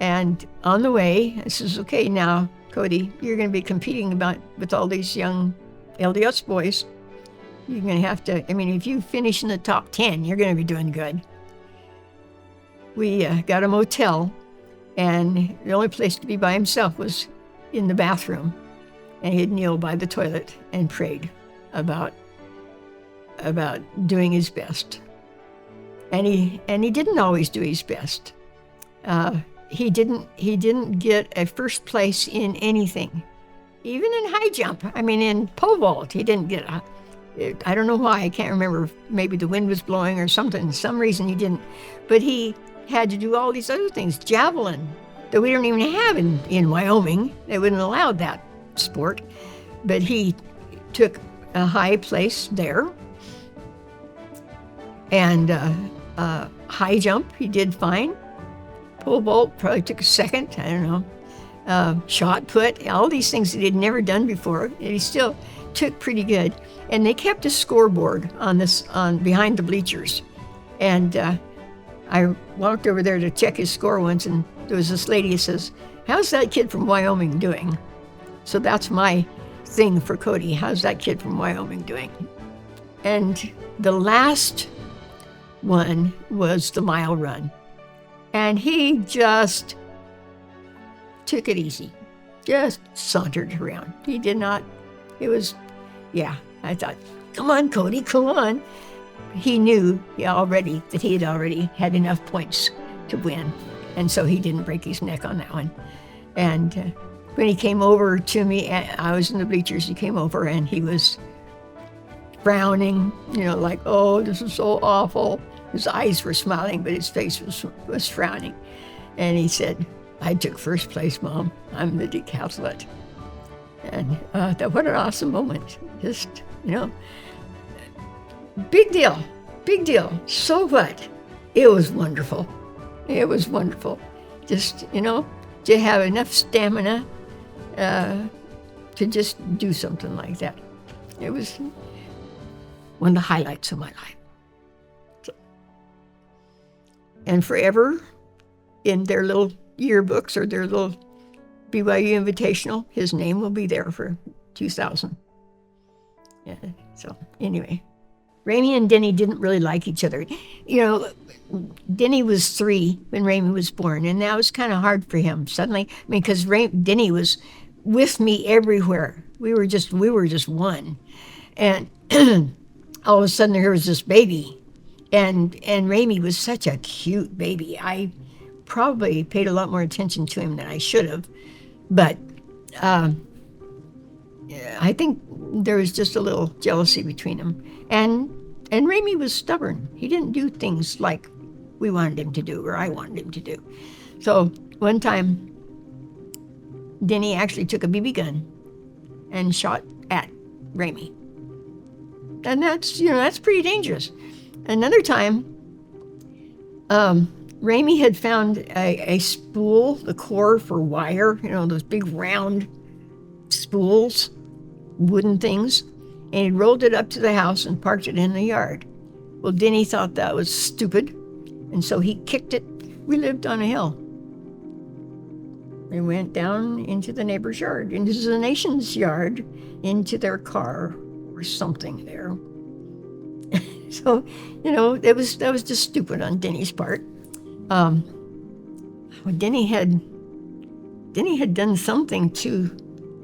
S3: And on the way, I says, okay, now, Cody, you're going to be competing with all these young LDS boys. You're going to have to, if you finish in the top 10, you're going to be doing good. We got a motel, and the only place to be by himself was in the bathroom. And he'd kneel by the toilet and prayed about doing his best. And he didn't always do his best. He didn't get a first place in anything, even in high jump. In pole vault, he didn't get I don't know why. I can't remember. Maybe the wind was blowing or something. Some reason he didn't. But he had to do all these other things. Javelin, that we don't even have in Wyoming. They wouldn't allow that sport. But he took a high place there. And high jump, he did fine. Pole vault probably took a second. I don't know. shot put, all these things that he'd never done before. And he still took pretty good. And they kept a scoreboard on behind the bleachers. And I walked over there to check his score once, and there was this lady who says, "How's that kid from Wyoming doing?" So that's my thing for Cody. How's that kid from Wyoming doing? And the last one was the mile run. And he just took it easy, just sauntered around. He did not, I thought, come on, Cody, come on. He knew that he had already had enough points to win. And so he didn't break his neck on that one. And when he came over to me, I was in the bleachers, he came over and he was frowning, like, oh, this is so awful. His eyes were smiling, but his face was frowning. And he said, "I took first place, Mom. I'm the decathlete." And I thought, what an awesome moment. Just, big deal. So what? It was wonderful. Just, to have enough stamina to just do something like that. It was one of the highlights of my life. And forever, in their little yearbooks or their little BYU Invitational, his name will be there for 2000. Yeah, so anyway, Ramey and Denny didn't really like each other. Denny was 3 when Ramey was born, and that was kind of hard for him suddenly. Because Denny was with me everywhere. We were just one, and all of a sudden here was this baby, and Ramey was such a cute baby. I probably paid a lot more attention to him than I should have, but I think there was just a little jealousy between them. And Ramey was stubborn. He didn't do things like we wanted him to do or I wanted him to do. So one time, Denny actually took a BB gun and shot at Ramey. And that's pretty dangerous. Another time, Ramey had found a spool, the core for wire, those big round spools, wooden things, and he rolled it up to the house and parked it in the yard. Well, Denny thought that was stupid, and so he kicked it. We lived on a hill. We went down into the neighbor's yard, into the nation's yard, into their car or something there. So, that was just stupid on Denny's part. Denny had done something to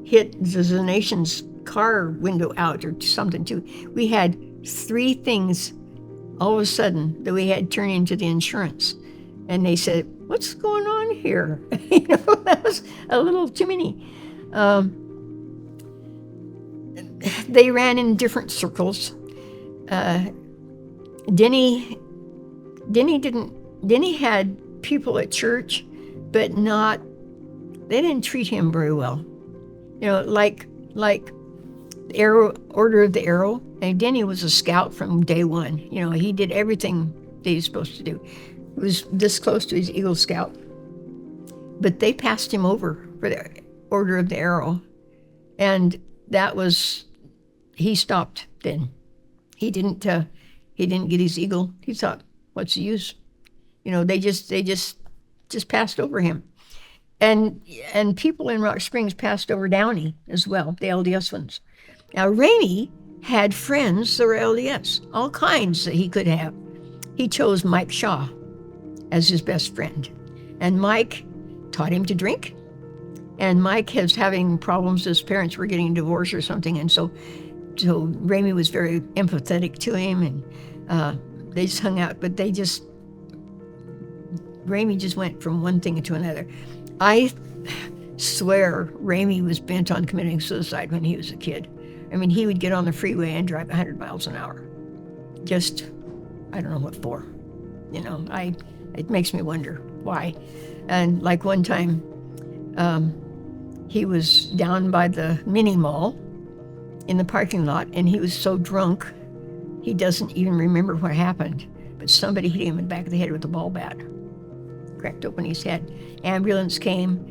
S3: hit the nation's car window out or something too. We had 3 things all of a sudden that we had turned into the insurance. And they said, "What's going on here?" That was a little too many. They ran in different circles. Denny had people at church, but they didn't treat him very well. Like Order of the Arrow. And Denny was a scout from day one. He did everything that he was supposed to do. He was this close to his Eagle Scout. But they passed him over for the Order of the Arrow. And he stopped then. He didn't get his Eagle. He thought, what's the use? They just passed over him. And people in Rock Springs passed over Downey as well, the LDS ones. Now, Ramey had friends that were LDS, all kinds that he could have. He chose Mike Shaw as his best friend. And Mike taught him to drink. And Mike was having problems. His parents were getting divorced or something. And so Ramey was very empathetic to him. And they just hung out. But Ramey just went from one thing to another. I swear Ramey was bent on committing suicide when he was a kid. He would get on the freeway and drive 100 miles an hour. Just, I don't know what for. It makes me wonder why. And like one time, he was down by the mini mall in the parking lot, and he was so drunk, he doesn't even remember what happened. But somebody hit him in the back of the head with a ball bat. Cracked open his head. Ambulance came,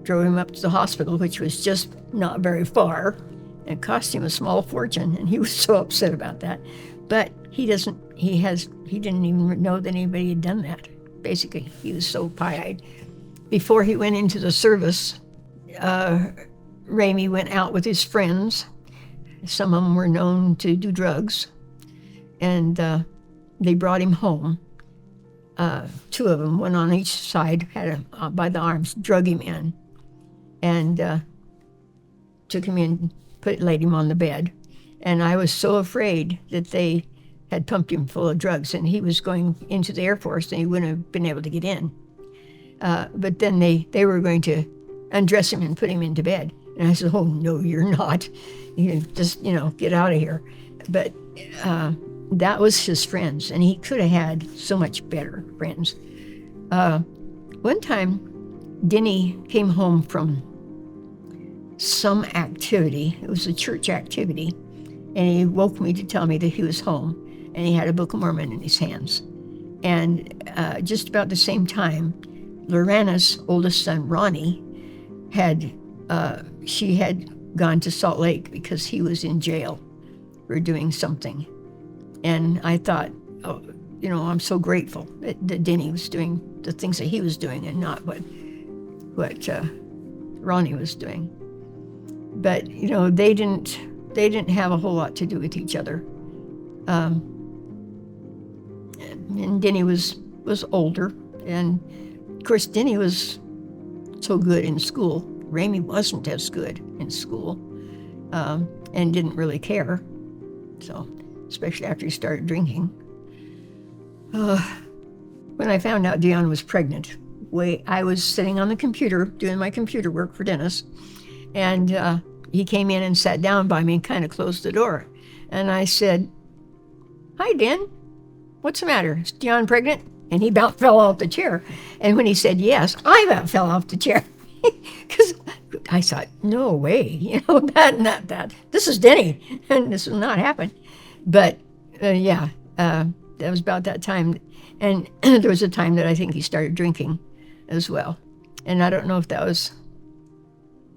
S3: drove him up to the hospital, which was just not very far. It cost him a small fortune, and he was so upset about that. But he didn't even know that anybody had done that. Basically, he was so pie-eyed. Before he went into the service, Ramey went out with his friends. Some of them were known to do drugs, and they brought him home. Two of them, one on each side, had him by the arms, drug him in, and took him in, laid him on the bed. And I was so afraid that they had pumped him full of drugs, and he was going into the Air Force, and he wouldn't have been able to get in. But then they were going to undress him and put him into bed. And I said, "Oh, no, you're not. You just, get out of here." But that was his friends, and he could have had so much better friends. One time, Denny came home from some activity. It was a church activity, and he woke me to tell me that he was home, and he had a Book of Mormon in his hands. And just about the same time, Lorana's oldest son, Ronnie, had gone to Salt Lake because he was in jail for doing something. And I thought, I'm so grateful that Denny was doing the things that he was doing and not what Ronnie was doing. But they didn't have a whole lot to do with each other. And Denny was older, and of course Denny was so good in school. Ramey wasn't as good in school, and didn't really care. So, especially after he started drinking. When I found out Dion was pregnant, I was sitting on the computer doing my computer work for Dennis, and he came in and sat down by me and kind of closed the door. And I said, "Hi, Den. What's the matter? Is Dion pregnant?" And he about fell off the chair. And when he said yes, I about fell off the chair. Because I thought, no way, that this is Denny, and this will not happen. But that was about that time. And there was a time that I think he started drinking as well. And I don't know if that was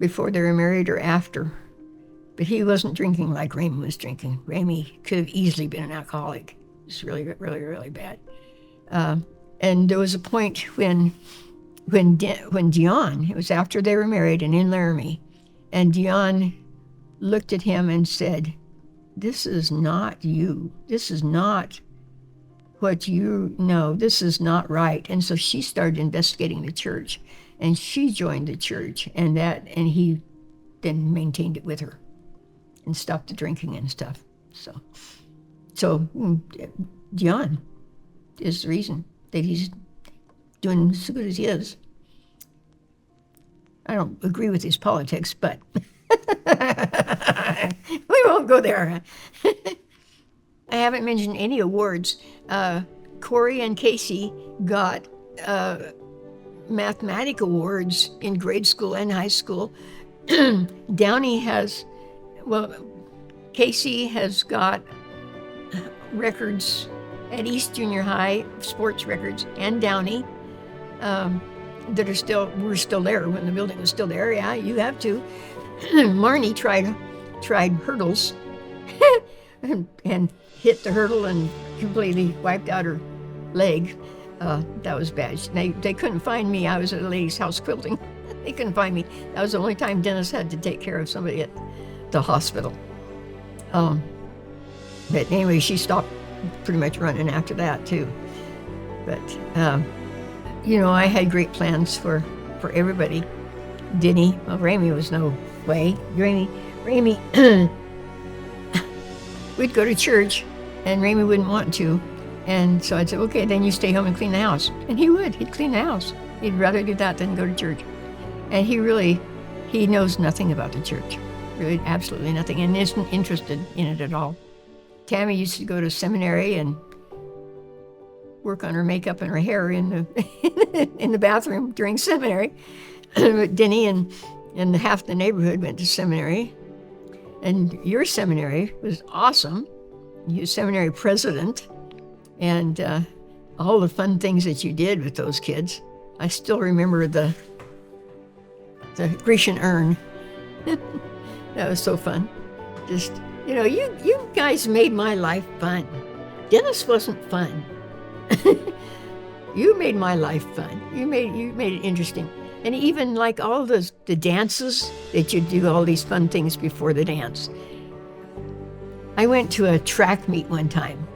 S3: before they were married or after. But he wasn't drinking like Ramey was drinking. Ramey could have easily been an alcoholic. It's really, really, really bad. And there was a point when Dion, it was after they were married and in Laramie, and Dion looked at him and said, "This is not you. This is not what you know. This is not right." And so she started investigating the church, and she joined the church, and he then maintained it with her and stopped the drinking and stuff. So Dion is the reason that he's doing as good as he is. I don't agree with his politics, but we won't go there. I haven't mentioned any awards. Corey and Casey got mathematic awards in grade school and high school. Casey has got records at East Junior High, sports records, and Downey that were still there when the building was still there. Yeah, you have to. Marnie tried hurdles and hit the hurdle and completely wiped out her leg. That was bad. They couldn't find me. I was at a lady's house quilting. They couldn't find me. That was the only time Dennis had to take care of somebody at the hospital. But anyway, she stopped pretty much running after that too. But I had great plans for everybody. Denny, Ramey was no way. Ramey, we'd go to church, and Ramey wouldn't want to, and so I'd say, "Okay, then you stay home and clean the house." And he would. He'd clean the house. He'd rather do that than go to church. And he knows nothing about the church, really, absolutely nothing, and isn't interested in it at all. Tammy used to go to seminary and work on her makeup and her hair in the bathroom during seminary. But Denny and half the neighborhood went to seminary. And your seminary was awesome. You were seminary president, and all the fun things that you did with those kids. I still remember the Grecian urn. That was so fun. Just, you guys made my life fun. Dennis wasn't fun. You made my life fun. You made it interesting. And even like all the dances that you do, all these fun things before the dance. I went to a track meet one time,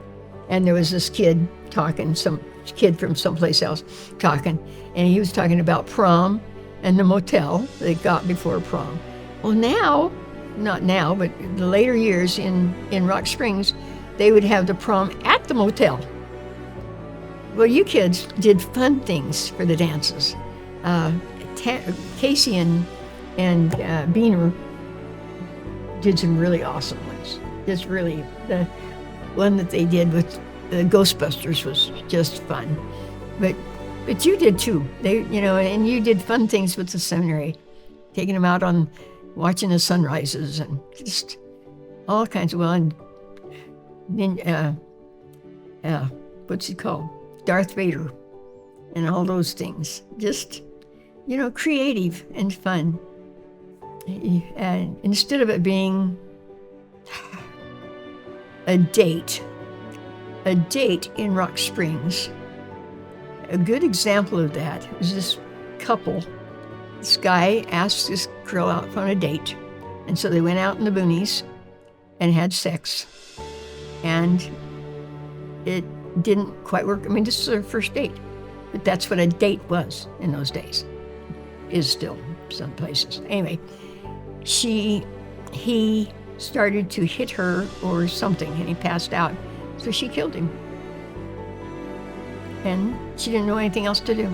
S3: and there was this kid talking, some kid from someplace else talking, and he was talking about prom and the motel they got before prom. Well, now, not now, but in the later years in Rock Springs, they would have the prom at the motel. Well, you kids did fun things for the dances. Casey and Beaner did some really awesome ones. Just really, the one that they did with the Ghostbusters was just fun. But you did too. And you did fun things with the seminary, taking them out on watching the sunrises and just all kinds of what's it called? Darth Vader and all those things. Just, creative and fun. And instead of it being a date in Rock Springs, a good example of that was this couple. This guy asked this girl out on a date, and so they went out in the boonies and had sex, and it didn't quite work. I mean, this is their first date, but that's what a date was in those days. Is still some places. Anyway, he started to hit her or something, and he passed out. So she killed him. And she didn't know anything else to do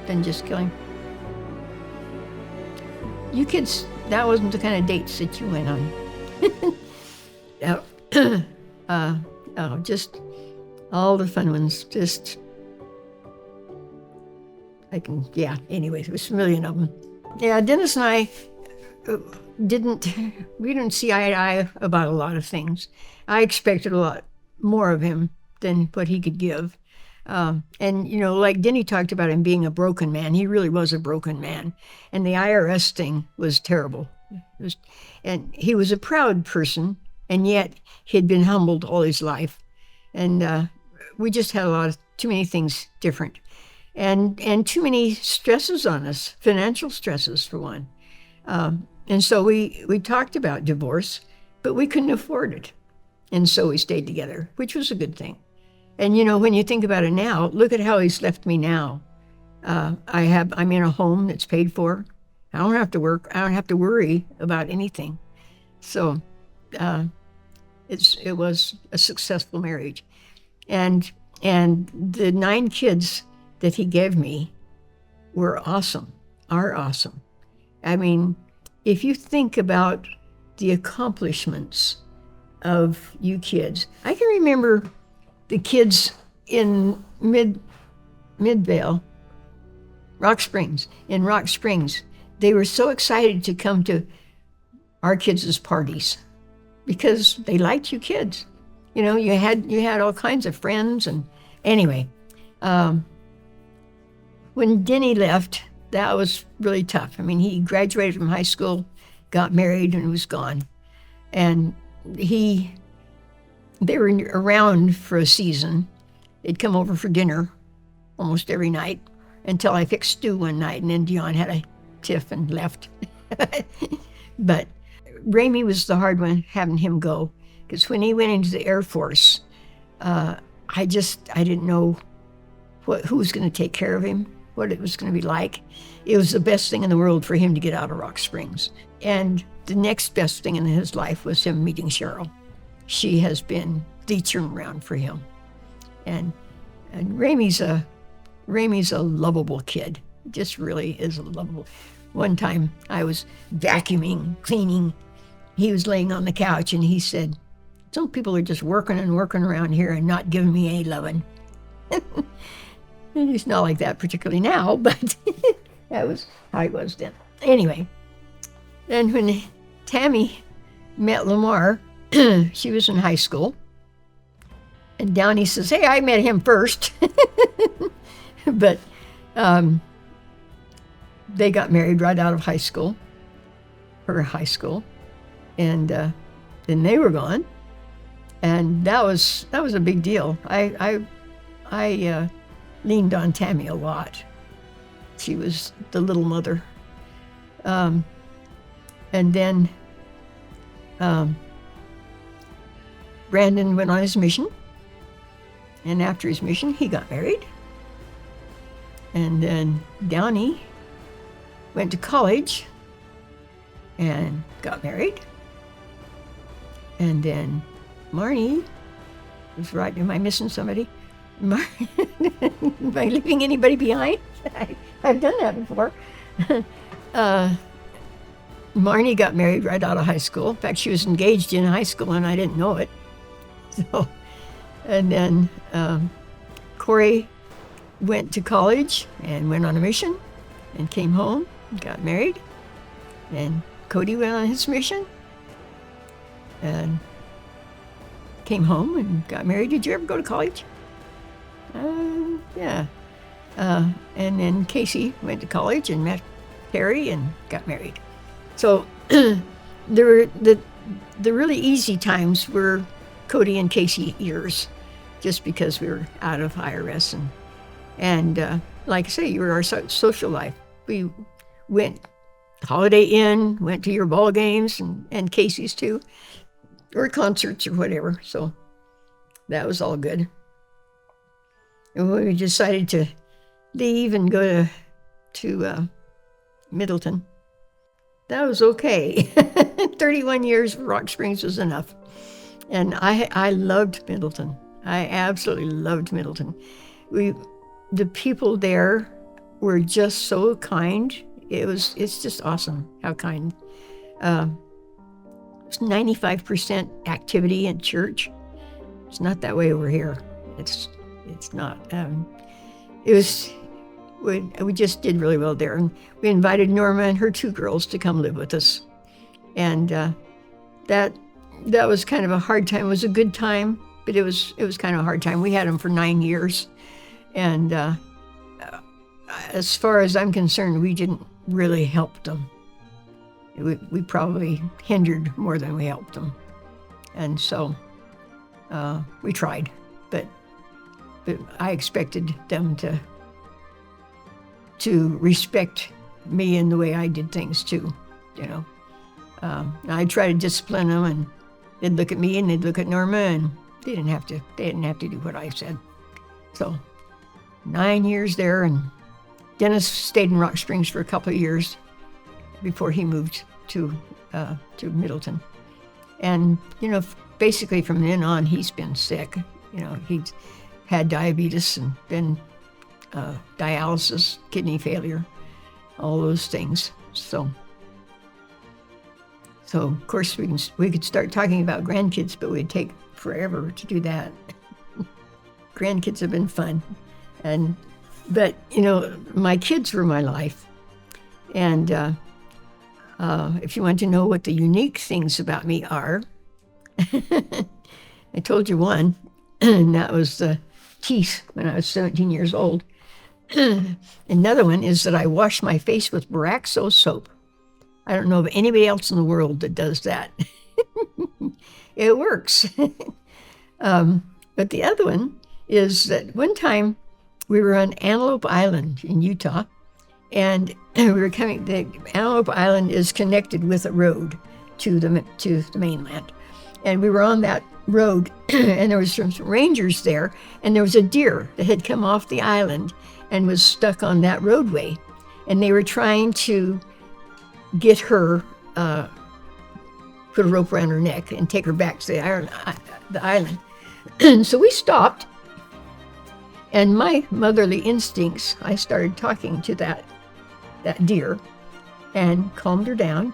S3: than just kill him. You kids, that wasn't the kind of dates that you went on. Just all the fun ones. Anyways, it was a million of them. Yeah, Dennis and I didn't see eye to eye about a lot of things. I expected a lot more of him than what he could give. Like Denny talked about him being a broken man, he really was a broken man. And the IRS thing was terrible. And he was a proud person, and yet he'd been humbled all his life. And we just had too many things different. And too many stresses on us, financial stresses for one. And so we talked about divorce, but we couldn't afford it. And so we stayed together, which was a good thing. And when you think about it now, look at how he's left me now. I'm in a home that's paid for. I don't have to work. I don't have to worry about anything. So it was a successful marriage. And the 9 kids that he gave me are awesome. I mean, if you think about the accomplishments of you kids, I can remember the kids in Midvale, Rock Springs, they were so excited to come to our kids' parties because they liked you kids. You had all kinds of friends. And anyway, when Denny left, that was really tough. I mean, he graduated from high school, got married, and was gone. And they were around for a season. They'd come over for dinner almost every night until I fixed stew one night, and then Dion had a tiff and left. But Ramey was the hard one, having him go, because when he went into the Air Force, I didn't know who was going to take care of him, what it was going to be like. It was the best thing in the world for him to get out of Rock Springs. And the next best thing in his life was him meeting Cheryl. She has been the turnaround for him. And Ramey's a lovable kid. Just really is a lovable. One time I was vacuuming, cleaning. He was laying on the couch and he said, "Some people are just working around here and not giving me any loving." He's not like that particularly now, but that was how he was then. Anyway, then when Tammy met Lamar, she was in high school, and Downey says, "Hey, I met him first." But they got married right out of high school, and then they were gone, and that was a big deal. I leaned on Tammy a lot. She was the little mother, and then Brandon went on his mission, and after his mission, he got married. And then Downey went to college and got married. And then Marnie was right. Am I missing somebody? Am I leaving anybody behind? I've done that before. Marnie got married right out of high school. In fact, she was engaged in high school and I didn't know it. So, and then Corey went to college and went on a mission and came home and got married. And Cody went on his mission and came home and got married. Did you ever go to college? Yeah. And then Casey went to college and met Harry and got married. So there were the really easy times were Cody and Casey years, just because we were out of IRS and like I say, you were our social life. We went Holiday Inn, went to your ball games and Casey's too, or concerts or whatever. So that was all good. And when we decided to leave and go to Middleton, that was okay. 31 years of Rock Springs was enough. And I loved Middleton. I absolutely loved Middleton. The people there were just so kind. It's just awesome how kind. It's 95% activity in church. It's not that way over here. It's not. We just did really well there, and we invited Norma and her 2 girls to come live with us, and that was kind of a hard time. It was a good time, but it was kind of a hard time. We had them for 9 years, and as far as I'm concerned, we didn't really help them. We probably hindered more than we helped them, and so we tried, but I expected them to respect me in the way I did things too, you know. I tried to discipline them, and they'd look at me and they'd look at Norma, and they didn't have to do what I said. So 9 years there, and Dennis stayed in Rock Springs for a couple of years before he moved to Middleton. And, you know, basically from then on, he's been sick. You know, he's had diabetes and then dialysis, kidney failure, all those things. So of course we could start talking about grandkids, but we'd take forever to do that. Grandkids have been fun, but you know, my kids were my life, and if you want to know what the unique things about me are, I told you one, and that was the teeth when I was 17 years old. Another one is that I wash my face with Boraxo soap. I don't know of anybody else in the world that does that. It works. But the other one is that one time we were on Antelope Island in Utah, and we were coming. The Antelope Island is connected with a road to the mainland, and we were on that road, and there was some rangers there, and there was a deer that had come off the island and was stuck on that roadway, and they were trying to get her, put a rope around her neck and take her back to the island. So we stopped, and my motherly instincts, I started talking to that deer and calmed her down,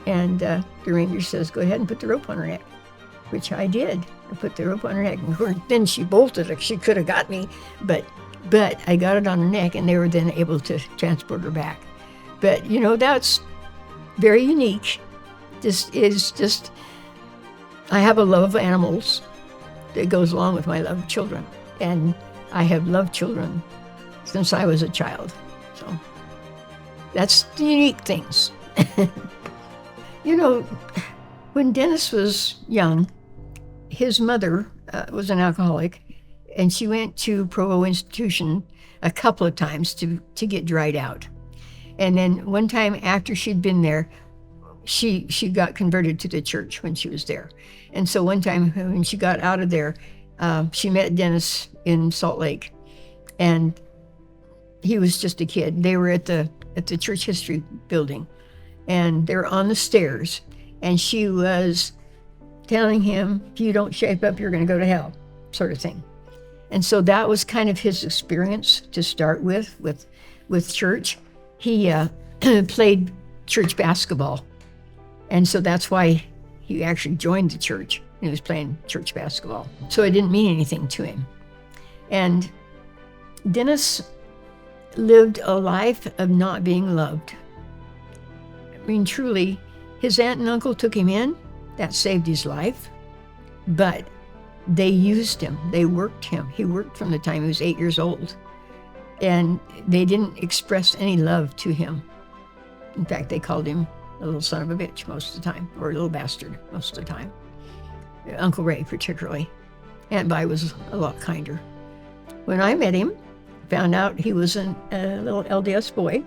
S3: and the ranger says, go ahead and put the rope on her neck, which I did. I put the rope on her neck, and then she bolted. She could have got me, but I got it on her neck, and they were then able to transport her back. But, you know, that's very unique. I have a love of animals that goes along with my love of children, and I have loved children since I was a child. So That's the unique things. You know, when Dennis was young, his mother was an alcoholic, and she went to Provo Institution a couple of times to get dried out. And then one time after she'd been there, she got converted to the church when she was there. And so one time when she got out of there, she met Dennis in Salt Lake, and he was just a kid. They were at the church history building, and they were on the stairs, and she was telling him, if you don't shape up, you're going to go to hell, sort of thing. And so that was kind of his experience to start with church. He played church basketball, and so that's why he actually joined the church. He was playing church basketball. So it didn't mean anything to him. And Dennis lived a life of not being loved. I mean, truly, his aunt and uncle took him in. That saved his life. But they used him. They worked him. He worked from the time he was 8 years old. And they didn't express any love to him. In fact, they called him a little son of a bitch most of the time, or a little bastard most of the time. Uncle Ray particularly. Aunt Vi was a lot kinder. When I met him, found out he was a little LDS boy.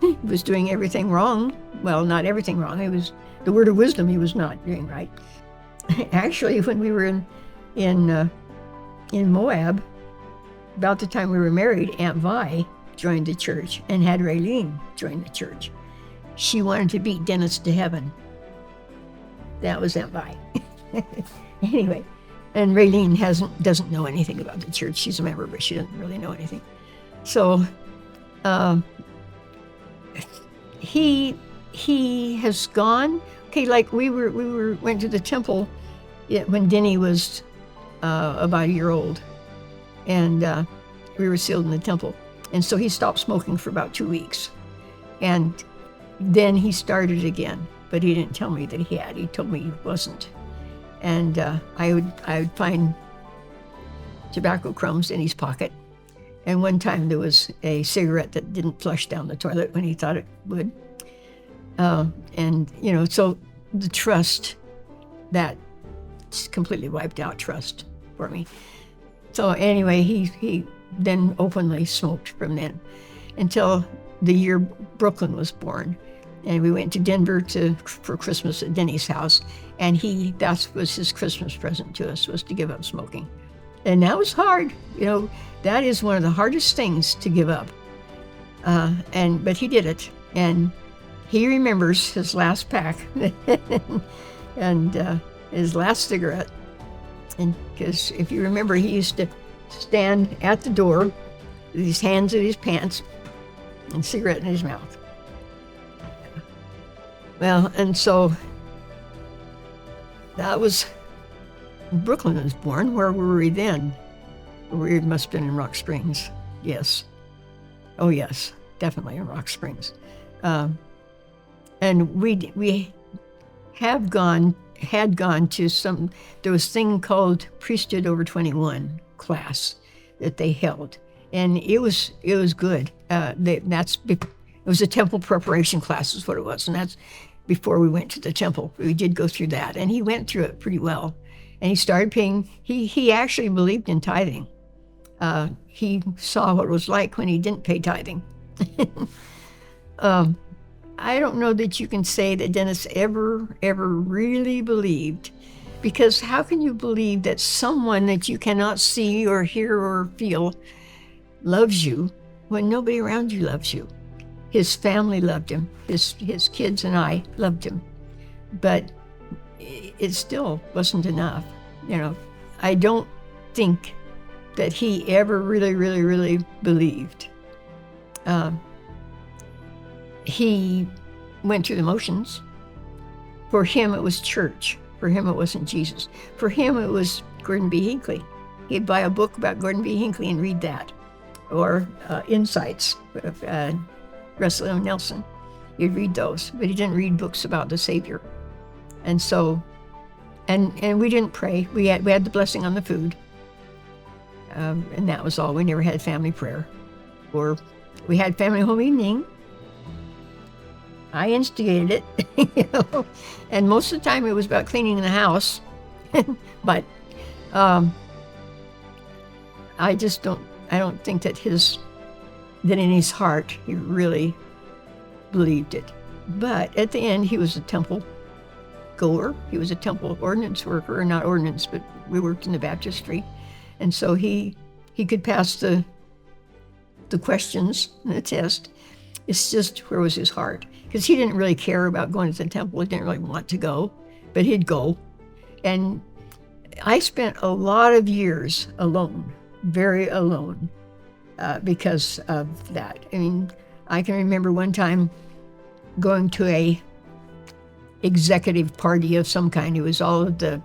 S3: He was doing everything wrong. Well, not everything wrong. It was the word of wisdom he was not doing right. Actually, when we were in Moab, about the time we were married, Aunt Vi joined the church and had Raylene join the church. She wanted to beat Dennis to heaven. That was Aunt Vi. Anyway, and Raylene doesn't know anything about the church. She's a member, but she doesn't really know anything. So he has gone. Okay, like we went to the temple when Denny was about a year old, and we were sealed in the temple. And so he stopped smoking for about 2 weeks, and then he started again. But he didn't tell me that he had. He told me he wasn't. And I would find tobacco crumbs in his pocket. And one time there was a cigarette that didn't flush down the toilet when he thought it would. And, you know, so the trust, that completely wiped out trust for me. So anyway, he then openly smoked from then until the year Brooklyn was born. And we went to Denver for Christmas at Denny's house, and that was his Christmas present to us, was to give up smoking. And that was hard. You know, that is one of the hardest things to give up. But he did it, and he remembers his last pack and his last cigarette. And because if you remember, he used to stand at the door with his hands in his pants and cigarette in his mouth. Well, and so that was, Brooklyn was born. Where were we then? We must have been in Rock Springs. Yes. Oh, yes, definitely in Rock Springs. And we had gone to there was a thing called Priesthood Over 21 class that they held. And it was good. It was a temple preparation class is what it was. And that's before we went to the temple. We did go through that, and he went through it pretty well. And he started paying, he actually believed in tithing. He saw what it was like when he didn't pay tithing. I don't know that you can say that Dennis ever really believed, because how can you believe that someone that you cannot see or hear or feel loves you when nobody around you loves you? His family loved him. His kids and I loved him. But it still wasn't enough. You know, I don't think that he ever really believed. He went through the motions. For him, it was church. For him, it wasn't Jesus. For him, it was Gordon B. Hinckley. He'd buy a book about Gordon B. Hinckley and read that. Or Insights, Russell M. Nelson. He'd read those, but he didn't read books about the Savior. And so, and we didn't pray. We had the blessing on the food. And that was all. We never had family prayer or We had family home evening. I instigated it, and most of the time it was about cleaning the house. But I don't think that in his heart he really believed it. But at the end, he was a temple goer. He was a temple ordinance worker, or not ordinance, but we worked in the baptistry. And so he could pass the questions and the test. It's just, where was his heart? Because he didn't really care about going to the temple. He didn't really want to go, but he'd go. And I spent a lot of years alone, very alone, because of that. I mean, I can remember one time going to a executive party of some kind. It was all of the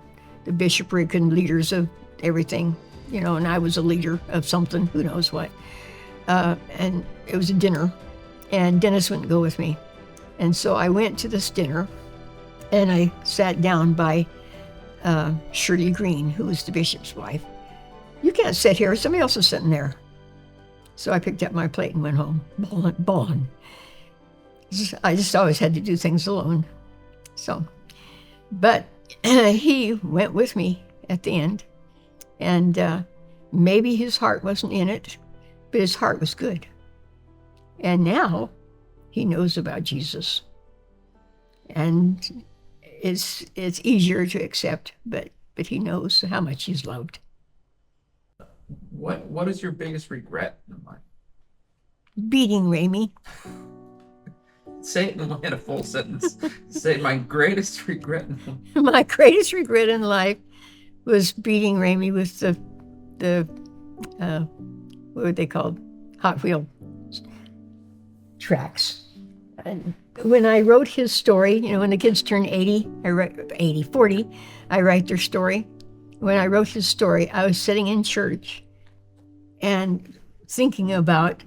S3: bishopric and leaders of everything, and I was a leader of something, who knows what. And it was a dinner, and Dennis wouldn't go with me. And so I went to this dinner, and I sat down by Shirley Green, who was the bishop's wife. You can't sit here, somebody else is sitting there. So I picked up my plate and went home, bawling. I just always had to do things alone. So, but he went with me at the end, and maybe his heart wasn't in it, but his heart was good. And now he knows about Jesus, and it's easier to accept, but he knows how much he's loved.
S2: What is your biggest regret in life?
S3: Beating Ramey.
S2: Say it in a full sentence. Say, my greatest regret in life.
S3: My greatest regret in life was beating Ramey with the what were they called? Hot wheel tracks. And when I wrote his story, when the kids turn 40, I write their story. When I wrote his story, I was sitting in church and thinking about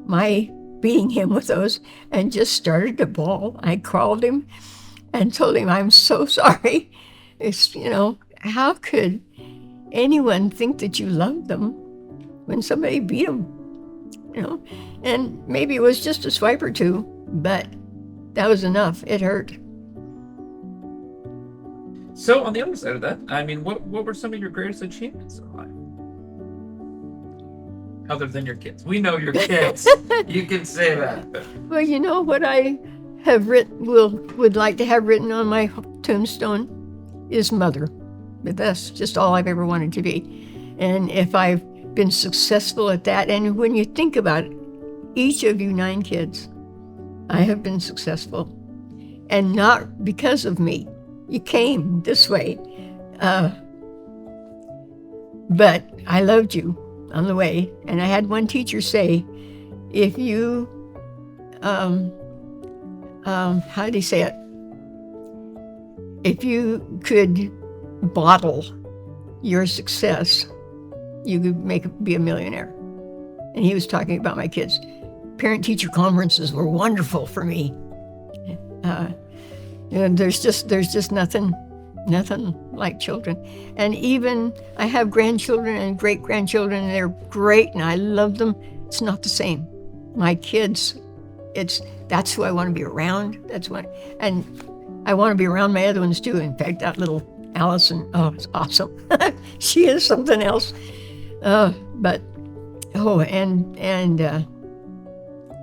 S3: my beating him with those, and just started to bawl. I called him and told him, I'm so sorry. It's, how could anyone think that you loved them when somebody beat them? And maybe it was just a swipe or two, but that was enough. It hurt.
S2: So on the other side of that, I mean, what were some of your greatest achievements in life? Other than your kids. We know your kids. You can say that.
S3: Well, what I have would like to have written on my tombstone is mother. But that's just all I've ever wanted to be. And if I've been successful at that, and when you think about it, each of you 9 kids, I have been successful. And not because of me. You came this way. But I loved you on the way. And I had one teacher say, if you, how did he say it? If you could bottle your success, you could be a millionaire. And he was talking about my kids. Parent-teacher conferences were wonderful for me. And there's just nothing like children. And even I have grandchildren and great-grandchildren, and they're great, and I love them. It's not the same. My kids, that's who I want to be around. And I want to be around my other ones too. In fact, that little Allison, it's awesome. She is something else.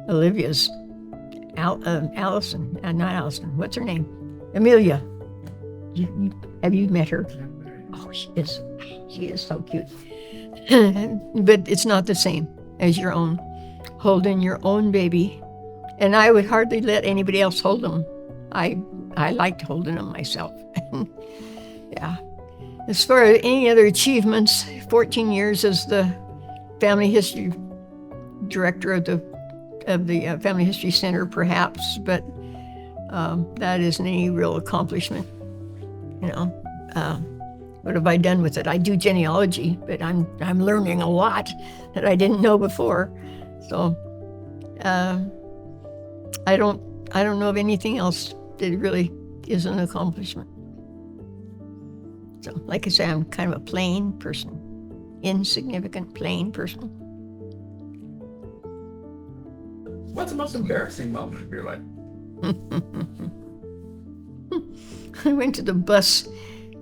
S3: Olivia's Allison, not Allison. What's her name? Amelia. Have you met her? Oh, she is so cute. But it's not the same as your own. Holding your own baby. And I would hardly let anybody else hold them. I liked holding them myself. Yeah. As far as any other achievements, 14 years as the family history director of the Family History Center, perhaps, but that isn't any real accomplishment. What have I done with it? I do genealogy, but I'm learning a lot that I didn't know before. So I don't know of anything else that really is an accomplishment. So, like I say, I'm kind of a plain person, insignificant, plain person.
S2: What's the most embarrassing moment of your life?
S3: I went to the bus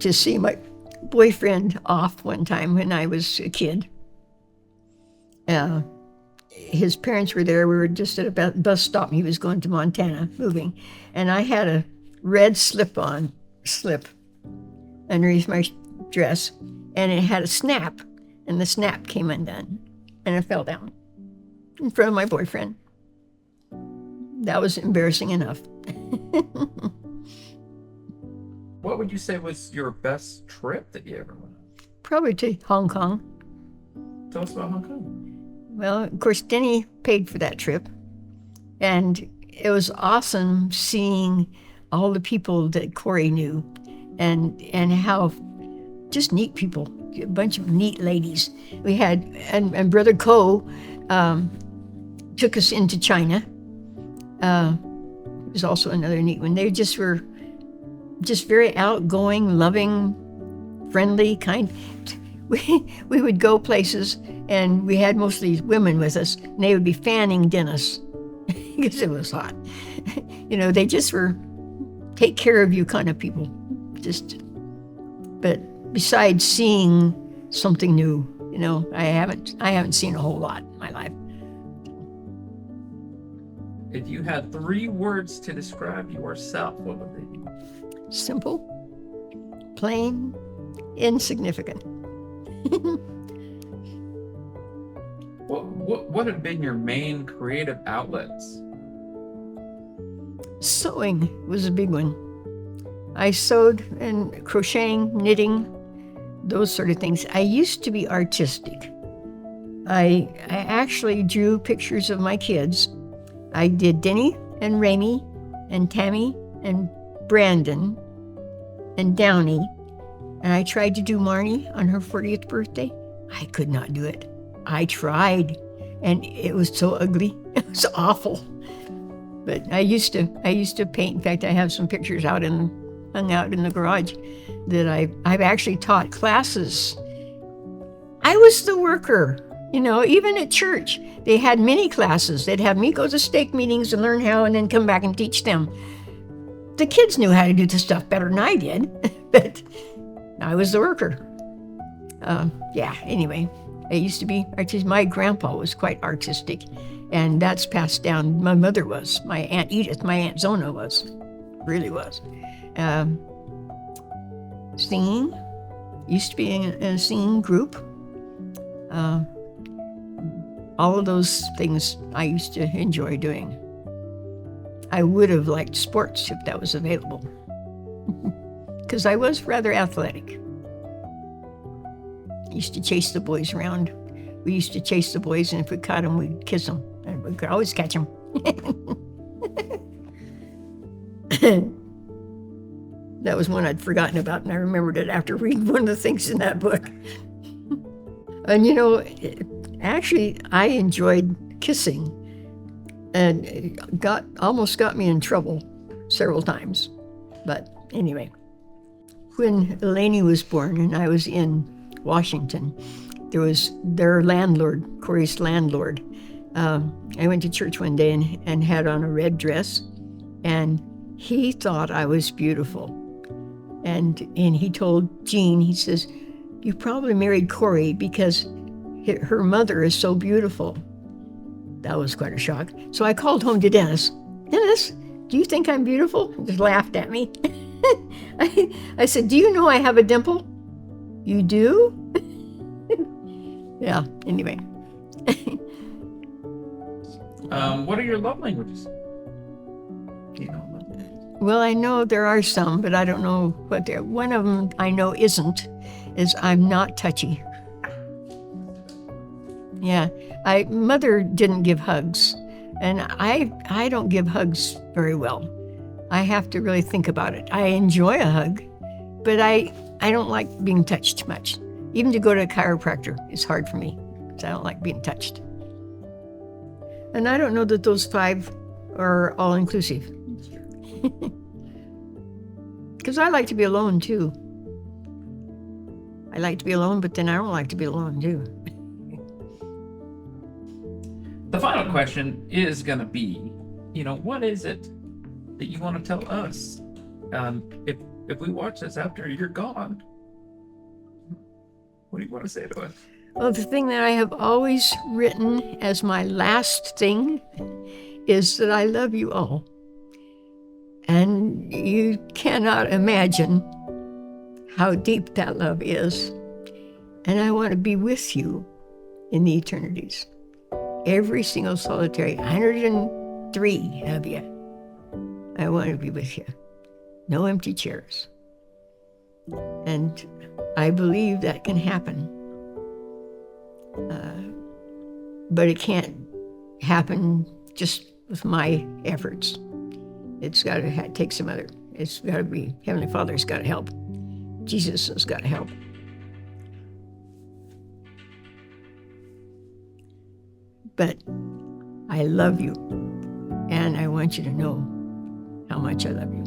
S3: to see my boyfriend off one time when I was a kid. His parents were there. We were just at a bus stop. He was going to Montana, moving. And I had a red slip underneath my dress, and it had a snap, and the snap came undone, and I fell down in front of my boyfriend. That was embarrassing enough.
S2: What would you say was your best trip that you ever went on?
S3: Probably to Hong Kong.
S2: Tell us about Hong Kong.
S3: Well, of course, Denny paid for that trip, and it was awesome seeing all the people that Corey knew, and how just neat people, a bunch of neat ladies. We had, and Brother Ko took us into China. It was also another neat one. They just were just very outgoing, loving, friendly, kind. We would go places, and we had mostly women with us, and they would be fanning Dennis because it was hot. They just were take care of you kind of people. But besides seeing something new, I haven't seen a whole lot in my life.
S2: If you had 3 words to describe yourself, what would they be?
S3: Simple, plain, insignificant.
S2: What have been your main creative outlets?
S3: Sewing was a big one. I sewed and crocheting, knitting, those sort of things. I used to be artistic. I actually drew pictures of my kids. I did Denny and Raimi and Tammy and Brandon and Downey. And I tried to do Marnie on her 40th birthday. I could not do it. I tried, and it was so ugly. It was awful. But I used to paint. In fact, I have some pictures hung out in the garage that I've actually taught classes. I was the worker, even at church. They had mini classes. They'd have me go to stake meetings and learn how, and then come back and teach them. The kids knew how to do the stuff better than I did, but I was the worker. Anyway, I used to be artistic. My grandpa was quite artistic, and that's passed down. My mother was. My Aunt Edith, my Aunt Zona really was. Singing, used to be in a singing group. All of those things I used to enjoy doing. I would have liked sports if that was available, because I was rather athletic. I used to chase the boys around. We used to chase the boys, and if we caught them, we'd kiss them. And we could always catch them. That was one I'd forgotten about, and I remembered it after reading one of the things in that book. And actually, I enjoyed kissing, and it almost got me in trouble several times. But anyway, when Eleni was born and I was in Washington, there was their landlord, Corey's landlord. I went to church one day and had on a red dress, and he thought I was beautiful. And he told Jean, he says, "You probably married Corey because her mother is so beautiful." That was quite a shock. So I called home to Dennis. "Dennis, do you think I'm beautiful?" He just laughed at me. I said, "Do you know I have a dimple?" "You do?" Yeah, anyway.
S2: What are your love languages?
S3: Well, I know there are some, but I don't know what they're. One of them I know is I'm not touchy. Yeah, Mother didn't give hugs, and I don't give hugs very well. I have to really think about it. I enjoy a hug, but I don't like being touched much. Even to go to a chiropractor is hard for me, because I don't like being touched. And I don't know that those 5 are all inclusive. Because I like to be alone too. I like to be alone, but then I don't like to be alone too.
S2: The final question is going to be, what is it that you want to tell us? If we watch this after you're gone, what do you want to say to us?
S3: Well, the thing that I have always written as my last thing is that I love you all. And you cannot imagine how deep that love is. And I want to be with you in the eternities. Every single solitary, 103 of you. I want to be with you. No empty chairs. And I believe that can happen. But it can't happen just with my efforts. It's got to take some other. It's got to be, Heavenly Father's got to help. Jesus has got to help. But I love you, and I want you to know how much I love you.